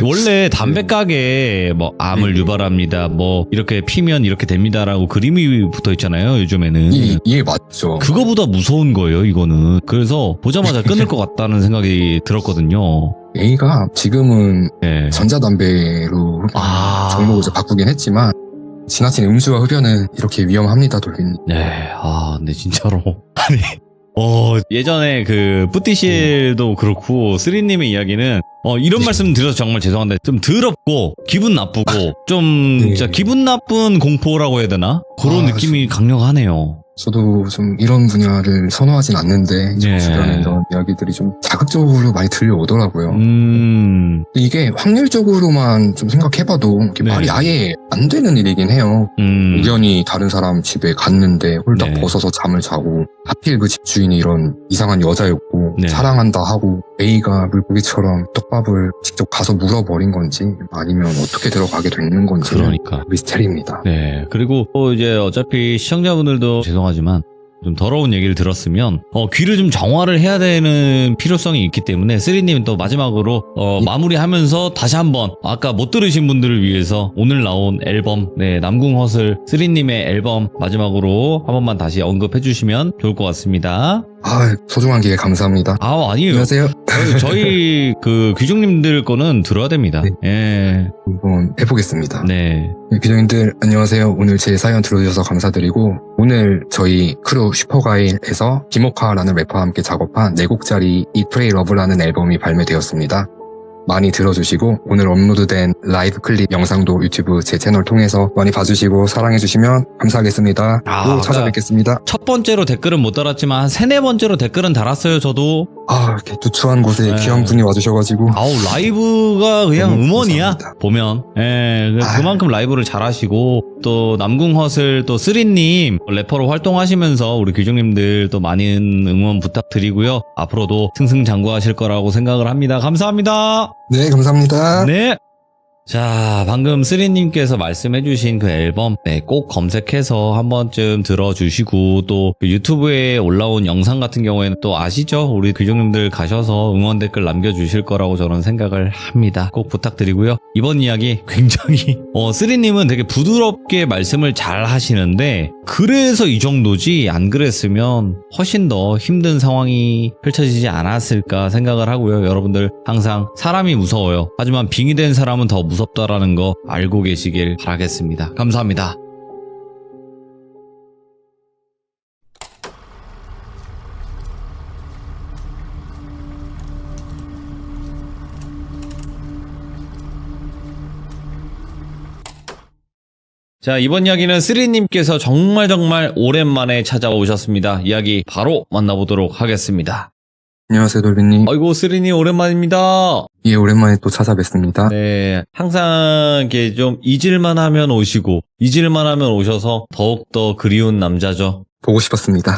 원래 담배 가게에 뭐 암을 유발합니다. 뭐 이렇게 피면 이렇게 됩니다라고 그림이 붙어 있잖아요. 요즘에는. 예, 맞죠. 그거보다 무서운 거예요. 이거는. 그래서 보자마자 끊을 것 같다는 생각이 들었거든요. A가 지금은 네. 전자담배로 종목을 이제 바꾸긴 했지만 지나친 음주와 흡연은 이렇게 위험합니다, 돌빈님. 네, 근데 진짜로. 아니. 예전에 그 뿌띠실도 그렇고 쓰리님의 이야기는 이런 말씀 드려서 정말 죄송한데 좀 더럽고 기분 나쁘고 좀 진짜 기분 나쁜 공포라고 해야 되나? 그런 느낌이 강력하네요. 저도 좀 이런 분야를 선호하진 않는데 주변에 이런 이야기들이 좀 자극적으로 많이 들려오더라고요. 이게 확률적으로만 좀 생각해봐도 이렇게 말이 아예 안 되는 일이긴 해요. 우연히 다른 사람 집에 갔는데 홀딱 벗어서 잠을 자고 하필 그 집주인이 이런 이상한 여자였고 사랑한다 하고 A가 물고기처럼 떡밥을 직접 가서 물어버린 건지 아니면 어떻게 들어가게 되는 건지 그러니까 미스테리입니다. 네, 그리고 이제 어차피 시청자분들도 죄송하지만 좀 더러운 얘기를 들었으면 귀를 좀 정화를 해야 되는 필요성이 있기 때문에 쓰리님은 또 마지막으로 마무리하면서 다시 한번 아까 못 들으신 분들을 위해서 오늘 나온 앨범 남궁허슬 쓰리님의 앨범 마지막으로 한 번만 다시 언급해 주시면 좋을 것 같습니다. 소중한 기회 감사합니다. 아니에요. 안녕하세요. 저희 그 귀중님들 거는 들어야 됩니다. 예. 한번 해보겠습니다. 네. 규정님들 안녕하세요. 오늘 제 사연 들어주셔서 감사드리고 오늘 저희 크루 슈퍼가일에서 디모카라는 래퍼와 함께 작업한 4곡짜리 Eat Pray Love라는 앨범이 발매되었습니다. 많이 들어주시고 오늘 업로드된 라이브 클립 영상도 유튜브 제 채널 통해서 많이 봐주시고 사랑해주시면 감사하겠습니다. 또 찾아뵙겠습니다. 첫 번째로 댓글은 못 달았지만 한 3-4번째로 댓글은 달았어요, 저도. 이렇게 누추한 곳에 네. 귀한 분이 와주셔가지고 아우, 라이브가 그냥 너무 음원이야. 감사합니다. 보면. 예, 그만큼 라이브를 잘하시고, 또 남궁허슬, 또 쓰리님, 래퍼로 활동하시면서 우리 규정님들 또 많은 응원 부탁드리고요. 앞으로도 승승장구하실 거라고 생각을 합니다. 감사합니다. 네, 감사합니다. 네. 자, 방금 쓰리님께서 말씀해주신 그 앨범, 네, 꼭 검색해서 한 번쯤 들어주시고, 또 유튜브에 올라온 영상 같은 경우에는 또 아시죠? 우리 규정님들 가셔서 응원 댓글 남겨주실 거라고 저는 생각을 합니다. 꼭 부탁드리고요. 이번 이야기 굉장히, 쓰리님은 되게 부드럽게 말씀을 잘 하시는데, 그래서 이 정도지, 안 그랬으면 훨씬 더 힘든 상황이 펼쳐지지 않았을까 생각을 하고요. 여러분들 항상 사람이 무서워요. 하지만 빙의된 사람은 더 무섭다라는 거 알고 계시길 바라겠습니다. 감사합니다. 자, 이번 이야기는 쓰리님께서 정말 오랜만에 찾아오셨습니다. 이야기 바로 만나보도록 하겠습니다. 안녕하세요, 돌비님. 아이고, 쓰리님 오랜만입니다. 예, 오랜만에 또 찾아뵙습니다. 네, 항상 이렇게 좀 잊을만 하면 오시고, 잊을만 하면 오셔서 더욱더 그리운 남자죠. 보고 싶었습니다.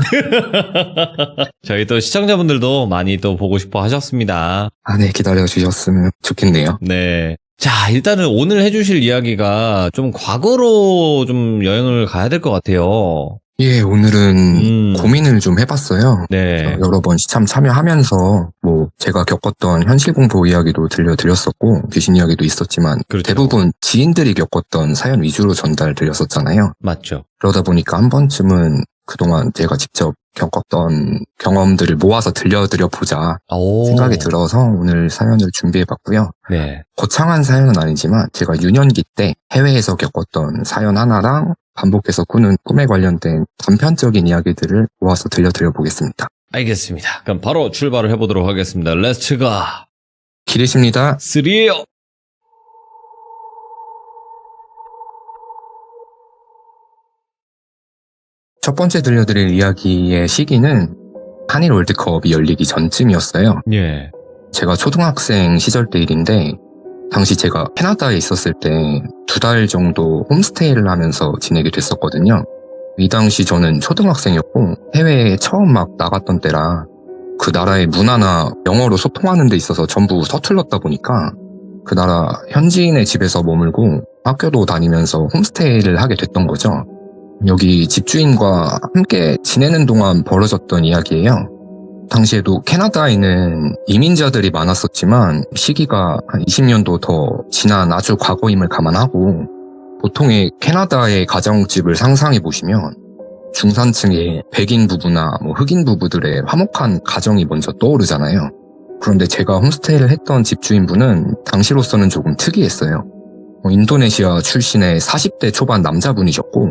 저희 또 시청자분들도 많이 또 보고 싶어 하셨습니다. 네, 기다려주셨으면 좋겠네요. 네. 자, 일단은 오늘 해주실 이야기가 좀 과거로 좀 여행을 가야 될 것 같아요. 예, 오늘은 고민을 좀 해봤어요. 네. 여러 번 시참 참여하면서 제가 겪었던 현실 공포 이야기도 들려드렸었고 귀신 이야기도 있었지만 그렇죠. 대부분 지인들이 겪었던 사연 위주로 전달드렸었잖아요. 맞죠. 그러다 보니까 한 번쯤은 그동안 제가 직접 겪었던 경험들을 모아서 들려드려 보자 오. 생각이 들어서 오늘 사연을 준비해봤고요. 네. 거창한 사연은 아니지만 제가 유년기 때 해외에서 겪었던 사연 하나랑 반복해서 꾸는 꿈에 관련된 단편적인 이야기들을 모아서 들려드려 보겠습니다. 알겠습니다. 그럼 바로 출발을 해보도록 하겠습니다. 렛츠 가! 기대십니다. 3예요! 첫 번째 들려드릴 이야기의 시기는 한일 월드컵이 열리기 전쯤이었어요. 예. 제가 초등학생 시절 때 일인데 당시 제가 캐나다에 있었을 때 2달 정도 홈스테이를 하면서 지내게 됐었거든요. 이 당시 저는 초등학생이었고 해외에 처음 막 나갔던 때라 그 나라의 문화나 영어로 소통하는 데 있어서 전부 서툴렀다 보니까 그 나라 현지인의 집에서 머물고 학교도 다니면서 홈스테이를 하게 됐던 거죠. 여기 집주인과 함께 지내는 동안 벌어졌던 이야기예요. 당시에도 캐나다에는 이민자들이 많았었지만 시기가 한 20년도 더 지난 아주 과거임을 감안하고 보통의 캐나다의 가정집을 상상해 보시면 중산층의 백인 부부나 흑인 부부들의 화목한 가정이 먼저 떠오르잖아요. 그런데 제가 홈스테이를 했던 집주인분은 당시로서는 조금 특이했어요. 인도네시아 출신의 40대 초반 남자분이셨고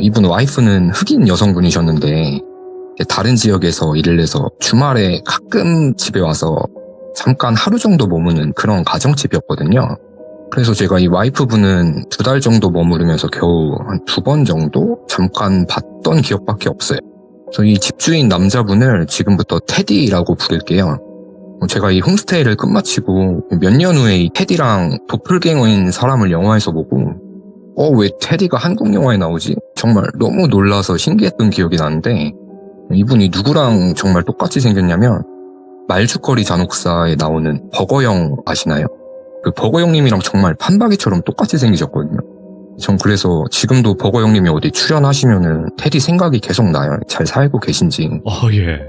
이분 와이프는 흑인 여성분이셨는데 다른 지역에서 일을 해서 주말에 가끔 집에 와서 잠깐 하루 정도 머무는 그런 가정집이었거든요. 그래서 제가 이 와이프분은 2달 정도 머무르면서 겨우 한 2번 정도 잠깐 봤던 기억밖에 없어요. 그래서 이 집주인 남자분을 지금부터 테디라고 부를게요. 제가 이 홈스테이를 끝마치고 몇 년 후에 이 테디랑 도플갱어인 사람을 영화에서 보고 왜 테디가 한국 영화에 나오지? 정말 너무 놀라서 신기했던 기억이 나는데 이분이 누구랑 정말 똑같이 생겼냐면 말죽거리 잔혹사에 나오는 버거형 아시나요? 그 버거형님이랑 정말 판박이처럼 똑같이 생기셨거든요. 전 그래서 지금도 버거형님이 어디 출연하시면은 테디 생각이 계속 나요. 잘 살고 계신지. 예.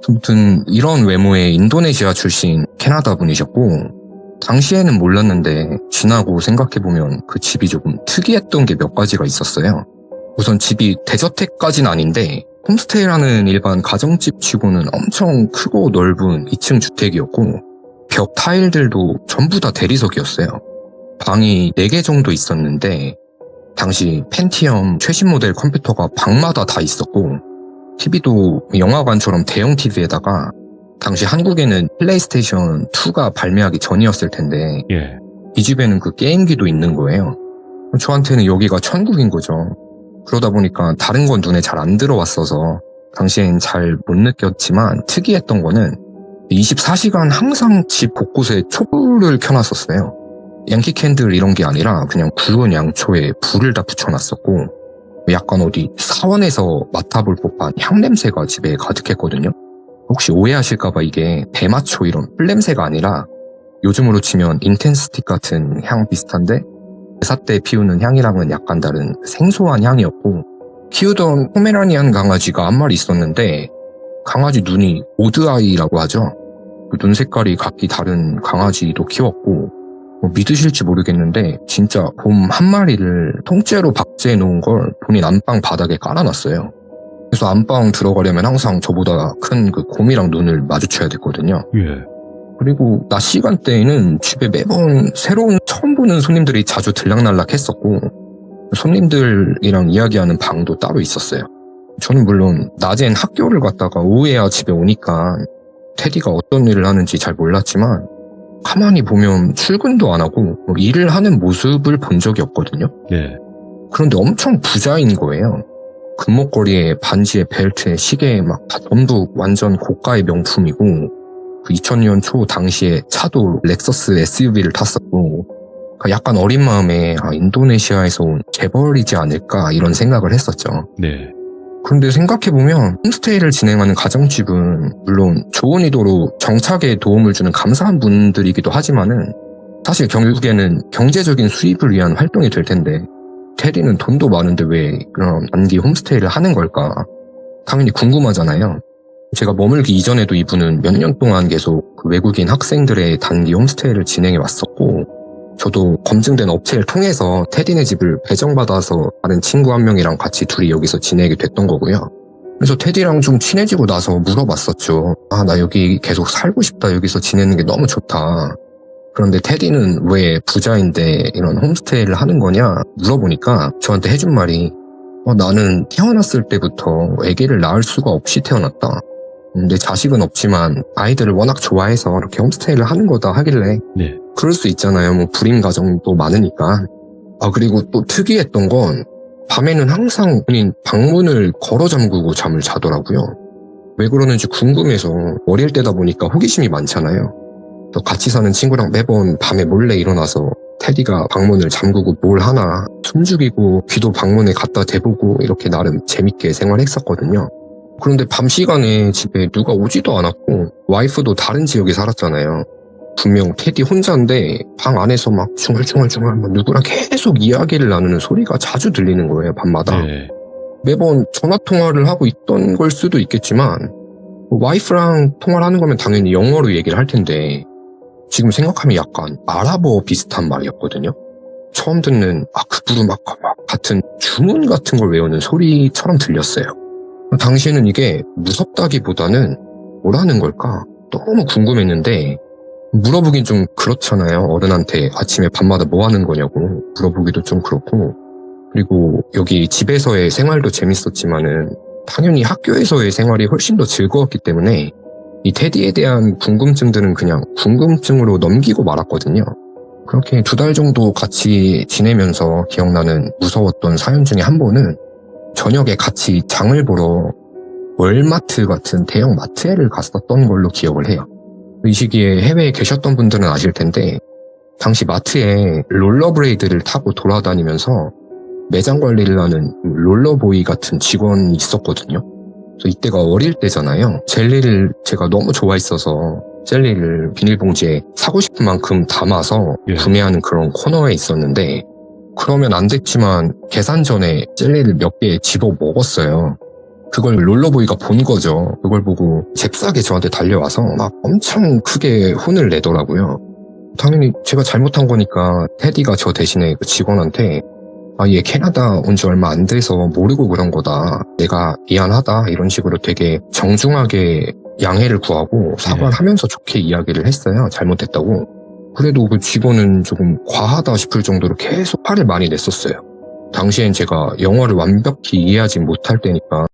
아무튼 이런 외모의 인도네시아 출신 캐나다 분이셨고 당시에는 몰랐는데 지나고 생각해보면 그 집이 조금 특이했던 게 몇 가지가 있었어요. 우선 집이 대저택까지는 아닌데 홈스테이라는 일반 가정집 치고는 엄청 크고 넓은 2층 주택이었고 벽 타일들도 전부 다 대리석이었어요. 방이 4개 정도 있었는데 당시 펜티엄 최신 모델 컴퓨터가 방마다 다 있었고 TV도 영화관처럼 대형 TV에다가 당시 한국에는 플레이스테이션 2가 발매하기 전이었을 텐데 예. 이 집에는 그 게임기도 있는 거예요. 저한테는 여기가 천국인 거죠. 그러다 보니까 다른 건 눈에 잘 안 들어왔어서 당시엔 잘 못 느꼈지만 특이했던 거는 24시간 항상 집 곳곳에 촛불을 켜놨었어요. 양키 캔들 이런 게 아니라 그냥 굵은 양초에 불을 다 붙여놨었고 약간 어디 사원에서 맡아볼 법한 향냄새가 집에 가득했거든요. 혹시 오해하실까봐 이게 대마초 이런 뿔냄새가 아니라 요즘으로 치면 인텐스틱 같은 향 비슷한데 제사 때 피우는 향이랑은 약간 다른 생소한 향이었고 키우던 포메라니안 강아지가 한 마리 있었는데 강아지 눈이 오드아이라고 하죠. 그 눈 색깔이 각기 다른 강아지도 키웠고 믿으실지 모르겠는데 진짜 곰 한 마리를 통째로 박제해 놓은 걸 본인 안방 바닥에 깔아놨어요. 그래서 안방 들어가려면 항상 저보다 큰 그 곰이랑 눈을 마주쳐야 됐거든요. 예. 그리고 낮 시간대에는 집에 매번 새로운 처음 보는 손님들이 자주 들락날락 했었고 손님들이랑 이야기하는 방도 따로 있었어요. 저는 물론 낮엔 학교를 갔다가 오후에야 집에 오니까 테디가 어떤 일을 하는지 잘 몰랐지만 가만히 보면 출근도 안 하고 일을 하는 모습을 본 적이 없거든요. 예. 그런데 엄청 부자인 거예요. 금목걸이에 반지에 벨트에 시계에 막 다 전부 완전 고가의 명품이고 그 2000년 초 당시에 차도 렉서스 SUV를 탔었고 약간 어린 마음에 인도네시아에서 온 재벌이지 않을까 이런 생각을 했었죠. 네. 그런데 생각해보면 홈스테이를 진행하는 가정집은 물론 좋은 의도로 정착에 도움을 주는 감사한 분들이기도 하지만은 사실 결국에는 경제적인 수입을 위한 활동이 될 텐데 테디는 돈도 많은데 왜 그런 단기 홈스테이를 하는 걸까? 당연히 궁금하잖아요. 제가 머물기 이전에도 이분은 몇 년 동안 계속 그 외국인 학생들의 단기 홈스테이를 진행해 왔었고 저도 검증된 업체를 통해서 테디네 집을 배정받아서 다른 친구 한 명이랑 같이 둘이 여기서 지내게 됐던 거고요. 그래서 테디랑 좀 친해지고 나서 물어봤었죠. 나 여기 계속 살고 싶다. 여기서 지내는 게 너무 좋다. 그런데 테디는 왜 부자인데 이런 홈스테이를 하는 거냐 물어보니까 저한테 해준 말이 나는 태어났을 때부터 아기를 낳을 수가 없이 태어났다. 내 자식은 없지만 아이들을 워낙 좋아해서 이렇게 홈스테이를 하는 거다 하길래 네. 그럴 수 있잖아요. 뭐 불임 가정도 많으니까. 그리고 또 특이했던 건 밤에는 항상 본인 방문을 걸어 잠그고 잠을 자더라고요. 왜 그러는지 궁금해서 어릴 때다 보니까 호기심이 많잖아요. 또 같이 사는 친구랑 매번 밤에 몰래 일어나서 테디가 방문을 잠그고 뭘 하나 숨죽이고 귀도 방문에 갖다 대보고 이렇게 나름 재밌게 생활했었거든요. 그런데 밤 시간에 집에 누가 오지도 않았고 와이프도 다른 지역에 살았잖아요. 분명 테디 혼자인데 방 안에서 막 중얼중얼 누구랑 계속 이야기를 나누는 소리가 자주 들리는 거예요, 밤마다. 네. 매번 전화통화를 하고 있던 걸 수도 있겠지만 와이프랑 통화를 하는 거면 당연히 영어로 얘기를 할 텐데 지금 생각하면 약간 아랍어 비슷한 말이었거든요. 처음 듣는 그부르막 같은 주문 같은 걸 외우는 소리처럼 들렸어요. 당시에는 이게 무섭다기보다는 뭐라는 걸까? 너무 궁금했는데 물어보긴 좀 그렇잖아요. 어른한테 아침에 밤마다 뭐 하는 거냐고 물어보기도 좀 그렇고 그리고 여기 집에서의 생활도 재밌었지만은 당연히 학교에서의 생활이 훨씬 더 즐거웠기 때문에 이 테디에 대한 궁금증들은 그냥 궁금증으로 넘기고 말았거든요. 그렇게 2달 정도 같이 지내면서 기억나는 무서웠던 사연 중에 한 번은 저녁에 같이 장을 보러 월마트 같은 대형 마트에를 갔었던 걸로 기억을 해요. 이 시기에 해외에 계셨던 분들은 아실 텐데 당시 마트에 롤러브레이드를 타고 돌아다니면서 매장 관리를 하는 롤러보이 같은 직원이 있었거든요. 그래서 이때가 어릴 때잖아요. 젤리를 제가 너무 좋아했어서 젤리를 비닐봉지에 사고 싶은 만큼 담아서 구매하는 그런 코너에 있었는데 그러면 안 됐지만 계산 전에 젤리를 몇 개 집어 먹었어요. 그걸 롤러보이가 본 거죠. 그걸 보고 잽싸게 저한테 달려와서 막 엄청 크게 혼을 내더라고요. 당연히 제가 잘못한 거니까 테디가 저 대신에 그 직원한테 얘 캐나다 온 지 얼마 안 돼서 모르고 그런 거다. 내가 미안하다. 이런 식으로 되게 정중하게 양해를 구하고 사과를 하면서 좋게 이야기를 했어요. 잘못했다고. 그래도 그 직원은 조금 과하다 싶을 정도로 계속 화를 많이 냈었어요. 당시엔 제가 영어를 완벽히 이해하지 못할 때니까